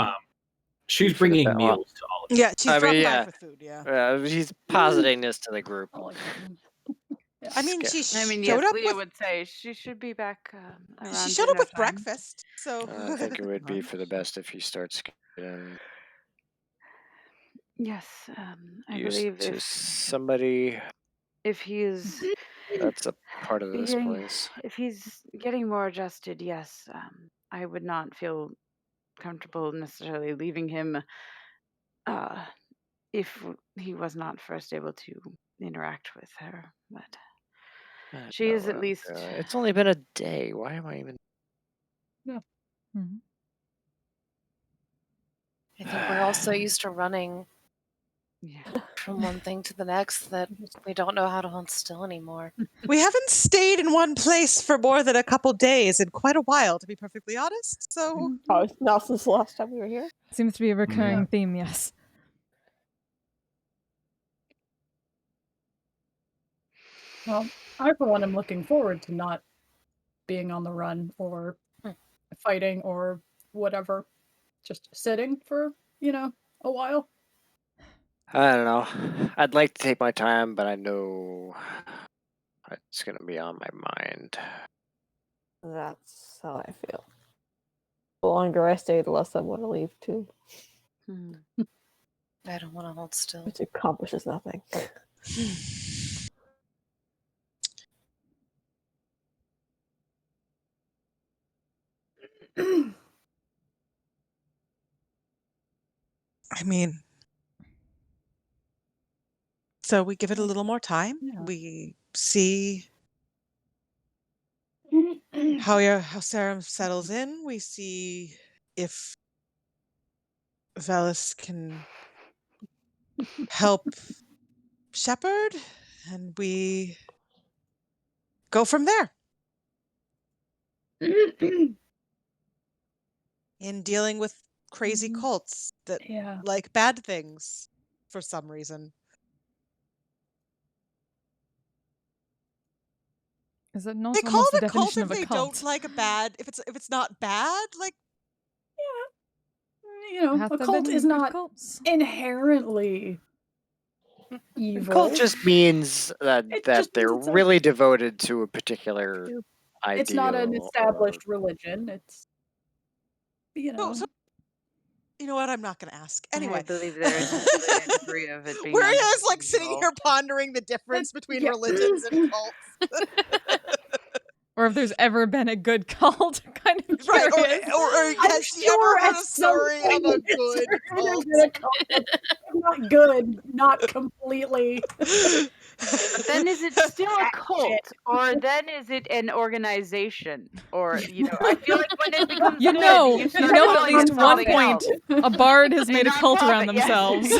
She's for the bringing well, meals to all of you. Yeah, she's I dropped mean, by yeah. for food. Yeah. She's positing this to the group. I like that. I mean, Sca- she I mean, showed yes, up Leah with would say she should be back around she showed up dinner with time. breakfast. So I think it would be for the best if he starts getting Yes, I used believe to if somebody he is that's a part of this being, place. if he's getting more adjusted, yes, I would not feel comfortable necessarily leaving him if he was not first able to interact with her. But I don't she know is what at I'm least. doing. It's only been a day. Why am I even? I think we're all so used to running Yeah. from one thing to the next that we don't know how to hold still anymore. we haven't stayed in one place for more than a couple days in quite a while, to be perfectly honest. So Probably not since the last time we were here. Seems to be a recurring theme, yes. Well, I for one am looking forward to not being on the run or fighting or whatever. Just sitting for, a while. I don't know. I'd like to take my time, but I know it's gonna be on my mind. That's how I feel. The longer I stay, the less I want to leave too. I don't want to hold still. Which accomplishes nothing. I mean, so we give it a little more time. Yeah. We see how Sarum settles in. We see if Velis can help Shepherd, and we go from there. In dealing with crazy cults that like bad things for some reason. Is it not They call almost it the a cult definition if of a they cult? don't like a bad. If it's not bad, like Have A there cult been is good not cults? inherently evil. Cult just means that just they're means it's really devoted to a particular ideal. It's not an established religion. It's So you know what? I'm not going to ask. Anyway, I believe there is a degree of it being. Where is like sitting here pondering the difference between religions and cults. Or if there's ever been a good cult, kind of curious. Right, or has she ever heard a story of a good cult? Not good, not completely. But then is it still a cult, or then is it an organization, or I feel like when it becomes You good, know you at calling least it one something point else. a bard has made a cult around nonprofit, yes. themselves.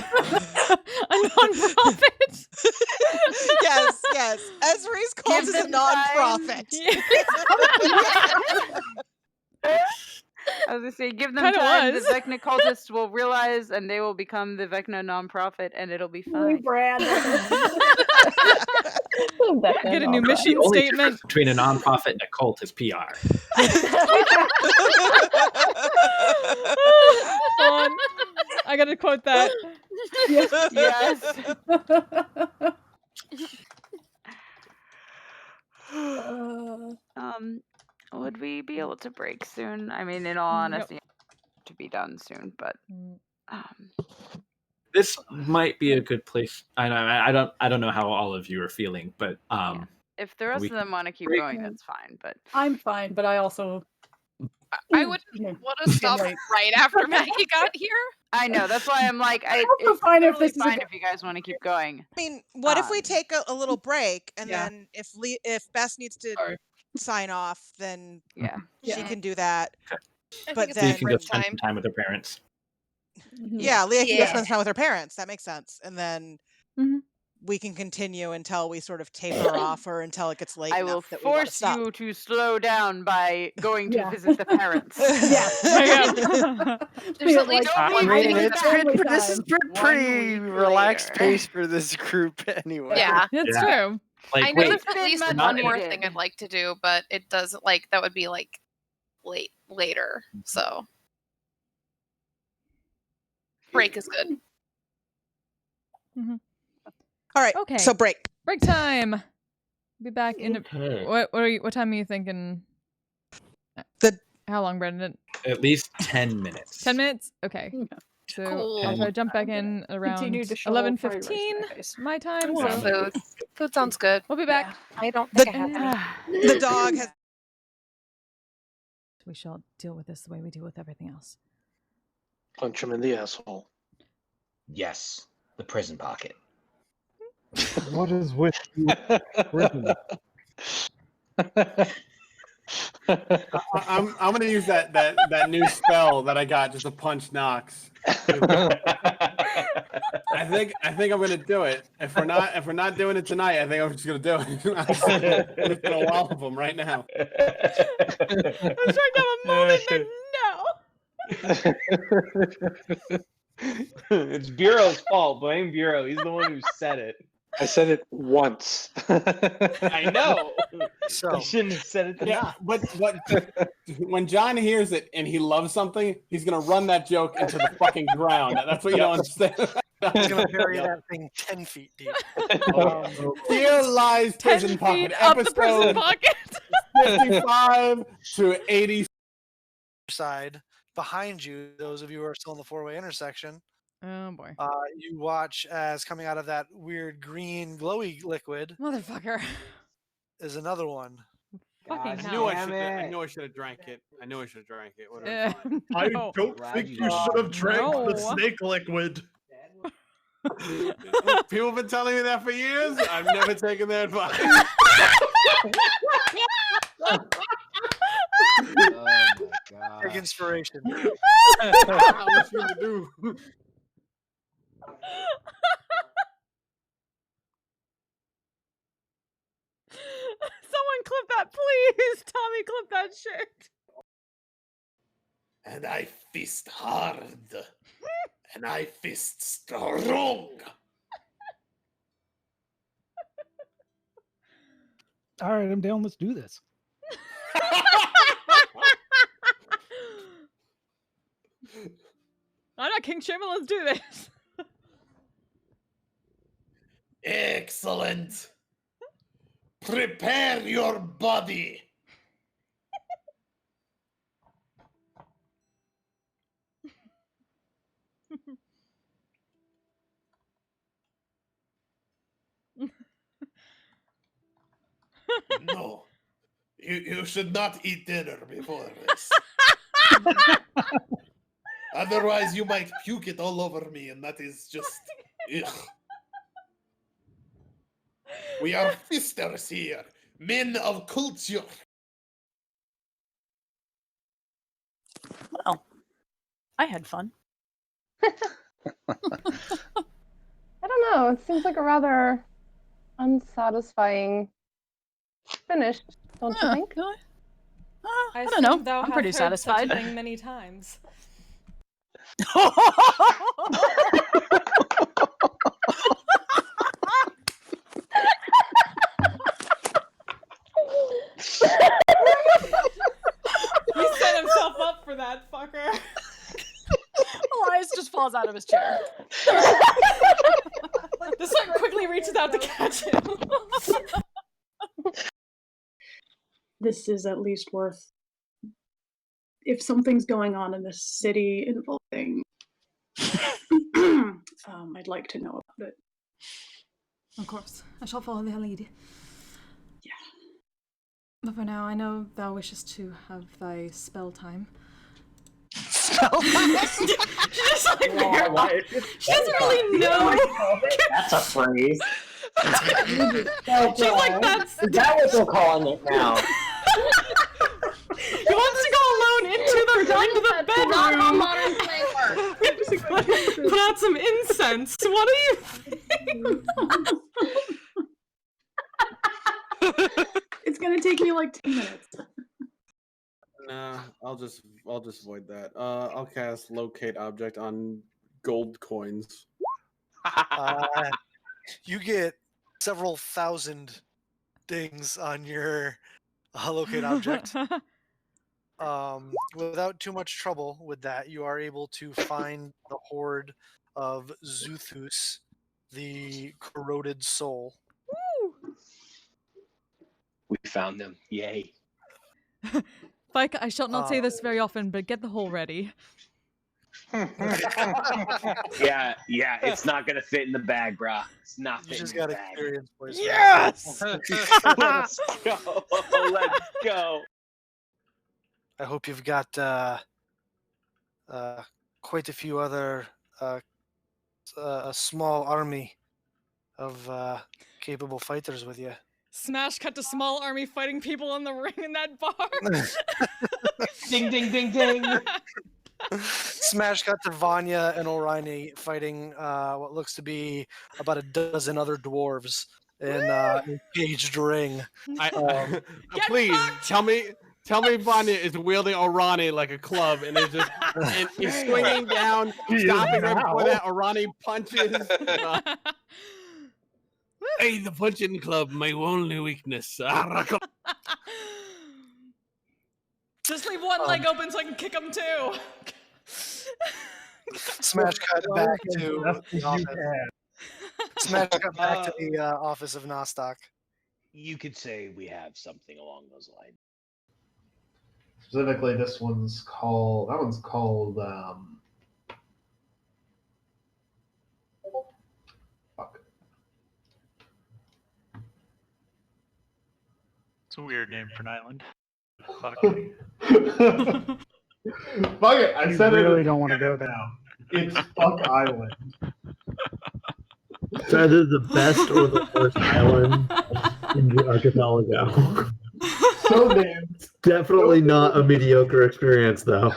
A non-profit. Yes. Ezri's cult is a non-profit. I was gonna say, give them Kinda time. was. The Vecna cultists will realize, and they will become the Vecna nonprofit, and it'll be fine. Rebrand. Get a new The mission only statement. difference between a nonprofit and a cult is PR. Hold on. I gotta quote that. Yes. Would we be able to break soon? I mean, in all honesty, to be done soon, but This might be a good place. I don't know how all of you are feeling, but if the rest we of them want to keep break. going, that's fine. But I'm fine, but I also I wouldn't want to stop right after Maggie got here. I know that's why I'm like, also it's fine if totally this is fine if you guys want to keep going. I mean, what if we take a little break, and then if Bess needs to sign off, then she can do that. But Leah then can go spend some time with her parents. Leah can go spend some time with her parents. That makes sense. And then we can continue until we sort of taper off or until it gets late I will enough that we want to force stop. you to slow down by going to Yeah. visit the parents. Yeah. There's at least Don't one leave thing me that- back. This is One pretty week relaxed later. pace for this group anyway. Yeah. It's Yeah. true. Like, I know wait, there's at least Not one more needed. thing I'd like to do, but it doesn't like that would be like later. So break is good. All right. Okay. So break. Break time. Be back in. okay. What time are you thinking? How long, Brendan? At least 10 minutes. 10 minutes. Okay. Yeah. So Cool. I'll try to jump back in around Continue to shovel fried rice 11:15 in my face. my time. More So food. Food sounds good. we'll be back. I don't The- think I have any. The dog has. We shall deal with this the way we deal with everything else. Punch him in the asshole. Yes, the prison pocket. What is with you? Prison? I'm gonna use that new spell that I got just to punch Nox. I think I'm gonna do it. If we're not doing it tonight, I think I'm just gonna do it. I'm just gonna wallop him right now. I was trying to have a moment, but no. It's Bureau's fault. Blame Bureau. He's the one who said it. I said it once. I know. So You shouldn't have said it to yeah, but when John hears it and he loves something, he's gonna run that joke into the fucking ground. That's what you don't understand. He's gonna bury that thing 10 feet deep. Here lies 10 prison pocket. feet up the prison Episode pocket. 55 to 80. Side behind you, those of you who are still in the four-way intersection, Oh boy. you watch as coming out of that weird green glowy liquid Motherfucker. is another one. Fucking I hell. knew I should have drank it. Whatever. I don't think you should have drank the snake liquid. People have been telling me that for years. I've never taken their advice. Oh my god. Big inspiration. What you gonna do? Someone clip that, please. Tommy, clip that shit. And I fist hard. And I fist strong. All right, I'm down. Let's do this. I'm not King Shimmer. Let's do this. Excellent. Prepare your body. No. You should not eat dinner before this. Otherwise, you might puke it all over me, and that is just. Ugh. We are fisters here, men of culture. Well, I had fun. I don't know. It seems like a rather unsatisfying finish, don't you think? I don't know. I'm pretty satisfied. Many times. He set himself up for that fucker. Elias just falls out of his chair. This one quickly reaches out to catch him. This is at least worth. If something's going on in this city involving, I'd like to know about it. Of course, I shall follow their lead. Yeah. But for now, I know thou wishest to have thy spell time. Spell time? She just like she doesn't really know. That's a phrase. She's like, that's. Is that what they're calling it now? He wants to go alone into the bedroom. Not how modern play works. Put out some incense. What do you think? like 10 minutes. Nah, I'll just void that. I'll cast locate object on gold coins. You get several thousand dings on your locate object. Without too much trouble with that, you are able to find the horde of Zuthus, the corroded soul. We found them. Yay. Fike, I shall not say this very often, but get the hole ready. Yeah, it's not gonna fit in the bag, brah. It's not You fitting just in the got bag. experience points. Yes! Let's go. Let's go. I hope you've got quite a few other a small army of capable fighters with you. Smash cut to small army fighting people in the ring in that bar. Ding, ding, ding, ding. Smash cut to Vanya and Orion fighting what looks to be about a dozen other dwarves in caged ring. Please tell me Vanya is wielding Orani like a club and is just and is swinging down, stopping right before that Orani punches. Hey, the punching club, my only weakness. Just leave one leg open so I can kick him too. Smash cut back to the office. Smash cut back to the office of Nostock. You could say we have something along those lines. Specifically, that one's called, It's a weird name for an island. Fuck. Fuck it, I said it. You really don't want to go there. It's Fuck Island. It's either the best or the worst island in the archipelago. So named. Definitely not a mediocre experience, though.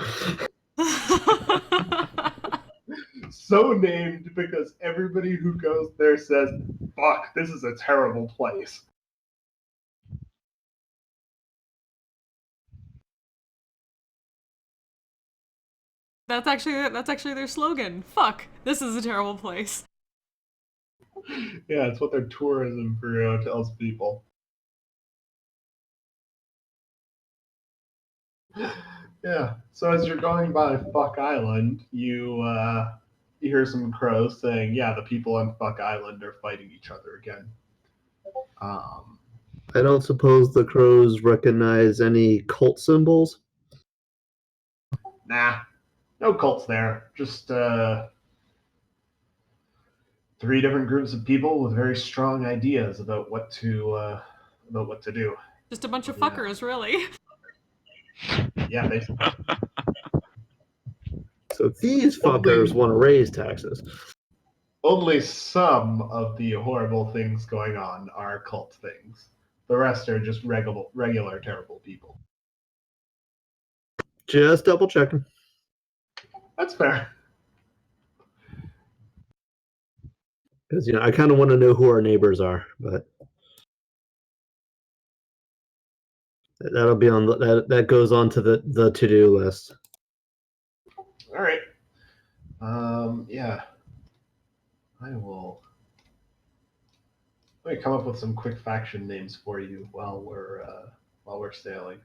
So named because everybody who goes there says, fuck, this is a terrible place. That's actually their slogan. Fuck, this is a terrible place. Yeah, it's what their tourism bureau tells people. Yeah, so as you're going by Fuck Island, you hear some crows saying, yeah, the people on Fuck Island are fighting each other again. I don't suppose the crows recognize any cult symbols? Nah, no cults there. Just 3 different groups of people with very strong ideas about what to do. Just a bunch of fuckers, really. Yeah, basically. So these fuckers want to raise taxes. Only some of the horrible things going on are cult things. The rest are just regular terrible people. Just double checking. That's fair. Because I kind of want to know who our neighbors are, but that'll be on that goes on to the to-do list. All right. Yeah. I will. Let me come up with some quick faction names for you while we're sailing.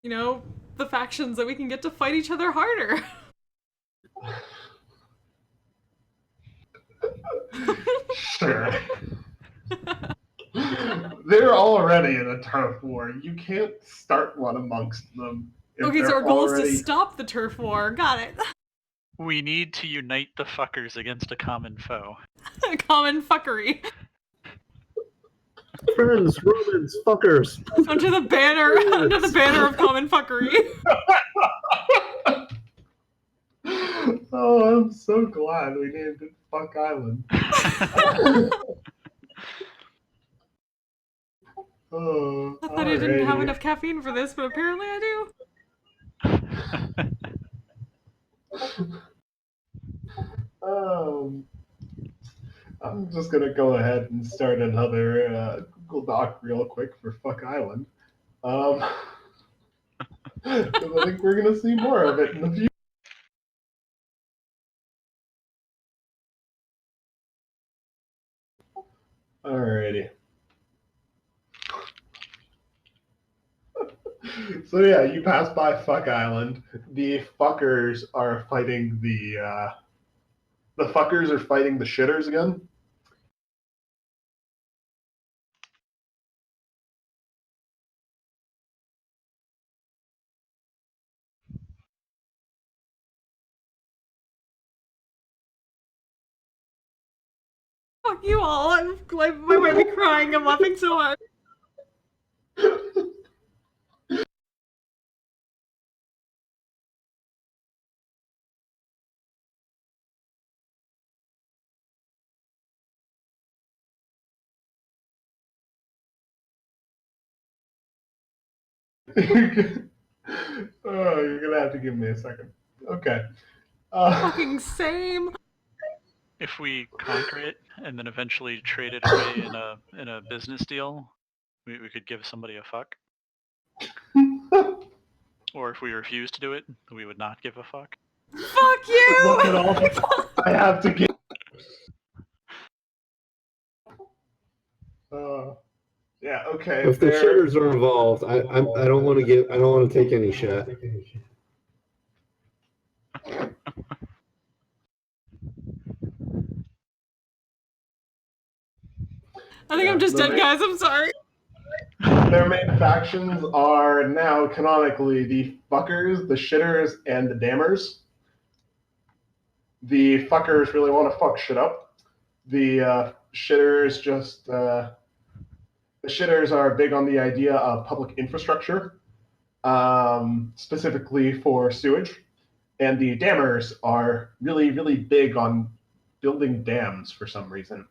The factions that we can get to fight each other harder. Sure. They're already in a turf war. You can't start one amongst them. Okay, so our goal is to stop the turf war. Got it. We need to unite the fuckers against a common foe. Common fuckery. Friends, Romans, fuckers. Under the banner of common fuckery. Oh, I'm so glad we named it Fuck Island. Oh, I thought I didn't have enough caffeine for this, but apparently I do. I'm just gonna go ahead and start another Google Doc real quick for Fuck Island. 'Cause I think we're gonna see more of it in the future. Alrighty. So yeah, you pass by Fuck Island. The fuckers are fighting the fuckers are fighting the shitters again. Fuck you all. I might be crying. I'm laughing so hard. Oh, you're gonna have to give me a second. Okay. Fucking same. If we conquer it and then eventually trade it away in a business deal, we could give somebody a fuck. Or if we refuse to do it, we would not give a fuck. Fuck you! Look at all the I have to give. Yeah. Okay. If the shitters are involved, I don't want to take any shit. I think I'm just dead, guys. I'm sorry. Their main factions are now canonically the fuckers, the shitters, and the dammers. The fuckers really want to fuck shit up. The shitters just the shitters are big on the idea of public infrastructure, specifically for sewage, and the dammers are really, really big on building dams for some reason.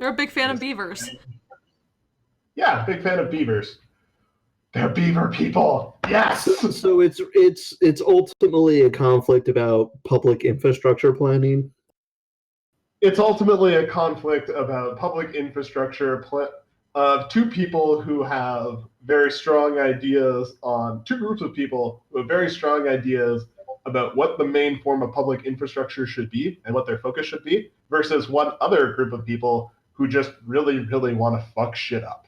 They're a big fan of beavers. Yeah, big fan of beavers. They're beaver people. Yes. So it's ultimately a conflict about public infrastructure planning. It's ultimately a conflict about public infrastructure of two people who have very strong ideas on two groups of people who have very strong ideas about what the main form of public infrastructure should be and what their focus should be, versus one other group of people who just really, really want to fuck shit up.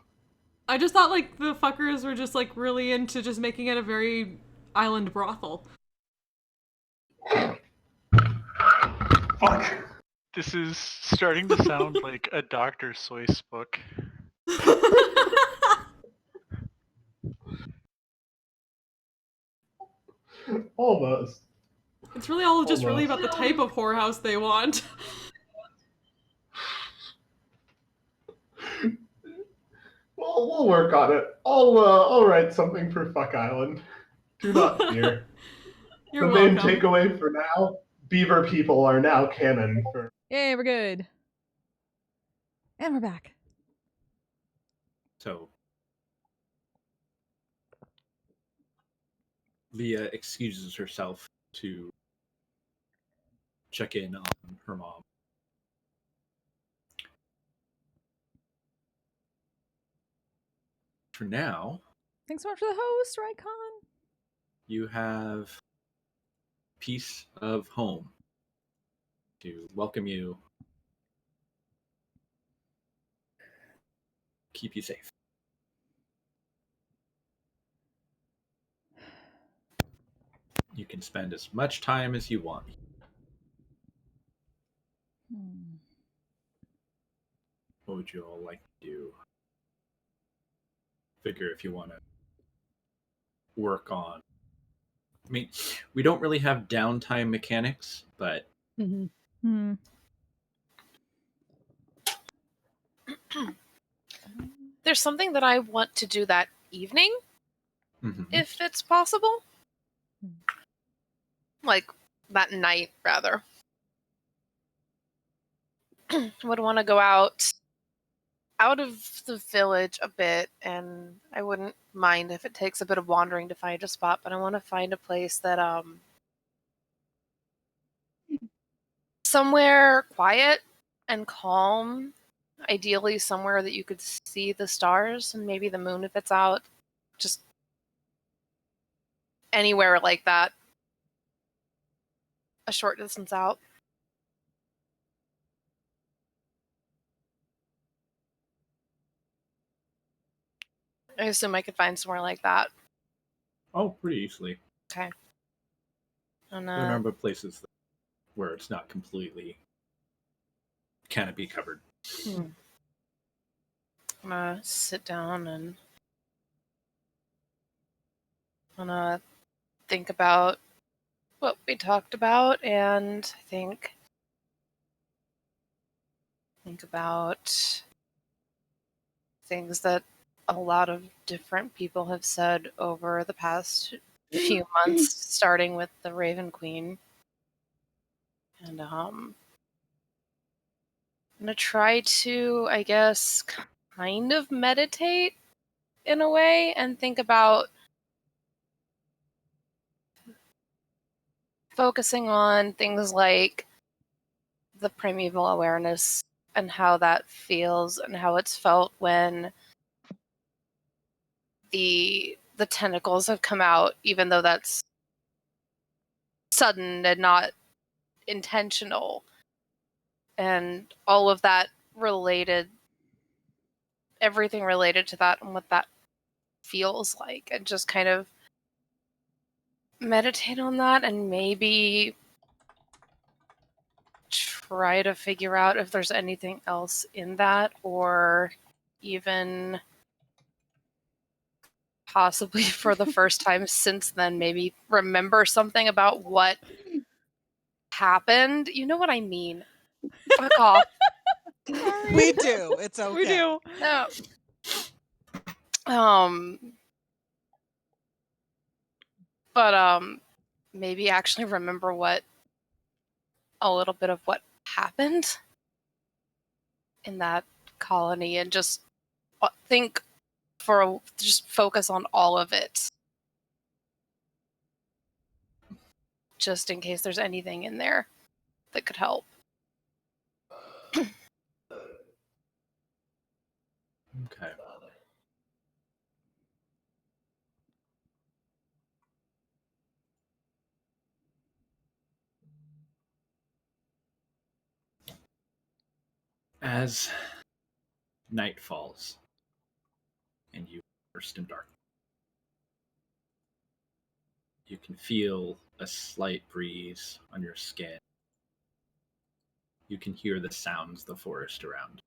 I just thought like the fuckers were just like really into just making it a very island brothel. Fuck. This is starting to sound like a Dr. Seuss book. Almost. It's really all just really about the type of whorehouse they want. Well, we'll work on it. I'll write something for Fuck Island. Do not fear. You're the main welcome. takeaway for now: beaver people are now canon for. Yay, we're good. And we're back. So Leah excuses herself to check in on her mom. For now, Thanks so much for the host, Rycon. you have Piece of Home to welcome you, keep you safe. You can spend as much time as you want. What would you all like to do? Figure if you want to work on. I mean, we don't really have downtime mechanics, but There's something that I want to do that evening, if it's possible. Like, that night, rather. Would want to go out of the village a bit, and I wouldn't mind if it takes a bit of wandering to find a spot, but I want to find a place that, somewhere quiet and calm. ideally somewhere that you could see the stars and maybe the moon if it's out. Just anywhere like that. A short distance out. I assume I could find somewhere like that. Oh, pretty easily. Okay. And, There are a number of places where it's not completely canopy covered. I'm gonna sit down and I'm gonna think about what we talked about and think about things that a lot of different people have said over the past few months, starting with the Raven Queen. And I'm gonna try to, I guess, kind of meditate in a way and think about focusing on things like the primeval awareness and how that feels and how it's felt when the tentacles have come out, even though that's sudden and not intentional, and all of that related, everything related to that and what that feels like, and just kind of meditate on that and maybe try to figure out if there's anything else in that, or even possibly for the first time since then, maybe remember something about what happened. You know what I mean? Fuck off. We do. It's okay. We do. No. But maybe actually remember a little bit of what happened in that colony and just just focus on all of it. Just in case there's anything in there that could help. Okay. As night falls and you burst in dark, you can feel a slight breeze on your skin. You can hear the sounds of the forest around.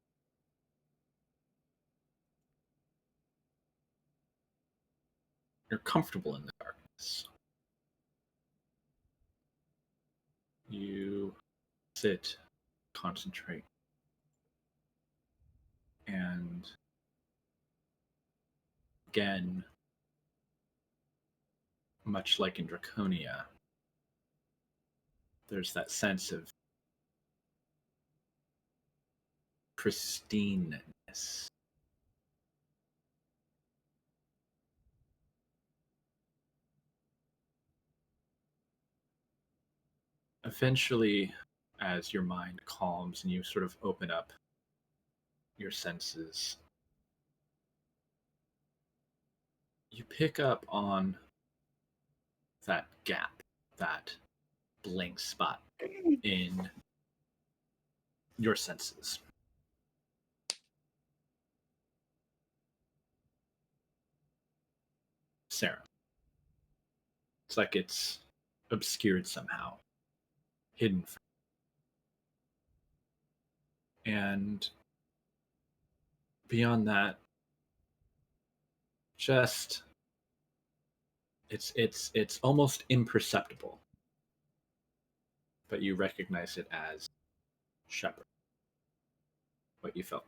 You're comfortable in the darkness. You sit, concentrate, and again, much like in Draconia, there's that sense of pristineness. Eventually, as your mind calms and you sort of open up your senses, you pick up on that gap, that blank spot in your senses. Sarah. It's like it's obscured somehow, hidden. And beyond that, just it's almost imperceptible, but you recognize it as Shepherd. What you felt.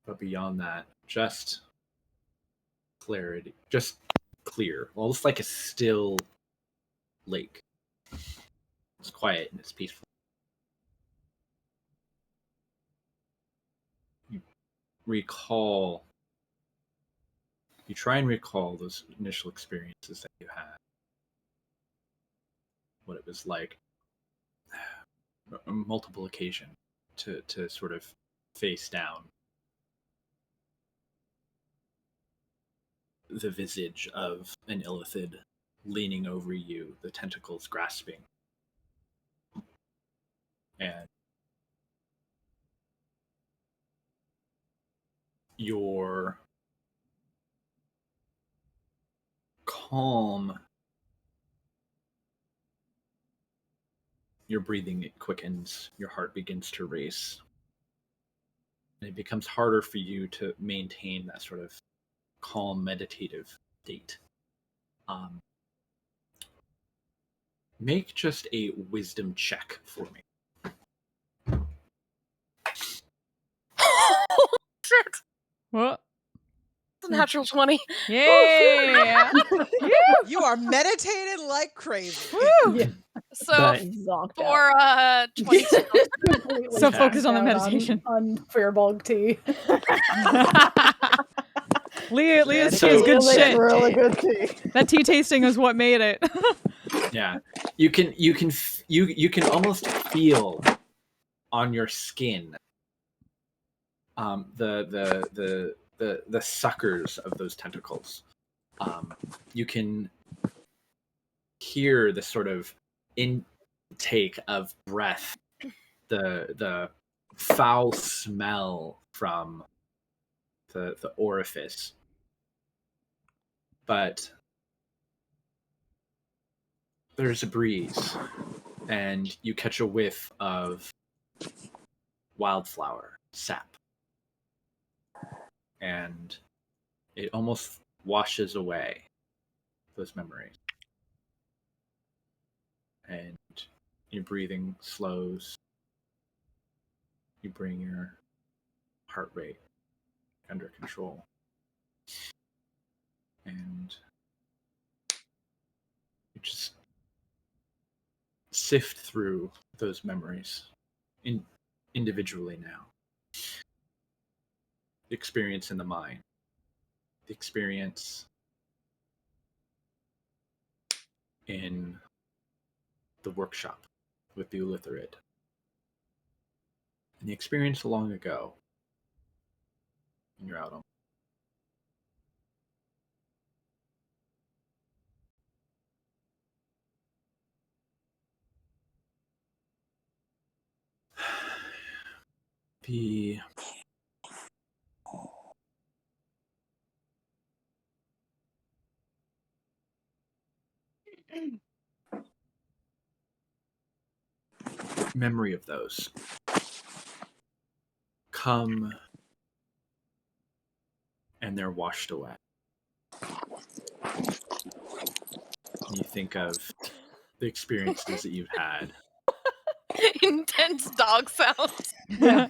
But beyond that, just clarity, just clear, almost like a still lake. It's quiet and it's peaceful. You try and recall those initial experiences that you had. What it was like multiple occasion to sort of face down the visage of an illithid leaning over you, the tentacles grasping. And your calm, your breathing, it quickens, your heart begins to race. And it becomes harder for you to maintain that sort of calm, meditative state. Make just a wisdom check for me. Shit. What? It's a natural 20. Yeah. You are meditating like crazy. Yeah. So But- for 22. So focused on the meditation. On Fireball tea. Leah's So- tea is good Leah makes shit. really good tea. That tea tasting is what made it. Yeah, you can almost feel on your skin the suckers of those tentacles. You can hear the sort of intake of breath, the foul smell from the orifice, but there's a breeze, and you catch a whiff of wildflower sap, and it almost washes away those memories. And your breathing slows. You bring your heart rate under control. And you just sift through those memories individually now. The experience in the mind. The experience in the workshop with the Ulitharid. And the experience long ago when you're out on. The memory of those come and they're washed away. And you think of the experiences that you've had. Intense dog sounds. Yeah.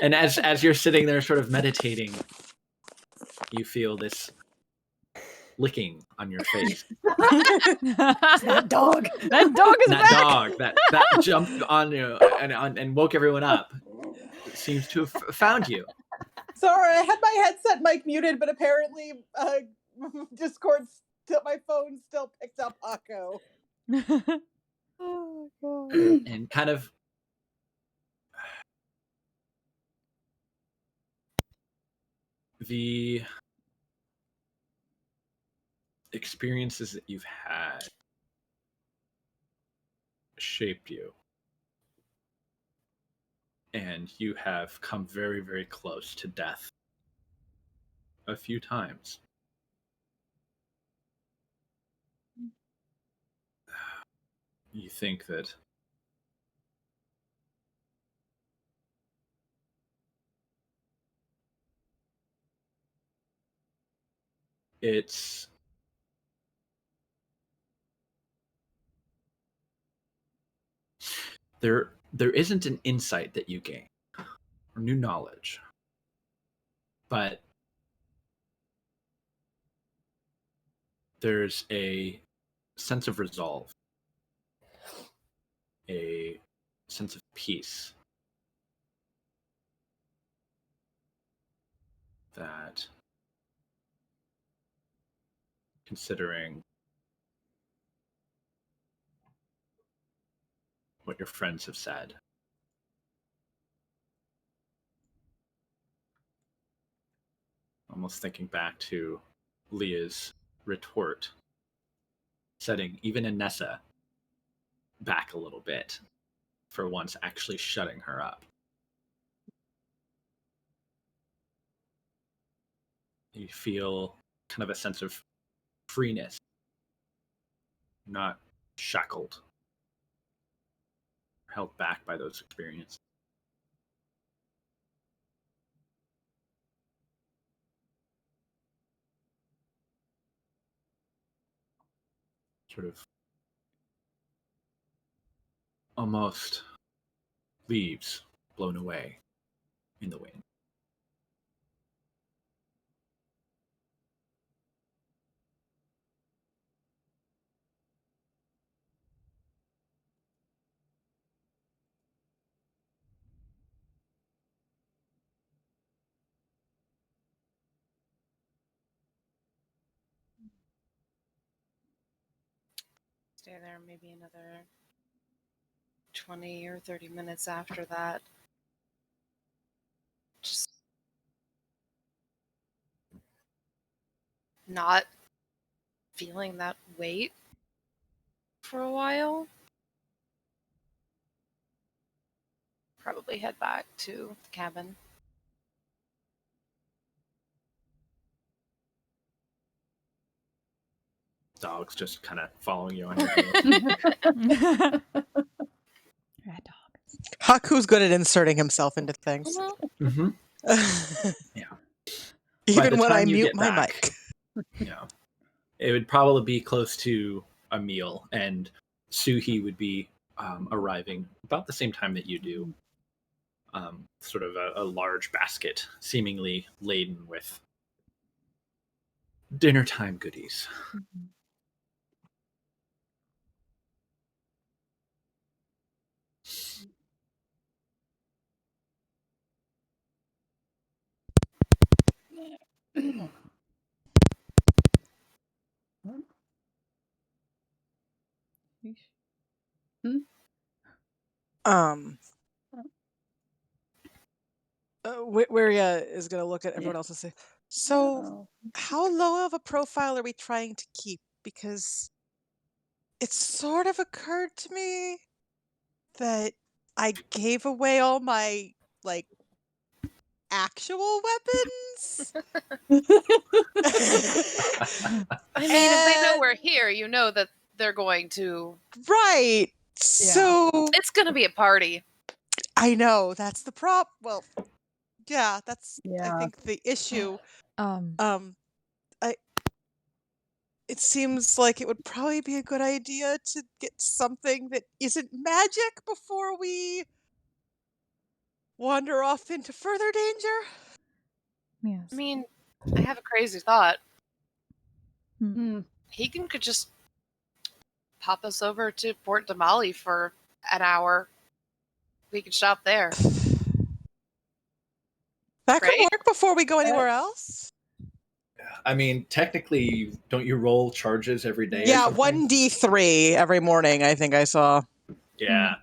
And as you're sitting there sort of meditating, you feel this licking on your face. That dog. That dog is That back. dog that jumped on you and woke everyone up seems to have found you. Sorry, I had my headset mic muted, but apparently Discord, my phone still picked up Akko. Oh god. And kind of the experiences that you've had shaped you. And you have come very, very close to death a few times. You think that it's there isn't an insight that you gain or new knowledge, but there's a sense of resolve, a sense of peace that, considering what your friends have said. Almost thinking back to Leah's retort, setting even Anessa back a little bit, for once actually shutting her up. You feel kind of a sense of freeness, not shackled, held back by those experiences. Sort of almost leaves blown away in the wind. Stay there maybe another 20 or 30 minutes after that. Just not feeling that weight for a while. Probably head back to the cabin. Dog's just kind of following you on your heels. Haku's good at inserting himself into things. Mm-hmm. Yeah. By Even the when I time you mute get my back, mic. yeah, it would probably be close to a meal, and Suhi would be arriving about the same time that you do. Sort of a large basket, seemingly laden with dinner time goodies. Wiria is going to look at everyone else and say, so how low of a profile are we trying to keep? Because it sort of occurred to me that I gave away all my, like, actual weapons. I mean, if they know we're here, you know that they're going to. Right. So it's going to be a party. I know that's the prop. Well, yeah, that's I think the issue. It seems like it would probably be a good idea to get something that isn't magic before we wander off into further danger. Yes. I mean, I have a crazy thought. Hegan could just pop us over to Port Damali for an hour. We could shop there. That could work before we go anywhere else. I mean, technically, don't you roll charges every day? Yeah, or something? 1d3 every morning, I think I saw. Yeah.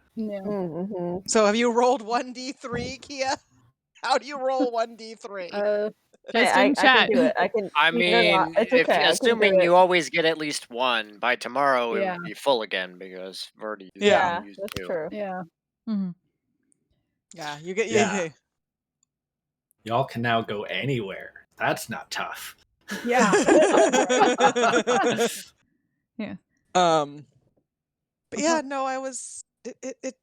So have you rolled 1d3, Kia? How do you roll 1d3? Just in chat. I can do it. I can. I believe it or not, mean, it's if okay. I can do assuming it. you always get at least one, by tomorrow it Yeah. would be full again because we've already used Yeah, used that's two. true. Yeah. Yeah, you get Yeah. Y'all can now go anywhere. That's not tough. Yeah. Yeah. But yeah, no, I was it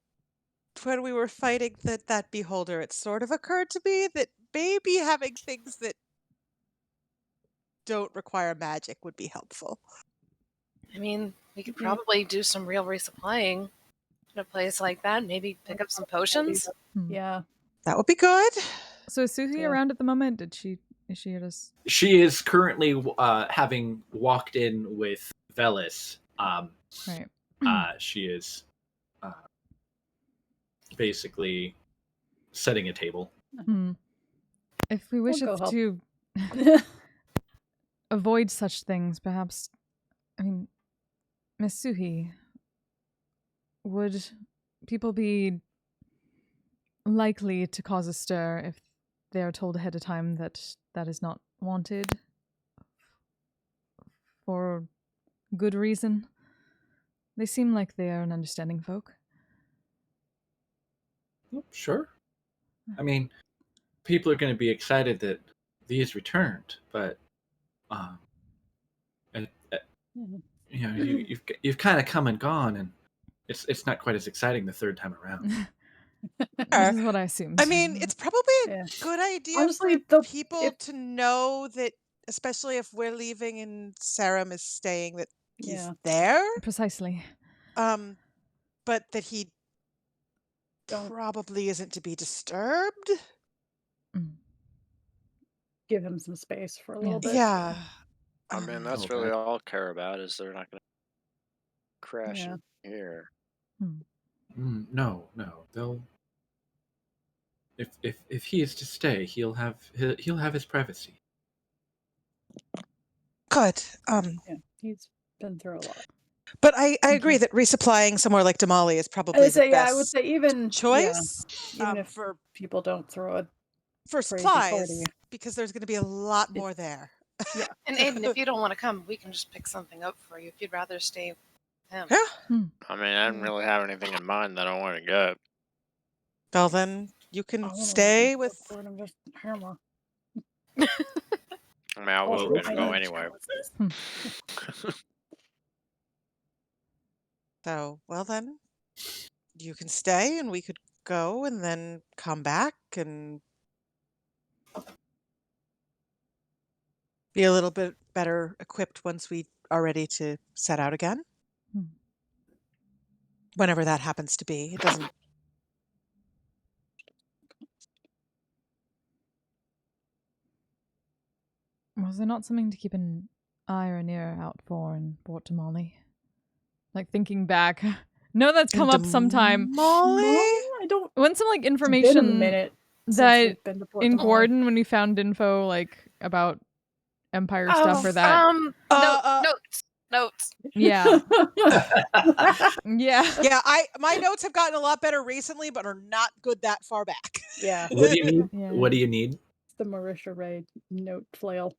when we were fighting that beholder, it sort of occurred to me that maybe having things that don't require magic would be helpful. I mean, we could probably do some real resupplying in a place like that. Maybe pick up some potions. Yeah. That would be good. So is Susie around at the moment? Is she at us? She is currently having walked in with Velis. Right. She is basically setting a table. If we wish go help. to avoid such things, perhaps, I mean, Miss Suhi, would people be likely to cause a stir if they are told ahead of time that that is not wanted for good reason? They seem like they are an understanding folk. Sure. I mean, people are going to be excited that these returned, but you've kind of come and gone, and it's not quite as exciting the third time around. This is what I assumed. I mean, it's probably a good idea Honestly, for people to know that, especially if we're leaving and Sarum is staying, that he's there. Precisely. But that he probably isn't to be disturbed. Give him some space for a little bit. Yeah. I mean, that's really all I'll care about is they're not going to crash in here. No. They'll. If he is to stay, he'll have his privacy. Good. He's been through a lot. But I agree that resupplying somewhere like Damali is probably the best I would say even choice. Even if people don't throw it for crazy supplies, party. because there's going to be a lot more there. Yeah. And Aiden, if you don't want to come, we can just pick something up for you if you'd rather stay with him. I mean, I didn't really have anything in mind that I want to get. Well, then you can stay with. Hammer. I mean, I was going to go anyway. So, well then, you can stay and we could go and then come back and be a little bit better equipped once we are ready to set out again. Whenever that happens to be. It doesn't. Was there not something to keep an eye or an ear out for in Port Damali? Like thinking back, no, that's come up sometime. I don't. When some like Been a information minute since that we've been to Port in Damali. Gordon when we found info like about Empire stuff or that. Notes. Yeah. Yeah. Yeah, my notes have gotten a lot better recently, but are not good that far back. Yeah. What do you need? What do you need? The Marisha Ray note flail.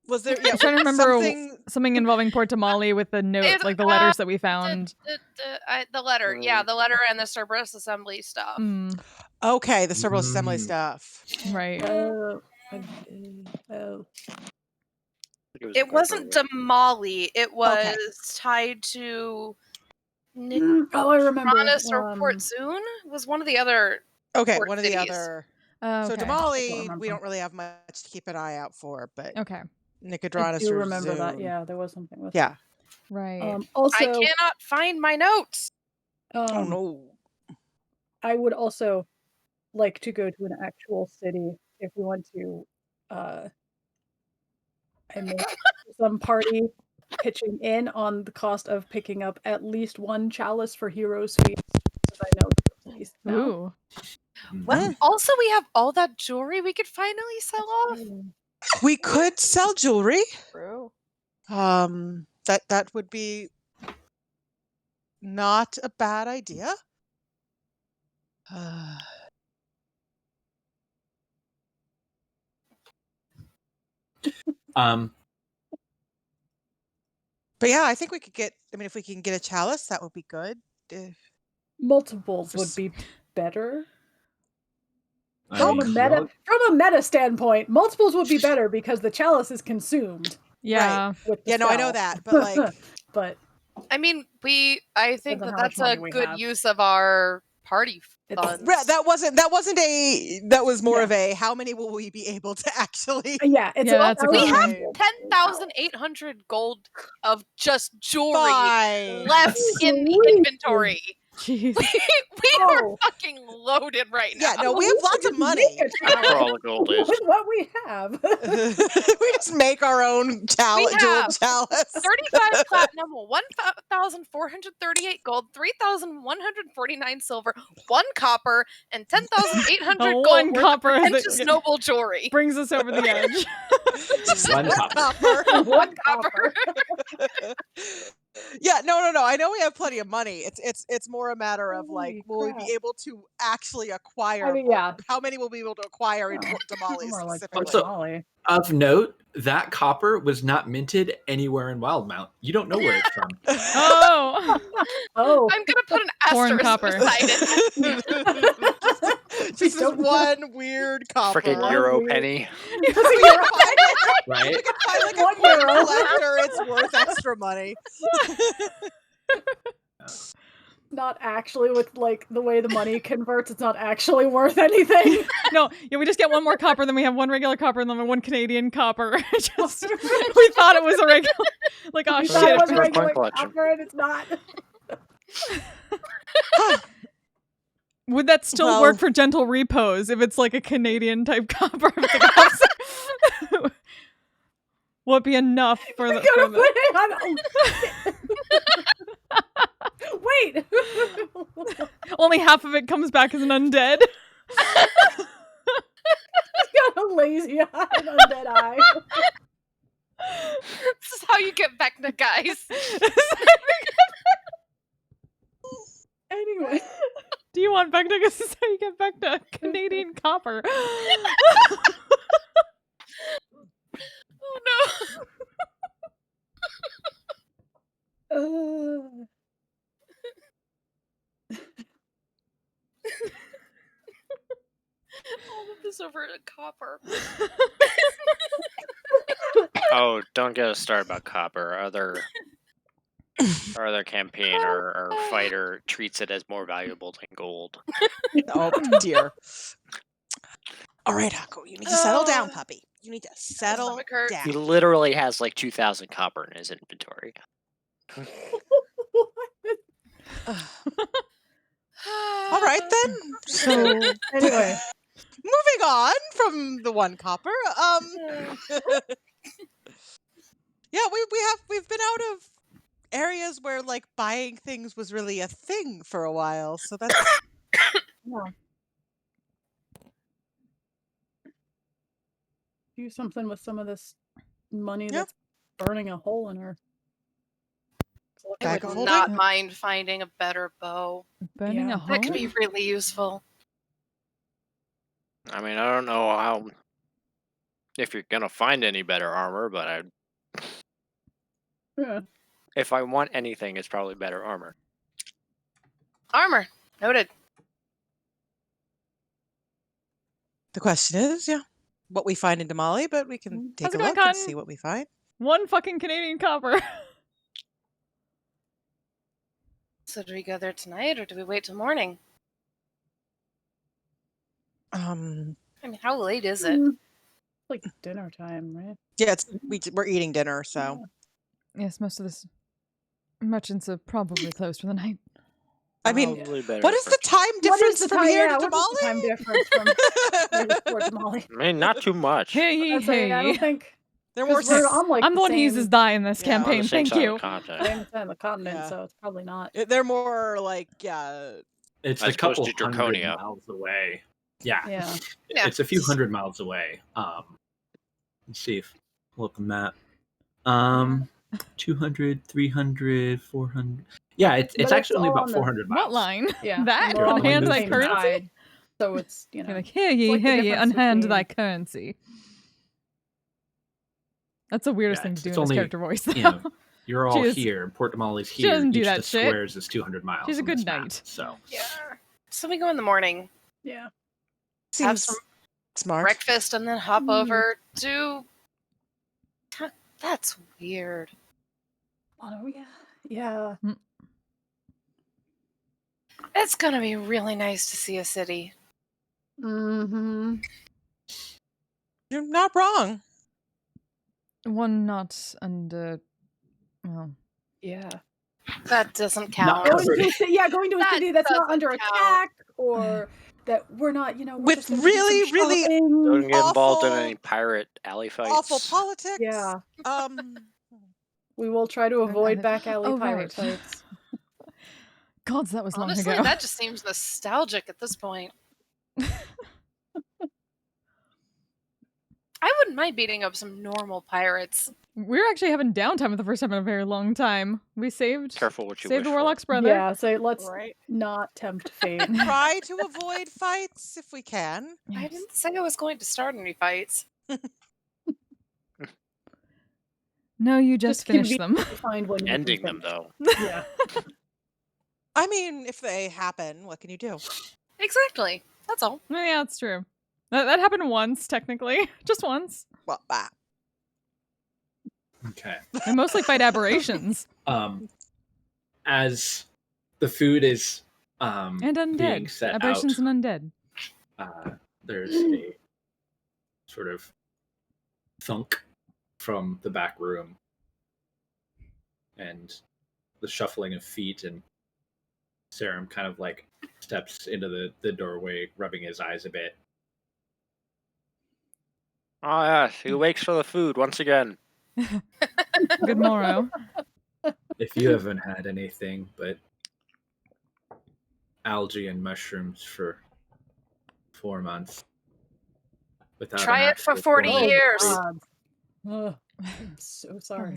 Was there? I'm trying to remember something involving Port Damali with the notes, like the letters that we found. The letter, the letter and the Cerberus Assembly stuff. Okay, the Cerberus Assembly stuff. Right. It wasn't Damali. It was tied to I remember. Nicodranas or Port Zune. Was one of the other. Okay, port one of the cities. other. Oh, So okay. Damali, we don't really have much to keep an eye out for, but okay. Nicodranas I do or remember that. Zune. Yeah, there was something with. Yeah. Right. Also, I cannot find my notes. Oh no. I would also like to go to an actual city if we want to. I make some party pitching in on the cost of picking up at least one chalice for Heroes Feast, because I know Heroes Feast now. Ooh. Well, also we have all that jewelry we could finally sell off. We could sell jewelry. True. That would be not a bad idea. But yeah, I think we could get. I mean, if we can get a chalice, that would be good. Multiples would be better. How From a meta standpoint, multiples would be better because the chalice is consumed. Yeah. Right. With the Yeah, no, I know spell. that, but like, but I mean, I think Depends on that how that's much a money we good have. use of our party funds. that was more of a how many will we be able to actually? Yeah, it's that's a We good have point. 10,800 gold of just jewelry Fine. left in the inventory. Jeez. We are fucking loaded right now. Yeah, no, we have lots of money. For all the gold is. With what we have. We just make our own We jewel have chalice. 35 platinum, 1,438 gold, 3,149 silver, 1 copper, and 10,800 gold One worth copper of that pretentious noble jewelry. brings us over the edge. One copper. Copper. One copper. Yeah, no. I know we have plenty of money. It's more a matter of like, will we be able to actually acquire? I mean, yeah. How many will we be able to acquire in Port Damali More like specifically? Also, of note, that copper was not minted anywhere in Wildemount. You don't know where it's from. Oh. Oh. I'm gonna put an Foreign asterisk copper. beside it. Just this one weird copper. Freaking Euro penny. We can find it. Right? We can find like a €1. coin collector. It's worth extra money. Not actually with like the way the money converts, it's not actually worth anything. No, yeah, we just get one more copper, then we have one regular copper, and then one Canadian copper. Just, we thought it was a regular. Like, oh We shit. thought it was Coin regular collection. copper and it's not. Would that still Well- work for gentle repose if it's like a Canadian type copper? If it's like a will it be enough for the? Gotta For the... put it on. Wait. Only half of it comes back as an undead. Got a lazy eye, an undead eye. This is how you get back to guys. Anyway. Do you want back to? This is how you get back to Canadian copper. Oh no. All of this over a copper. Oh, don't get us started about copper. Our other campaign or fighter treats it as more valuable than gold. Oh dear. All right, Hako, you need to settle down, puppy. You need to settle Stomach hurt. down. He literally has like 2,000 copper in his inventory. All right then. So Anyway. moving on from the one copper. Yeah, we've been out of areas where like buying things was really a thing for a while. So that's Yeah. Do something with some of this money that's burning a hole in her. I would not mind finding a better bow. Burning a hole? That could be really useful. I mean, I don't know if you're gonna find any better armor, but if I want anything, it's probably better armor. Armor. Noted. the question is, what we find in Damali, but we can take How's a it going, look and Cotton? see what we find. One fucking Canadian copper. So do we go there tonight or do we wait till morning? I mean, how late is it? Like dinner time, right? Yeah, we're eating dinner, so Yes, most of this merchants are probably closed for the night. I mean, Probably better what is for- the time difference the from time- here yeah, to what is the Damali? time difference from here to Port Damali? I mean, not too much. Hey, I don't think they're more. I'm like I'm the one who uses die in this We're on the campaign. same Thank side of you. the continent. same side of the continent, Yeah. so it's probably not. They're more like It's As a couple opposed to hundred Draconia. miles away. Yeah. Yeah. It's a few hundred miles away. Let's see if pull up the map. 200, 300, 400. Yeah, it's But actually only all about on the- 400 miles. What line? Yeah, That? we're all on Unhand the thy same currency? side, so it's You're like, hear ye, like the hear ye, difference unhand between- thy currency. That's the weirdest thing to do It's in this only, character voice, though. you know, you're all She is- here. Port Damali's she here. doesn't do Each that of the shit. squares is 200 miles. She's a on good this map, knight. So Yeah. So we go in the morning, Yeah. have seems some smart. breakfast, and then hop over to. That's weird. Oh yeah. Yeah. It's gonna be really nice to see a city. Mm-hmm. You're not wrong. One not under. Well, Yeah. That doesn't count. Going to a city, going to a That city that's not doesn't under count. attack, or that we're not, we're With just gonna do some really, really shopping. Don't get involved in awful- any pirate alley fights. awful politics. Yeah. Um, We will try to avoid back alley Oh, pirate right. fights. gods, that was Honestly, long ago. that just seems nostalgic at this point. I wouldn't mind beating up some normal pirates. We're actually having downtime for the first time in a very long time. We saved Careful what you saved wish the for. warlock's brother. Yeah, so let's Right. not tempt fate. Try to avoid fights if we can. I didn't say I was going to start any fights. No, you just finished them. conveniently find when you can Ending them, finish. though. Yeah. I mean, if they happen, what can you do? Exactly. That's all. Yeah, that's true. That happened once, technically. Just once. Well, Okay. They mostly fight aberrations. As the food is And being undead. set Aberrations out, and undead. there's a sort of thunk from the back room and the shuffling of feet, and Sarum kind of like steps into the doorway, rubbing his eyes a bit. Oh yeah, he wakes for the food once again. Good morrow. If you haven't had anything but algae and mushrooms for 4 months without Try an it for actual 40 form of years. food, Ugh, I'm so sorry.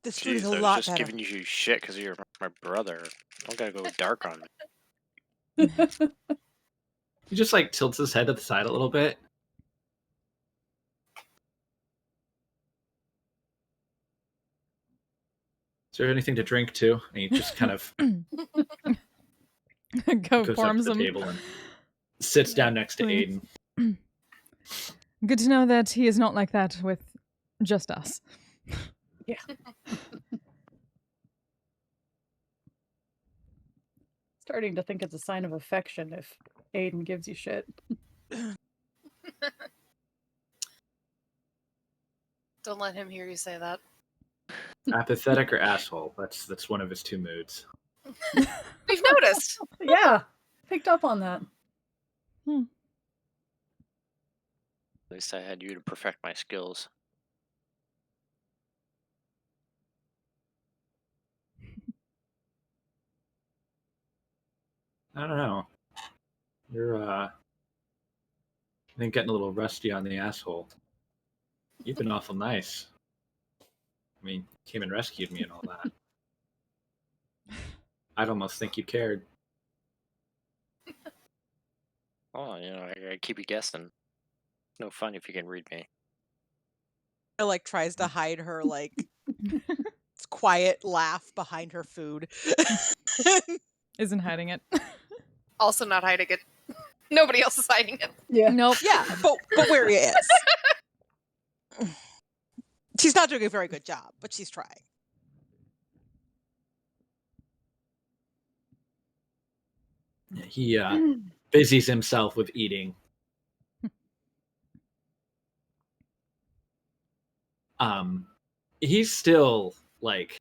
This food is Jeez, a I lot was just better. giving you shit because you're my brother. Don't gotta go dark on me. He just like tilts his head to the side a little bit. Is there anything to drink too? And he just kind of Go goes pour up him to the some. table and sits down next to Please. Aiden. Good to know that he is not like that with just us. Yeah. Starting to think it's a sign of affection if Aiden gives you shit. Don't let him hear you say that. Apathetic or asshole. That's one of his two moods. We've noticed. Yeah, picked up on that. At least I had you to perfect my skills. I don't know. You're I think getting a little rusty on the asshole. You've been awful nice. I mean, came and rescued me and all that. I'd almost think you cared. Oh, I keep you guessing. No fun if you can read me. Or like tries to hide her like quiet laugh behind her food. Isn't hiding it. Also not hiding it. Nobody else is hiding it. Yeah. Nope. Yeah, but where he is. She's not doing a very good job, but she's trying. He busies himself with eating. He's still like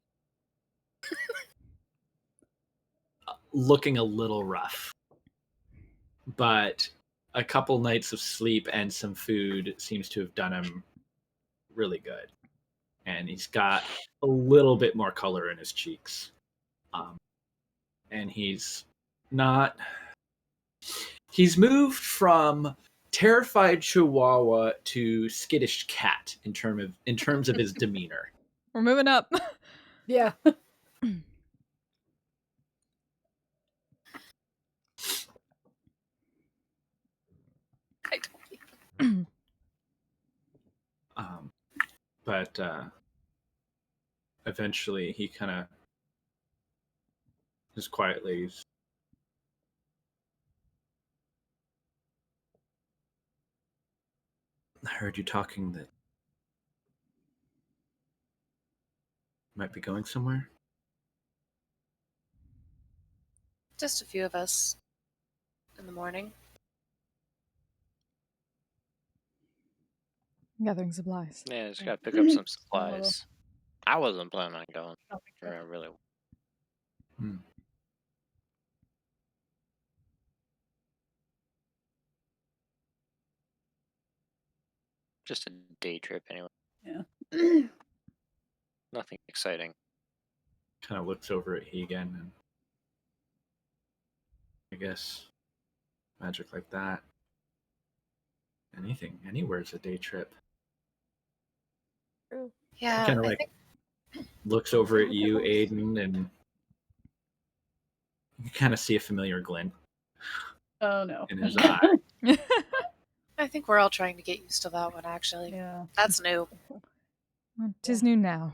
looking a little rough, but a couple nights of sleep and some food seems to have done him really good, and he's got a little bit more color in his cheeks, and he's moved from terrified chihuahua to skittish cat in terms of his demeanor. We're moving up. Yeah. But eventually he kind of just quietly I heard you talking that might be going somewhere. Just a few of us in the morning. Gathering supplies. Yeah, just gotta pick up some supplies. I wasn't planning on going. Or I really. Just a day trip anyway. Yeah. Nothing exciting. Kind of looks over at Hegan and I guess magic like that. anything, anywhere's a day trip. Yeah, Kind of I like think looks over at you, Aiden, and you kind of see a familiar glint Oh no. in his eye. I think we're all trying to get used to that one. Actually, Yeah, that's new. Well, 'tis new now.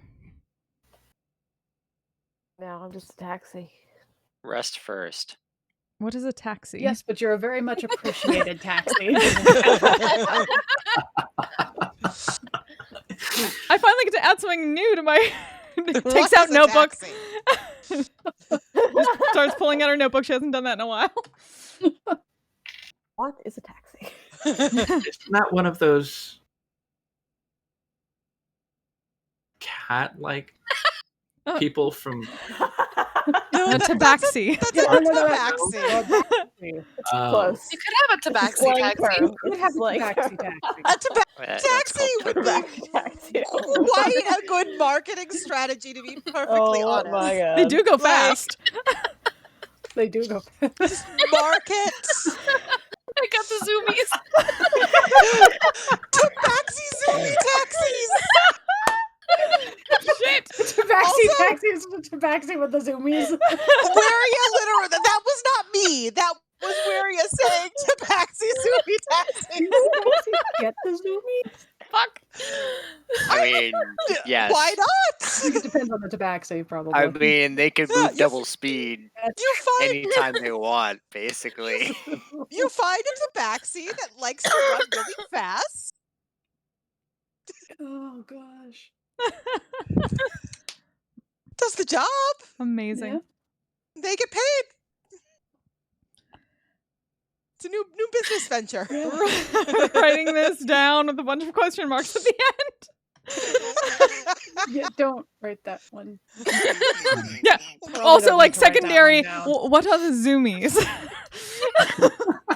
Now I'm just a taxi. Rest first. What is a taxi? Yes, but you're a very much appreciated taxi. I finally get to add something new to my. Takes What out is a notebook. taxi? Just starts pulling out her notebook. She hasn't done that in a while. What is a taxi? It's not one of those cat-like people from. No, A tabaxi. That's Yeah, a no, tabaxi. Oh, You could have a tabaxi Slang taxi. term. You could It's have a slang tabaxi term. taxi. A tabaxi That's taxi called would tabaxi. be Taxi. quite a good marketing strategy, to be perfectly Oh honest. my god. They do go Like- fast. They do go. Just market I got the zoomies. tabaxi zombie taxis. Shit. Tabaxi Also- taxi is the tabaxi with the zoomies. Waria literally, that was not me. That was Waria saying tabaxi zombie taxi. Get the zoomies? Fuck. I mean, yes. Why I not? think it depends on the tabaxi, probably. I mean, they could Yeah, move double speed You find anytime they want, basically. you find a tabaxi that likes to run really fast. Oh gosh. Does the job. Amazing. They get paid. It's a new business venture. Writing this down with a bunch of question marks at the end. Yeah, don't write that one. Yeah. Probably Also, don't like need to write that secondary, one down. what are the zoomies?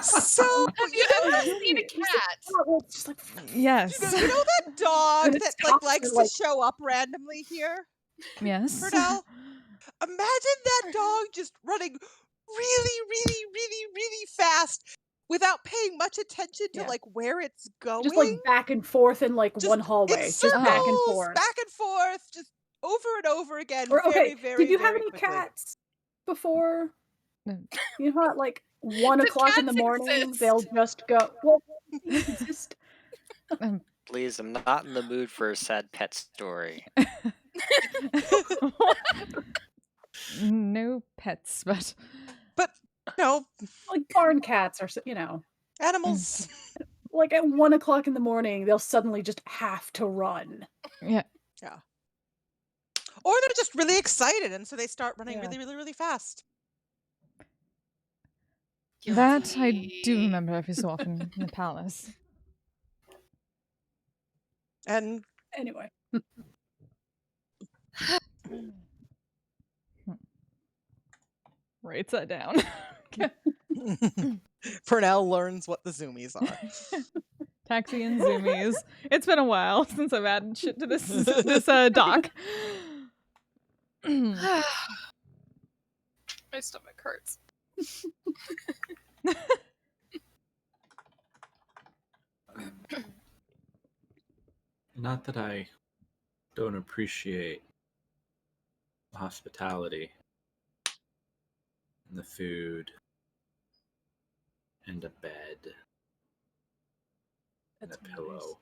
So Have you ever seen a cat? It's just like, Yes. you know that dog And it's that tough likes to, like- to show up randomly here? Yes. Pernell? Imagine that dog just running really, really, really, really fast without paying much attention to Yeah. like where it's going. just like back and forth in like Just one hallway. in Just back and circles, forth. back and forth, just over and over again. Or, okay, very, very, did you have very any quickly. cats before? No. You know how at like 1 Do o'clock in the cats morning exist? they'll just go. Well, they exist. Please, I'm not in the mood for a sad pet story. No pets, but No, Like barn cats or you know, animals. like at 1 o'clock in the morning they'll suddenly just have to run. yeah. Or they're just really excited and so they start running Yeah. really, really, really fast. That I do Guilty. remember every so often in the palace. And Anyway, Writes that down. Pernell learns what the zoomies are. Taxi and zoomies. It's been a while since I've added shit to this doc. My stomach hurts. Not that I don't appreciate the hospitality and the food and a bed and a pillow.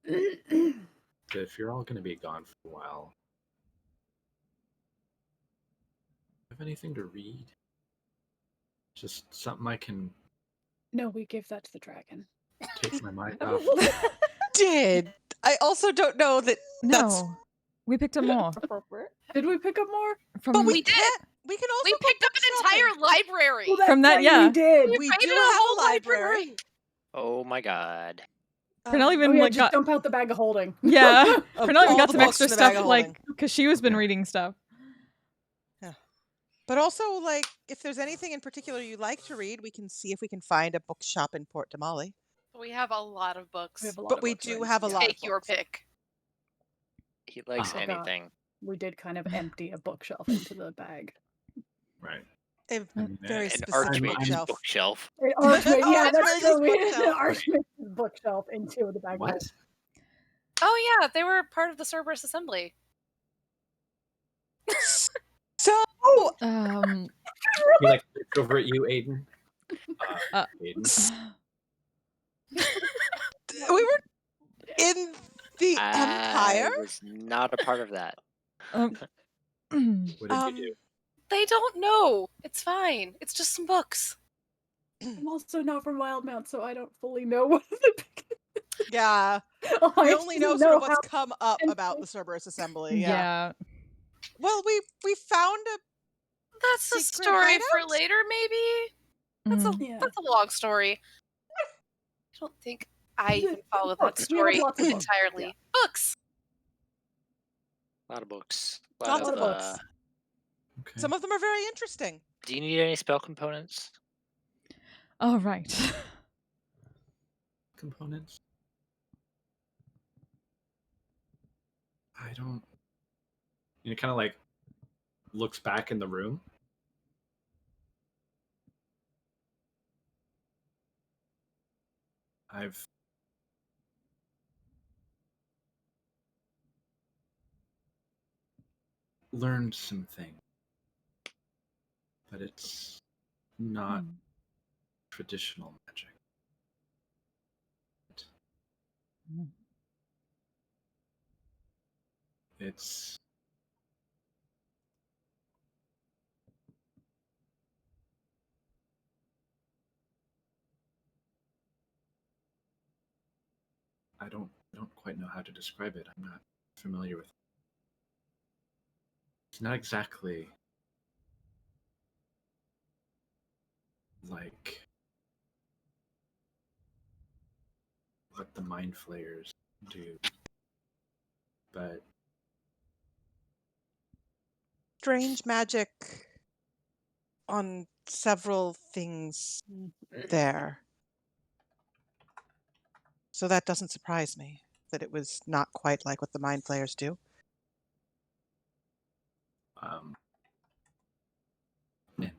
But if you're all going to be gone for a while, have anything to read? Just something I can no, we gave that to the dragon. take my mind off. Did I also don't know that that's No. We picked up more. Did we pick up more? From, but We did. we can also We go picked up book an shopping. entire library. Well, that's From that, right, yeah. we did. We raided do a have whole a library. Oh my god. Pernell even Oh yeah, like just got dump out the bag of holding. yeah. Of Pernell even all got the some books extra in the bag stuff of like holding. because she was been reading stuff. But also, like, if there's anything in particular you like to read, we can see if we can find a bookshop in Port Damali. We have a lot of books. We have a lot But of we books, do right? have a Yeah. lot of Take your books. pick. He likes Oh, God. anything. We did kind of empty a bookshelf into the bag. Right. A very An specific archmage's shelf. bookshelf. An archmage, yeah, that's Archmage's so weird. An bookshelf. archmage's bookshelf into the bag. What? Oh yeah, they were part of the Cerberus Assembly. So, He like looked over at you, Aiden. Aiden. we were in the Empire. I was not a part of that. What did you do? They don't know. It's fine. It's just some books. I'm also not from Wildemount, so I don't fully know what Yeah. Oh, We I only know didn't sort know of what's how- come up about the Cerberus Assembly. Yeah. Well, we found a That's a secret story for hideout? later, maybe. That's a long story. I don't think I even follow that Books. We have story lots of books. entirely. Books. A lot of books. Lots of books. Okay. Some of them are very interesting. Do you need any spell components? Oh, right. Components? I don't. He kind of like looks back in the room. I've learned some things, but it's not traditional magic. It's I don't quite know how to describe it. I'm not familiar with it. It's not exactly like what the mind flayers do, but Strange magic on several things there. So that doesn't surprise me that it was not quite like what the mind flayers do. And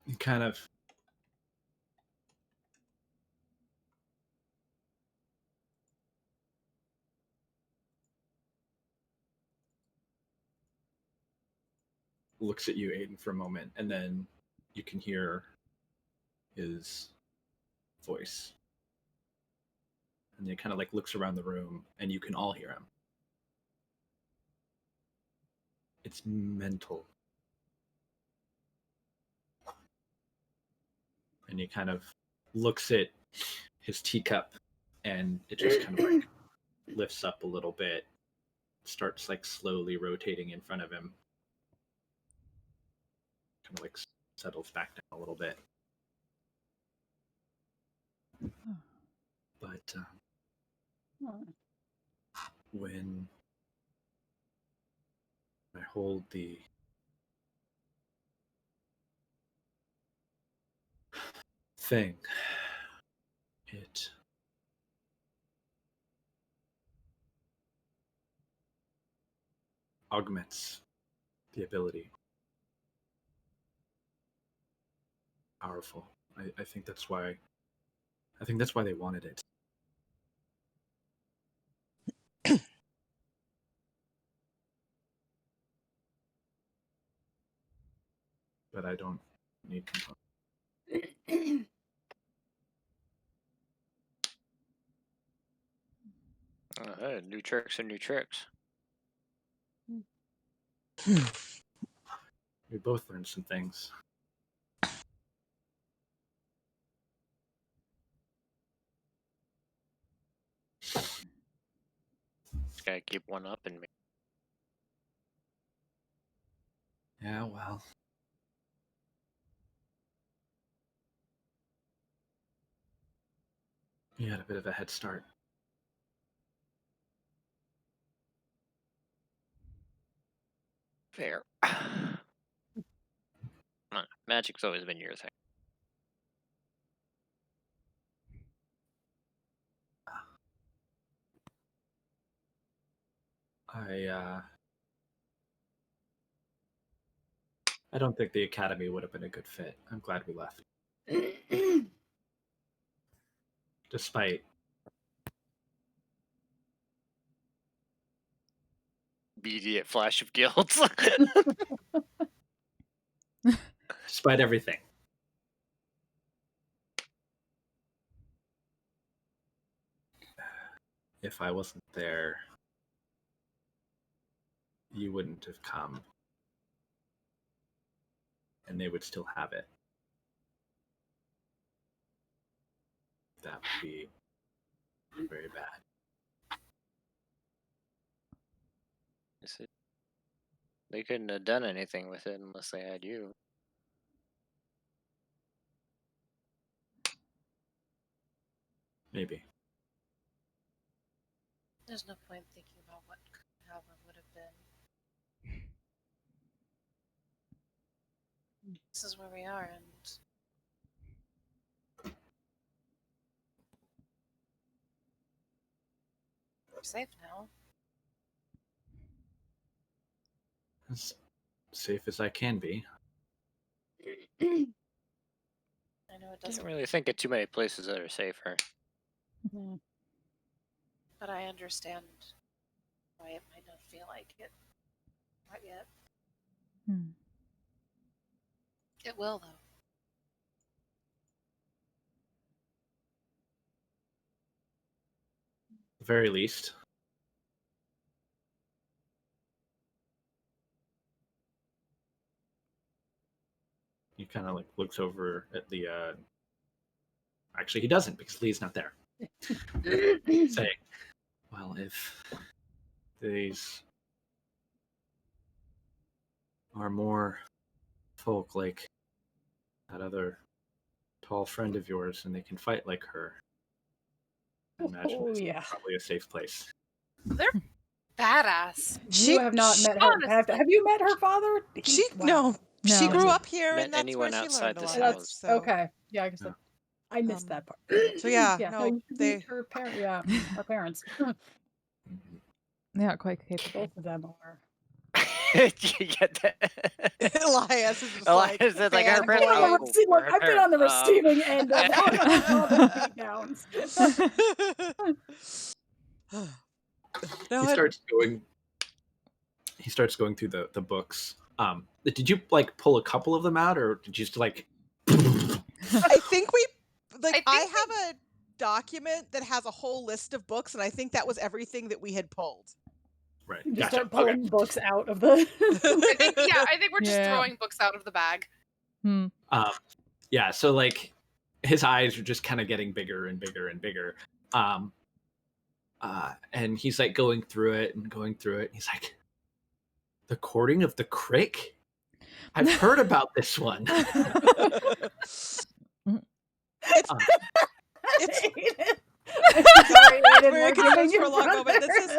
he kind of looks at you, Aiden, for a moment, and then you can hear his voice. And he kind of like looks around the room, and you can all hear him. It's mental. And he kind of looks at his teacup, and it just kind of like lifts up a little bit, starts like slowly rotating in front of him, kind of like settles back down a little bit. But when I hold the thing, it augments the ability. Powerful. I think that's why they wanted it. But I don't need components. New tricks and new tricks. We both learned some things. Just gotta keep one up in me. Yeah, well. You had a bit of a head start. Fair. Magic's always been your thing. I don't think the academy would have been a good fit. I'm glad we left. Despite Immediate flash of guilt. despite everything. If I wasn't there, you wouldn't have come. And they would still have it. That would be very bad. They couldn't have done anything with it unless they had you. Maybe. There's no point thinking about what could have or would have been. This is where we are, and we're safe now. As safe as I can be. I know it I doesn't, don't really think of too many places that are safer. but I understand why it might not feel like it quite yet. It will, though. At the very least. He kind of like looks over at the actually he doesn't because Lee's not there. Saying, well, if these are more folk like that other tall friend of yours and they can fight like her, I imagine this is probably a safe place. They're badass. You have not met her. Have you met her father? No. She No. grew up here, Met and that's where anyone she outside learned a this lot. house. So. Okay. Yeah, I guess I missed that part. So yeah, yeah. no, you should they. meet her our parents. Yeah, quite capable. Both of them are. You get that? Elias is just Elias like, is like her parents. I've been on the receiving end of all the beatdowns. He starts going through the books. Did you like pull a couple of them out, or did you just like? I think we I have a document that has a whole list of books, and I think that was everything that we had pulled. Right. You just start pulling books out of the. I think we're just throwing books out of the bag. Yeah. So like, his eyes are just kind of getting bigger and bigger and bigger. And he's like going through it. And he's like, the Courting of the Crick? I've heard about this one. Sorry, Aiden, We're we're confused giving for you a long moment. This is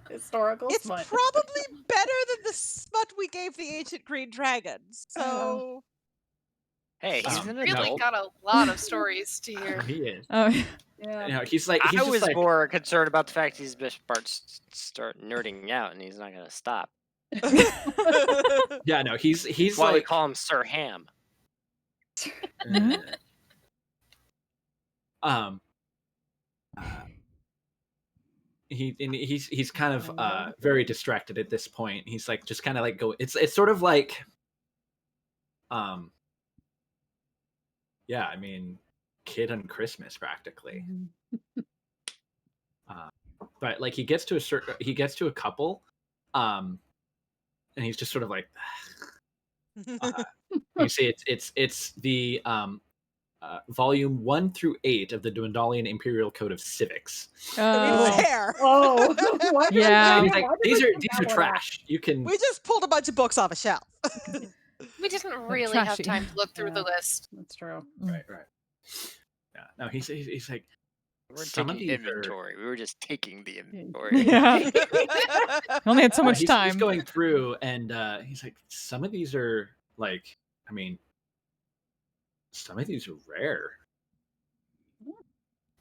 historical It's smut. probably better than the smut we gave the ancient green dragons. So. Hey, he's an really adult. got a lot of stories to hear. He is. Oh, yeah. You know, he's like. He's I just was like, more concerned about the fact he's about to start nerding out, and he's not going to stop. Yeah, no, he's That's why we like. call him Sir Ham. He's kind of very distracted at this point. He's like just kind of like go. It's sort of like, yeah, I mean, Kid on Christmas practically. But like he gets to a couple, and he's just sort of like. You see, it's the volume 1 through 8 of the Dwendalian Imperial Code of Civics. Fair. Oh, yeah. He's like, these are trash. You can. We just pulled a bunch of books off a shelf. We didn't really have trashy. time to look through the list. That's true. Right. Yeah. No, he's like. We're Some of taking these inventory. We were just taking the inventory. Yeah. Only had so much he's time. going through, and he's like, some of these are like, I mean, some of these are rare.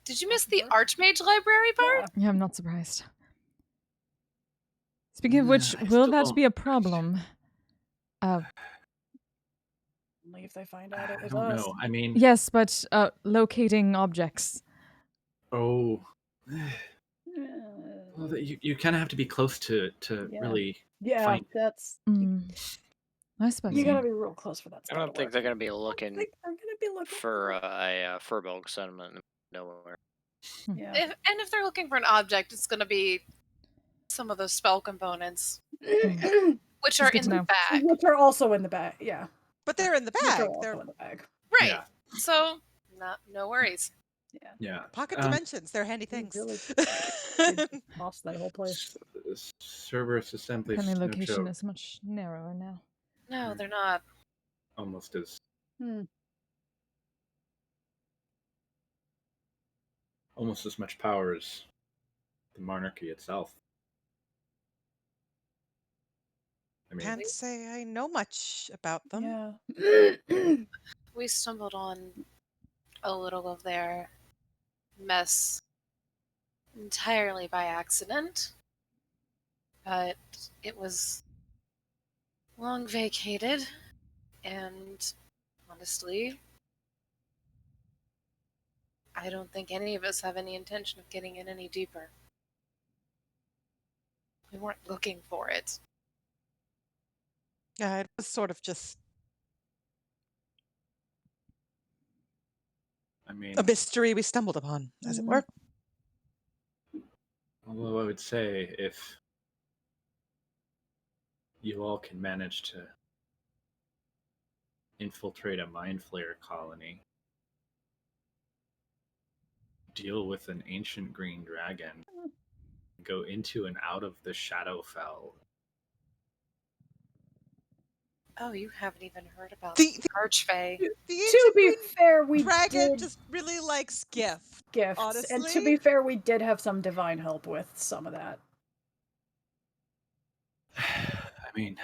Did you miss the Archmage Library part? Yeah, I'm not surprised. Speaking of which, I will still that don't- be a problem? Only if they find out it I was don't us. know. I mean, Yes, but locating objects. oh, well, you kind of have to be close to Yeah. really Yeah, find. that's. I suppose. You so. gotta be real close for that I spell don't to think work. they're gonna be looking They're gonna be looking for a Furbolg settlement nowhere. Yeah. If they're looking for an object, it's going to be some of those spell components, which are good in to the know. bag. Which are also in the bag. Yeah. But they're in the Which are bag. also They're in the bag. Right. Yeah. So, no worries. Yeah. Yeah. pocket dimensions. They're handy things. Really lost that whole place. Cerberus assembly. Apparently, no location joke. is much narrower now. No, they're not. Almost as much power as the monarchy itself. I mean, Can't say I know much about them. Yeah. We stumbled on a little of their mess entirely by accident, but it was long vacated, and honestly, I don't think any of us have any intention of getting in any deeper. We weren't looking for it. Yeah, it was sort of just I mean, a mystery we stumbled upon, as it were. although I would say if you all can manage to infiltrate a mind flayer colony, deal with an ancient green dragon, go into and out of the Shadowfell. Oh, you haven't even heard about The Archfey. To be fair, we dragon did just really likes gifts. gifts, Honestly, and to be fair, we did have some divine help with some of that. I mean,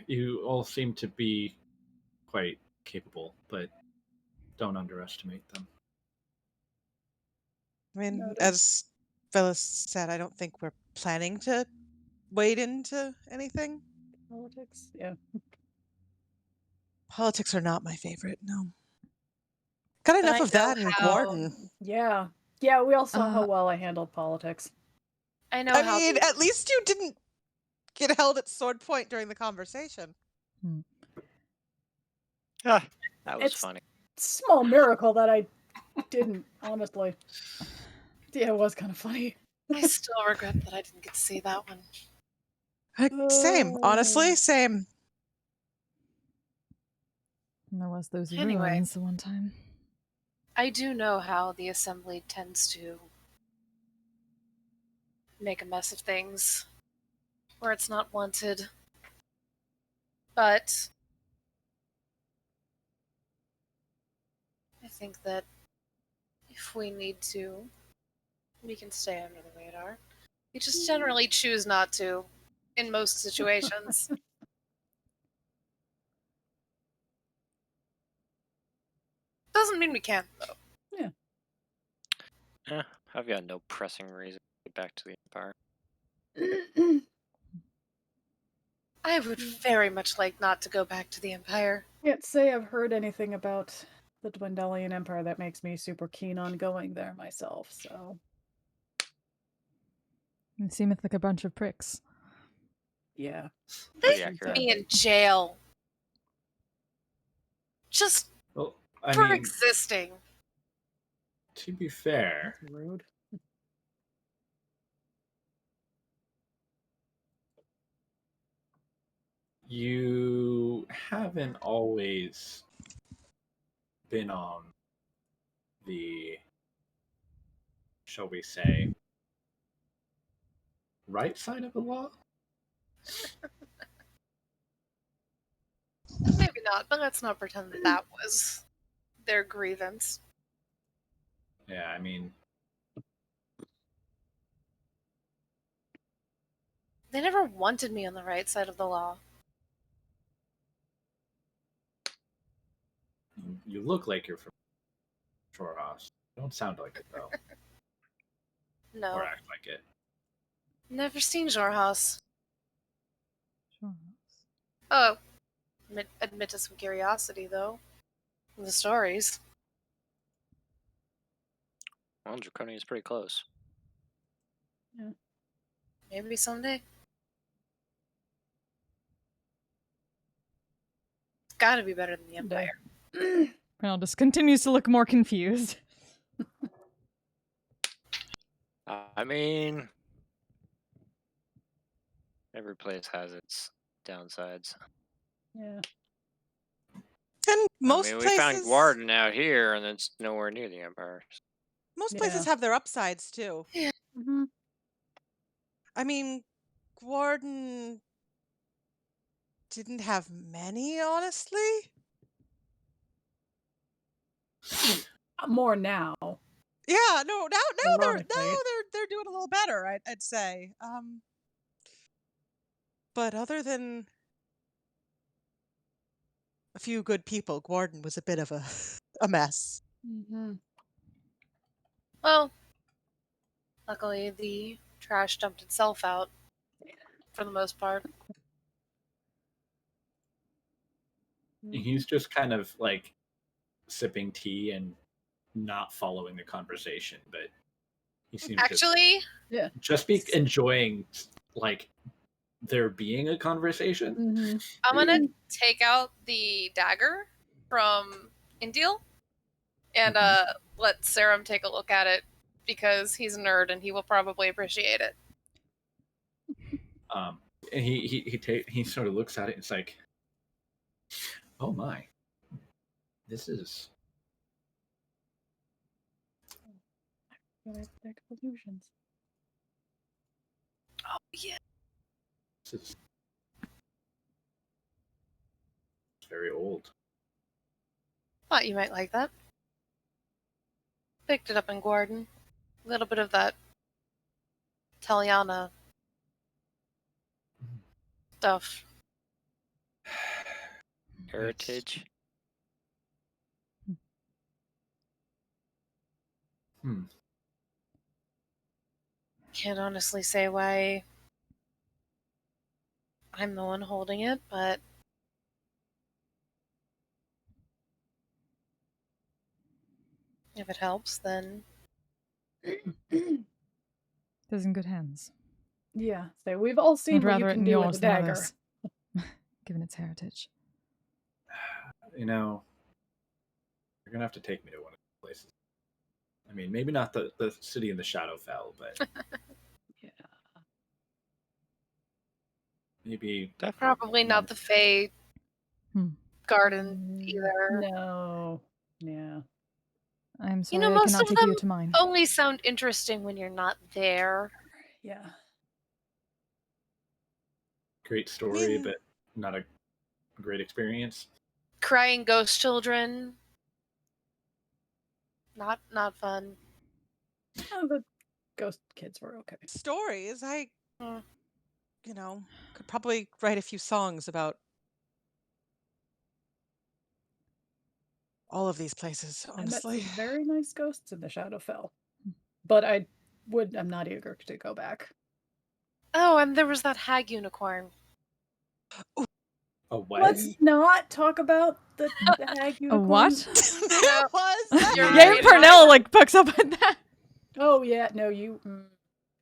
you all seem to be quite capable, but don't underestimate them. I mean, as Phyllis said, I don't think we're planning to wade into anything. Politics, yeah. Politics are not my favorite. No. Got But enough I of that know in how- Gordon. Yeah. Yeah, we all saw how well I handled politics. I know I how mean, the- at least you didn't get held at sword point during the conversation. That was It's- funny. Small miracle that I didn't, honestly. Yeah, it was kind of funny. I still regret that I didn't get to see that one. Same. Honestly, same. And there was those Anyway. ruins the one time. I do know how the assembly tends to make a mess of things where it's not wanted. But I think that if we need to, we can stay under the radar. We just generally choose not to in most situations. Doesn't mean we can't, though. Yeah, I've got no pressing reason to get back to the Empire. I would very much like not to go back to the Empire. Can't say I've heard anything about the Dwendalian Empire that makes me super keen on going there myself, so. You seem like a bunch of pricks. Yeah. Pretty They accurate. be in jail. Just Well, I for mean, existing. to be fair, Rude. you haven't always been on the, shall we say, right side of the law? Maybe not, but let's not pretend that that was their grievance. Yeah, I mean, They never wanted me on the right side of the law. you look like you're from Shorthouse. Don't sound like it, though. No. Or act like it. Never seen Jorhaus. Oh, admit to some curiosity, though. The stories. Well, Draconia is pretty close. Yeah. Maybe someday. It's gotta be better than the Empire. Well, just continues to look more confused. I mean, every place has its downsides. And I most mean, we places, found Guardian out here, and it's nowhere near the Empire. most places have their upsides too. Yeah. I mean, Guardian didn't have many, honestly. More now. Yeah, no, now Ironically. they're doing a little better, I'd say. But other than a few good people, Guardian was a bit of a mess. Mm-hmm. Well, luckily the trash dumped itself out for the most part. He's just kind of like sipping tea and not following the conversation, but he seems Actually, to just be enjoying like there being a conversation. I'm gonna take out the dagger from Indil and let Serum take a look at it because he's a nerd and he will probably appreciate it. And he sort of looks at it and it's like, oh my, this is Deck of illusions. Oh yeah. this is very old. Thought you might like that. Picked it up in Guardian. A little bit of that Taliana stuff. Heritage. Can't honestly say why I'm the one holding it, but if it helps, then It's in good hands. Yeah, so we've all seen I'd what you rather it can in do with yours a than dagger. others, given its heritage. You know, you're gonna have to take me to one of the places. I mean, maybe not the city in the Shadowfell, but yeah, maybe probably not the Fae Garden either. No. Yeah. I'm You sorry know, I most cannot of take them you to mine. only sound interesting when you're not there. Yeah. great story, but not a great experience. Crying ghost children. Not fun. Oh, the ghost kids were okay. Stories, you know, could probably write a few songs about all of these places, I met honestly. some very nice ghosts in the Shadowfell, but I'm not eager to go back. Oh, and there was that hag unicorn. A what? Let's not talk about the hag A unicorn. what? There was. Yeah, Purnell like picks up at that. Oh yeah, no, you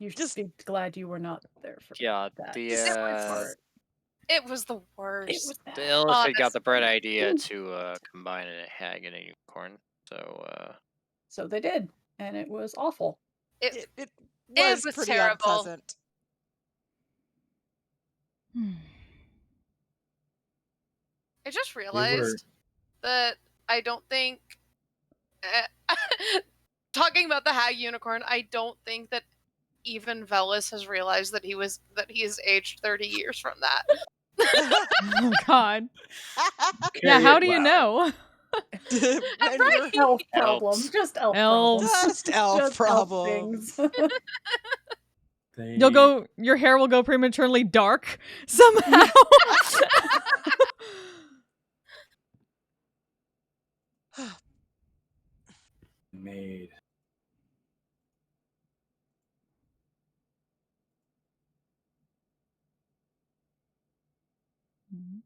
should be glad you were not there for Yeah, that. It was the worst. The Illicit got the bright idea to combine a hag and a unicorn. So they did, and it was awful. It was pretty terrible. unpleasant. I just realized that I don't think talking about the hag unicorn, I don't think that even Velis has realized that he is aged 30 years from that. Oh God. Yeah, how do you know? Elf problem. Just elf problem. Just elf problems. Your hair will go prematurely dark somehow. Made. Mhm.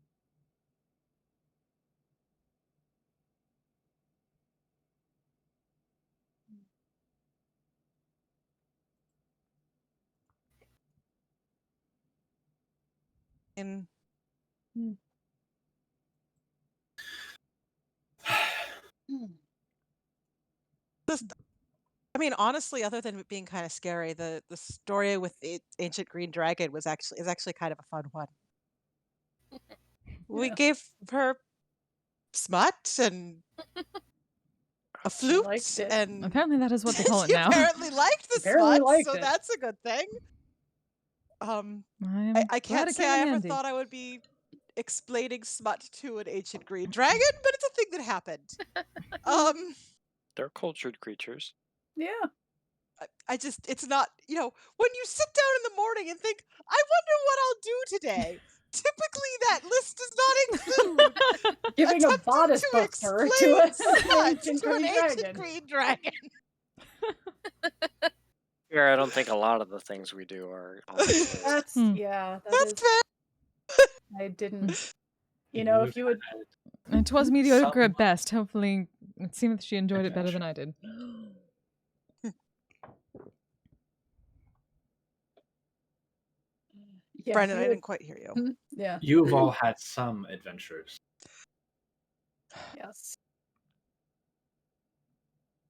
In I mean, honestly, other than it being kind of scary, the story with the ancient green dragon is actually kind of a fun one. We gave her smut and a flute, liked it. and Apparently that is what they call it she now. apparently liked the Apparently smut, liked so it. that's a good thing. I'm I glad can't it say came I in ever handy. thought I would be explaining smut to an ancient green dragon, but it's a thing that happened. They're cultured creatures. Yeah. It's not, when you sit down in the morning and think, I wonder what I'll do today. Typically, that list does not include Giving a attempting bodice to buster explain to an smut ancient to an green ancient dragon. green dragon. Yeah, I don't think a lot of the things we do are on this list. That's yeah. That's fair. I didn't. You know, if you would. It was mediocre at best. Hopefully, it seemed that she enjoyed it better than I did. Yeah, Brendan, you I would- didn't quite hear you. Yeah. You've all had some adventures. Yes.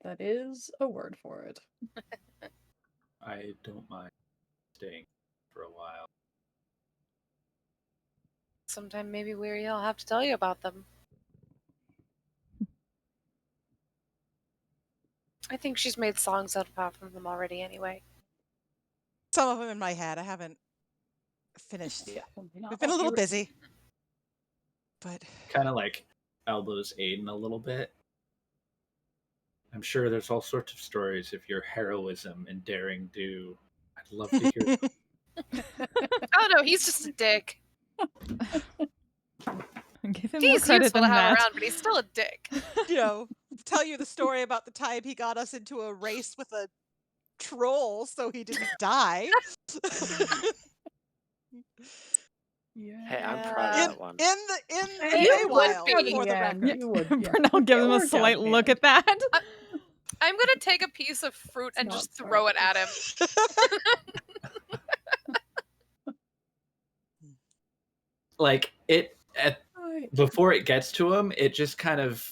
That is a word for it. I don't mind staying for a while. Sometime maybe I'll have to tell you about them. I think she's made songs out of them already anyway. Some of them in my head. I haven't finished. Yeah, we've been a little busy. But Kind of like elbows Aiden a little bit. I'm sure there's all sorts of stories of your heroism and daring do. I'd love to hear them. Oh no, he's just a dick. Give him more He's credit useful than to have that. around, but he's still a dick. Tell you the story about the time he got us into a race with a troll so he didn't die. Hey, I'm proud of that one. In You Feywild, would be. for the Yeah, record. you would. Yeah. Bernal gives him a Worked out, slight man. look at that. I'm gonna take a piece of fruit and just throw it at him. Like before it gets to him, it just kind of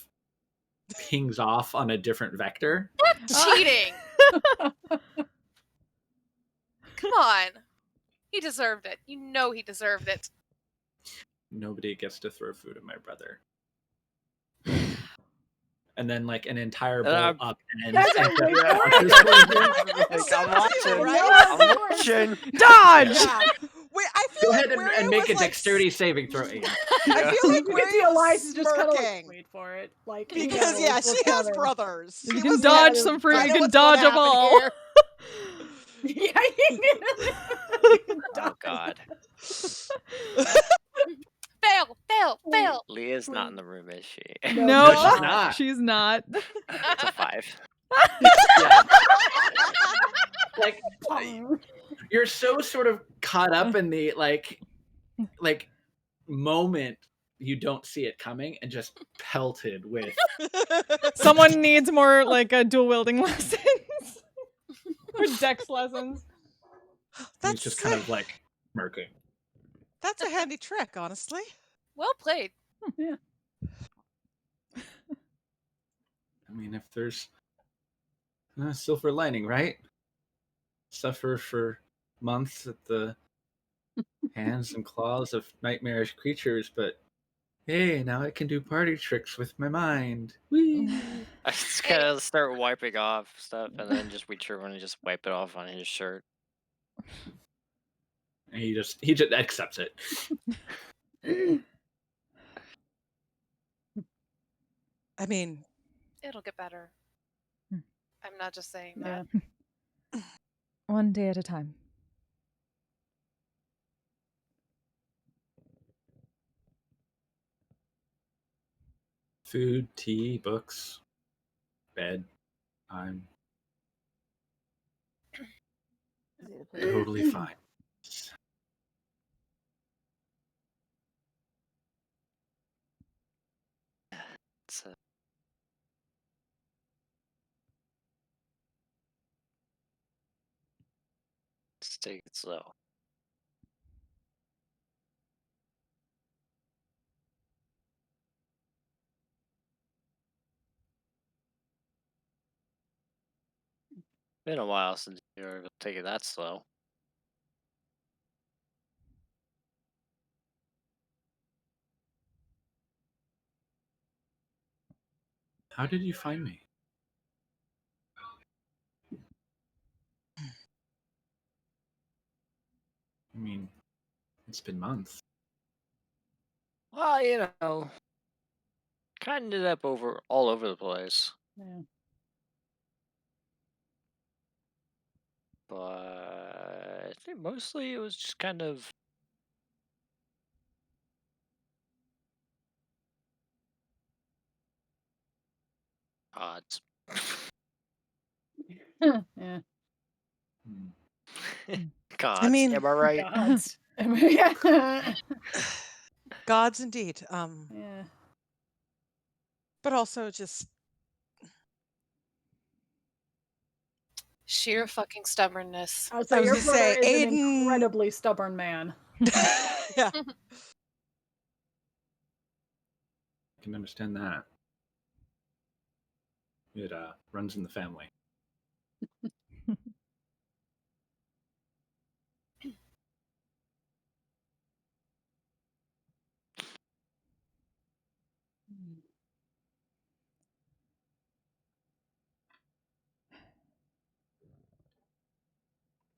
pings off on a different vector. That's cheating. Come on. He deserved it. You know he deserved it. Nobody gets to throw food at my brother. And then like an entire bowl up and I'm watching. Dodge! Yeah. Wait, I feel Go like ahead Wario and make a was, like, dexterity saving throw, Aiden. I feel like You can see Wario Elias was is just kind of like, smirking. wait for it. Like, Because, you know, she look has at her. brothers. You She can was dodge like, some fruit, I you know can what's gonna dodge them happen all. here. Yeah, Oh God. Fail. Leah's not in the room, is she? No, she's not. She's not. It's a 5. Like you're so sort of caught up in the like moment you don't see it coming and just pelted with Someone needs more like dual wielding lessons or dex lessons. he's just kind of like smirking. That's a handy trick, honestly. Well played. Yeah. I mean, if there's a silver lining, right? Suffer for months at the hands and claws of nightmarish creatures, but hey, now I can do party tricks with my mind. Whee! I just gotta start wiping off stuff and then just reach over and just wipe it off on his shirt. And he just accepts it. I mean, It'll get better. I'm not just saying Yeah. that. One day at a time. Food, tea, books, bed. I'm totally fine. Just take it slow. Been a while since you were able to take it that slow. How did you find me? I mean, it's been months. Well, you know, kind of ended up all over the place. Yeah. But I think mostly it was just kind of odds. Yeah. Gods, I mean, am I right? Gods. Yeah. gods indeed. Yeah. But also just Sheer fucking stubbornness. I would I say was your gonna brother say, is an Aiden. incredibly stubborn man. Yeah. I can understand that. It runs in the family.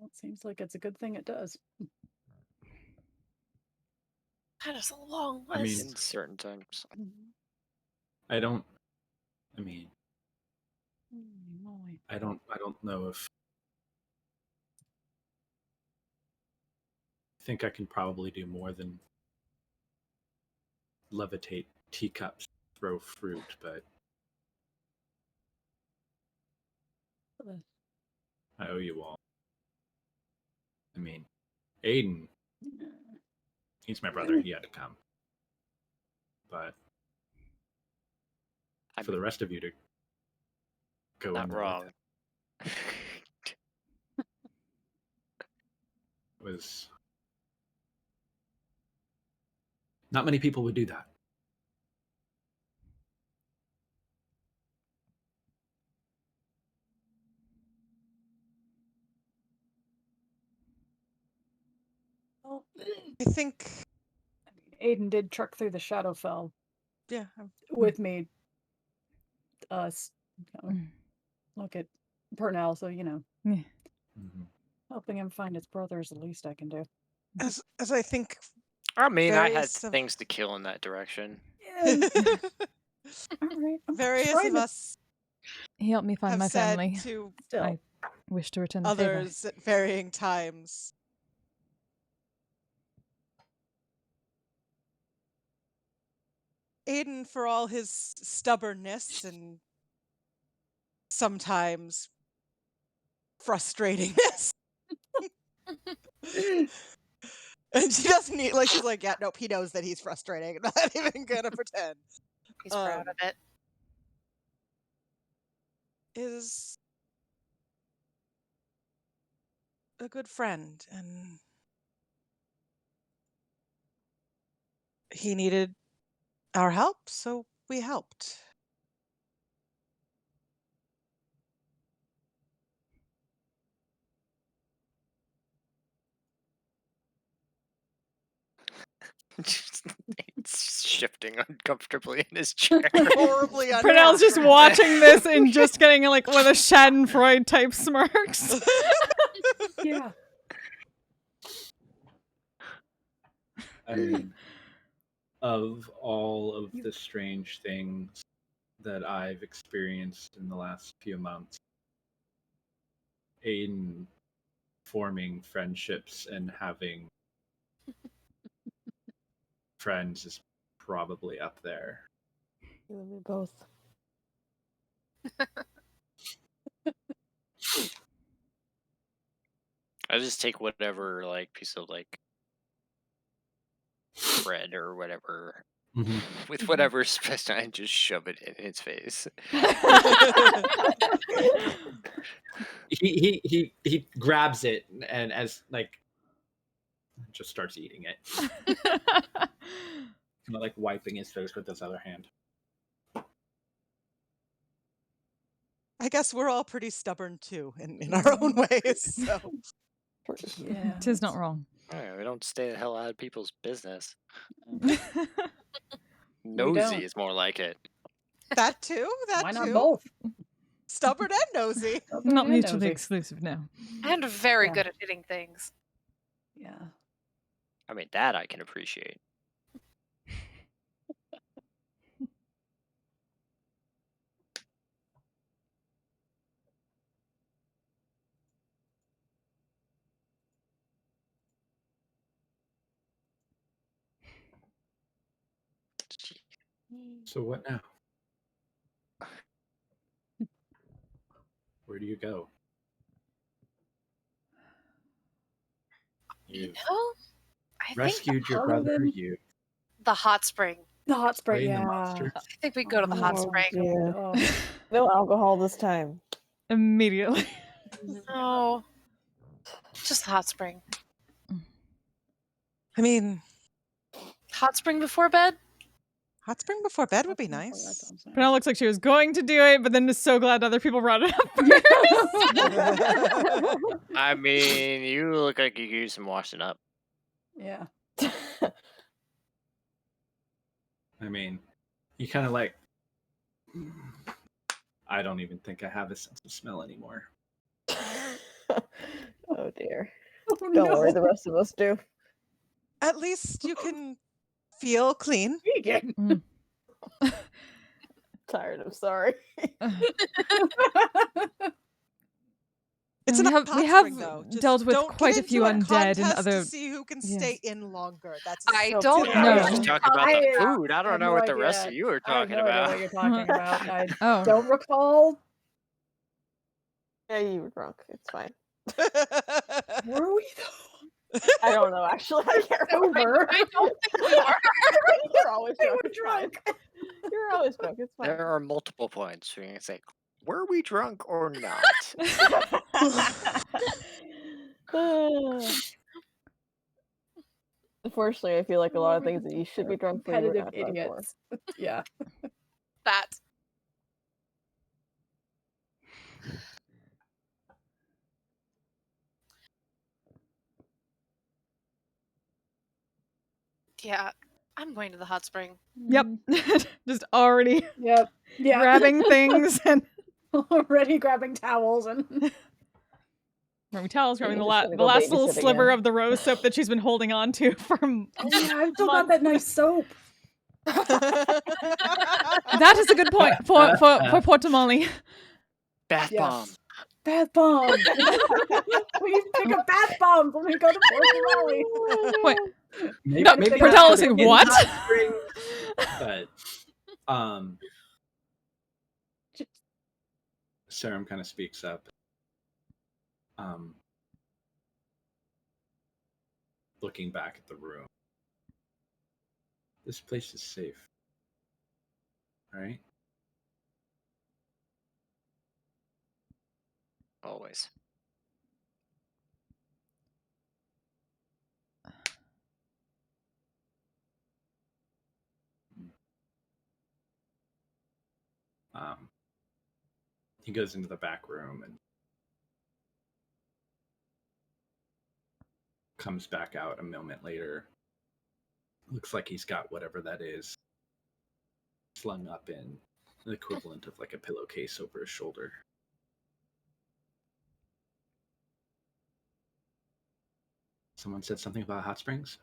Well, it seems like it's a good thing it does. That is a long I mean, list. In certain times. I don't. I mean, I don't know if. I think I can probably do more than levitate teacups, throw fruit, but I owe you all. I mean, Aiden, he's my brother. He had to come. But for the rest of you to go Not in there wrong. with it was not many people would do that. Well, I think Aiden did trek through the Shadowfell yeah. with me. Look at Purnell, so helping him find his brother is the least I can do. As I think I mean, I had various of things to kill in that direction. All right, various of us He helped me find have my said family. to Still. I wish to return the favor. others at varying times. Aiden, for all his stubbornness and sometimes frustratingness. And she doesn't need, like, she's like, yeah, nope, he knows that he's frustrating. I'm not even gonna pretend. He's proud of it. Is a good friend, and he needed our help, so we helped. It's shifting uncomfortably in his chair. Horribly Purnell's just uncomfortable. watching this and just getting like one of the Schadenfreude type smirks. Yeah. I mean, of all of the strange things that I've experienced in the last few months, Aiden forming friendships and having friends is probably up there. You and me both. I just take whatever like piece of like bread or whatever With whatever special, and just shove it in its face. He grabs it and as like just starts eating it. Kind of like wiping his face with his other hand. I guess we're all pretty stubborn too in our own ways. So Yeah, tis not wrong. Alright, we don't stay the hell out of people's business. don't. Nosy is more like it. that too. That Why too. not both? Stubborn and nosy. Not and mutually nosy. exclusive, no. And very Yeah. good at hitting things. Yeah. I mean, that I can appreciate. So what now? Where do you go? You You've know, I rescued think your other brother. than- You the hot spring. The hot spring, slain the yeah. monster. I think we go to the hot Oh, spring. dear. Oh. No alcohol this time. Immediately. No, just the hot spring. I mean, Hot spring before bed. hot spring before bed would be nice. Pernell looks like she was going to do it, but then is so glad other people brought it up. I mean, you look like you could use some washing up. Yeah. I mean, you kind of like. I don't even think I have a sense of smell anymore. Oh dear. Oh, Don't worry, no. the rest of us do. At least you can feel clean. Vegan. Tired, I'm sorry. It's we not have hot we have spring, though. Just dealt with don't quite get a few into undead and contest other. to see who can Yeah. stay in longer. That's I so don't silly. know. I was talking about the I- food. I don't have know no what the idea. rest of you are I have talking no idea about. what you're talking about. I Oh. don't recall. Yeah, you were drunk. It's fine. Were we though? I don't know, actually. I can't remember. I don't think we were. You're always We drunk. were It's fine. drunk. You're always drunk. It's fine. There are multiple points. We can say, were we drunk or not? Unfortunately, I feel like a lot of things that you should be drunk for, you were Competitive not drunk for. idiots. Yeah. That. Yeah, I'm going to the hot spring. Yep. Just already Yep. Yeah. grabbing things and Already grabbing towels and grabbing towels, grabbing You're the, just gonna the go last little babysit sliver again. of the rose soap that she's been holding on to for oh yeah, I've still got that nice soap. That is a good point for Portamoli. Bath Yes. bomb. Bath bomb. We need to take a bath bomb when we go to Portugal. Wait, Maybe, no, maybe Portella not saying in what? hot spring, but Sarum kind of speaks up. Looking back at the room. This place is safe. Right? Always. He goes into the back room and comes back out a moment later. Looks like he's got whatever that is slung up in the equivalent of like a pillowcase over his shoulder. Someone said something about hot springs?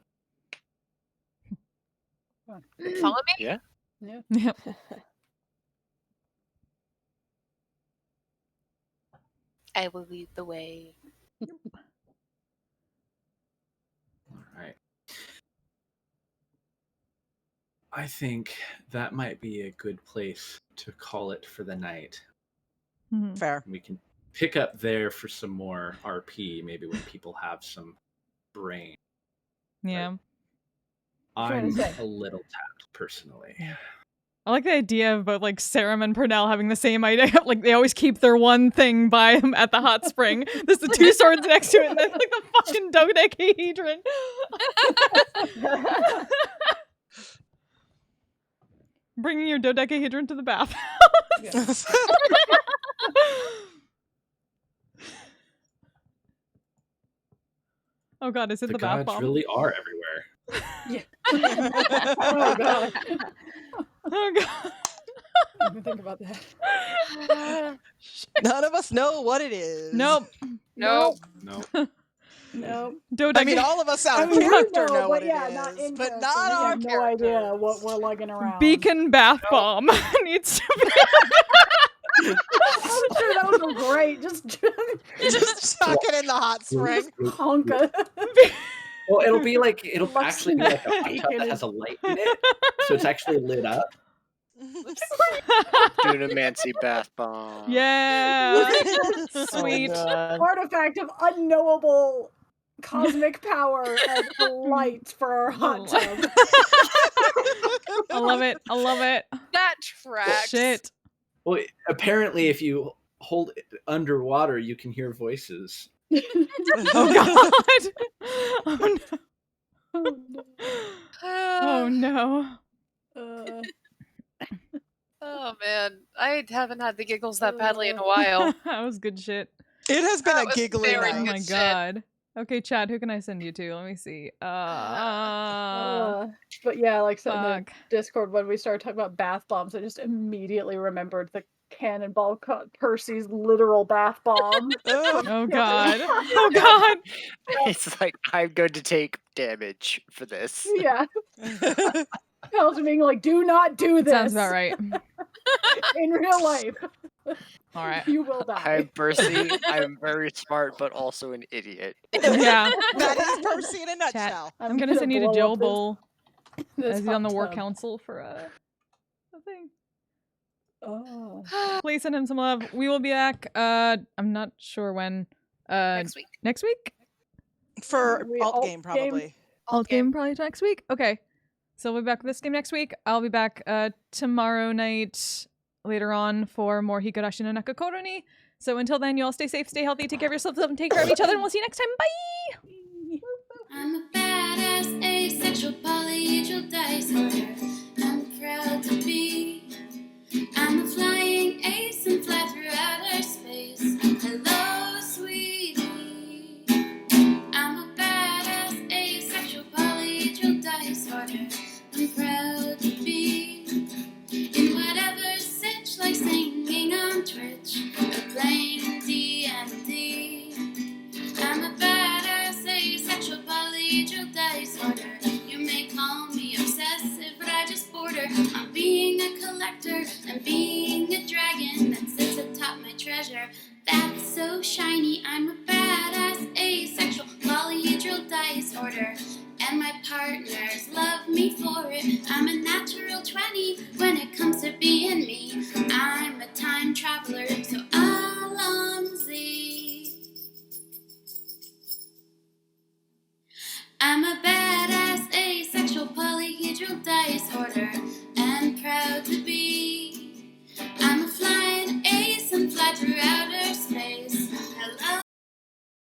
Follow me? Yeah. Yeah. Yep. I will lead the way. All right. I think that might be a good place to call it for the night. Fair. We can pick up there for some more RP, maybe when people have some brain. Yeah. I'm say? a little tapped personally. I like the idea of both like Sarum and Purnell having the same idea. Like they always keep their one thing by them at the hot spring. There's the two swords next to it, and then like the fucking dodecahedron. Bringing your dodecahedron to the bath. Oh god, is it the bath gods bomb? really are everywhere. Oh god. Oh god. I didn't think about that. None of us know what it is. Nope. Nope. Nope. No. I mean, all of us out of I mean, we character know but what yeah, it not is, in but character. not We on have no idea what we're lugging around. Beacon bath bomb needs to be. I'm sure that would go great. Just chuck it in the hot spring. Honka. Well, it'll actually be like a hot tub that has a light in it, so it's actually lit up. Dunamancy bath bomb. Yeah. Sweet. Artifact of unknowable cosmic power and light for our hot tub. I love it. I love it. That tracks. Shit. Well, apparently, if you hold it underwater, you can hear voices. Oh god. Oh no. Oh no. Oh man, I haven't had the giggles that badly in a while. That was good shit. It has been That a was giggly very night. Oh my good shit. god. Okay, Chad, who can I send you to? Let me see. But yeah, like so in the Fuck. Discord when we started talking about bath bombs, I just immediately remembered the Cannonball Percy's literal bath bomb. Oh god. Oh god. It's like, I'm going to take damage for this. Yeah. Tells being like, do not do this. Sounds about right. In real life. All right. You will die. I'm Percy. I'm very smart, but also an idiot. Yeah. That is Percy in a Chat. nutshell. I'm gonna send you to blow Joe up Bull this as he's on the hot war tub. council for a thing. Oh. Please send him some love. We will be back. I'm not sure when. Next week. Next week? For We alt alt game, probably. Alt game probably next week? Okay. So we'll be back with this game next week. I'll be back tomorrow night later on for more Higurashi no Nakakoroni. So until then, you all stay safe, stay healthy, take care of yourselves, and take care of each other, and we'll see you next time. Bye! I'm a badass asexual polyhedral dice holder. I'm proud to be. I'm a flying ace and fly through outer space. Hello, sweetie. I'm a badass asexual polyhedral dice holder. I'm proud to be in whatever sitch, like singing on Twitch or playing D&D. I'm a badass asexual polyhedral dice holder. You may call me obsessive, but I just border on being a collector and being a dragon that sits atop my treasure. That's so shiny. I'm a badass asexual polyhedral dice hoarder, and my partners love me for it. I'm a natural 20 when it comes to being me. I'm a time traveler, so Alonzi. I'm a badass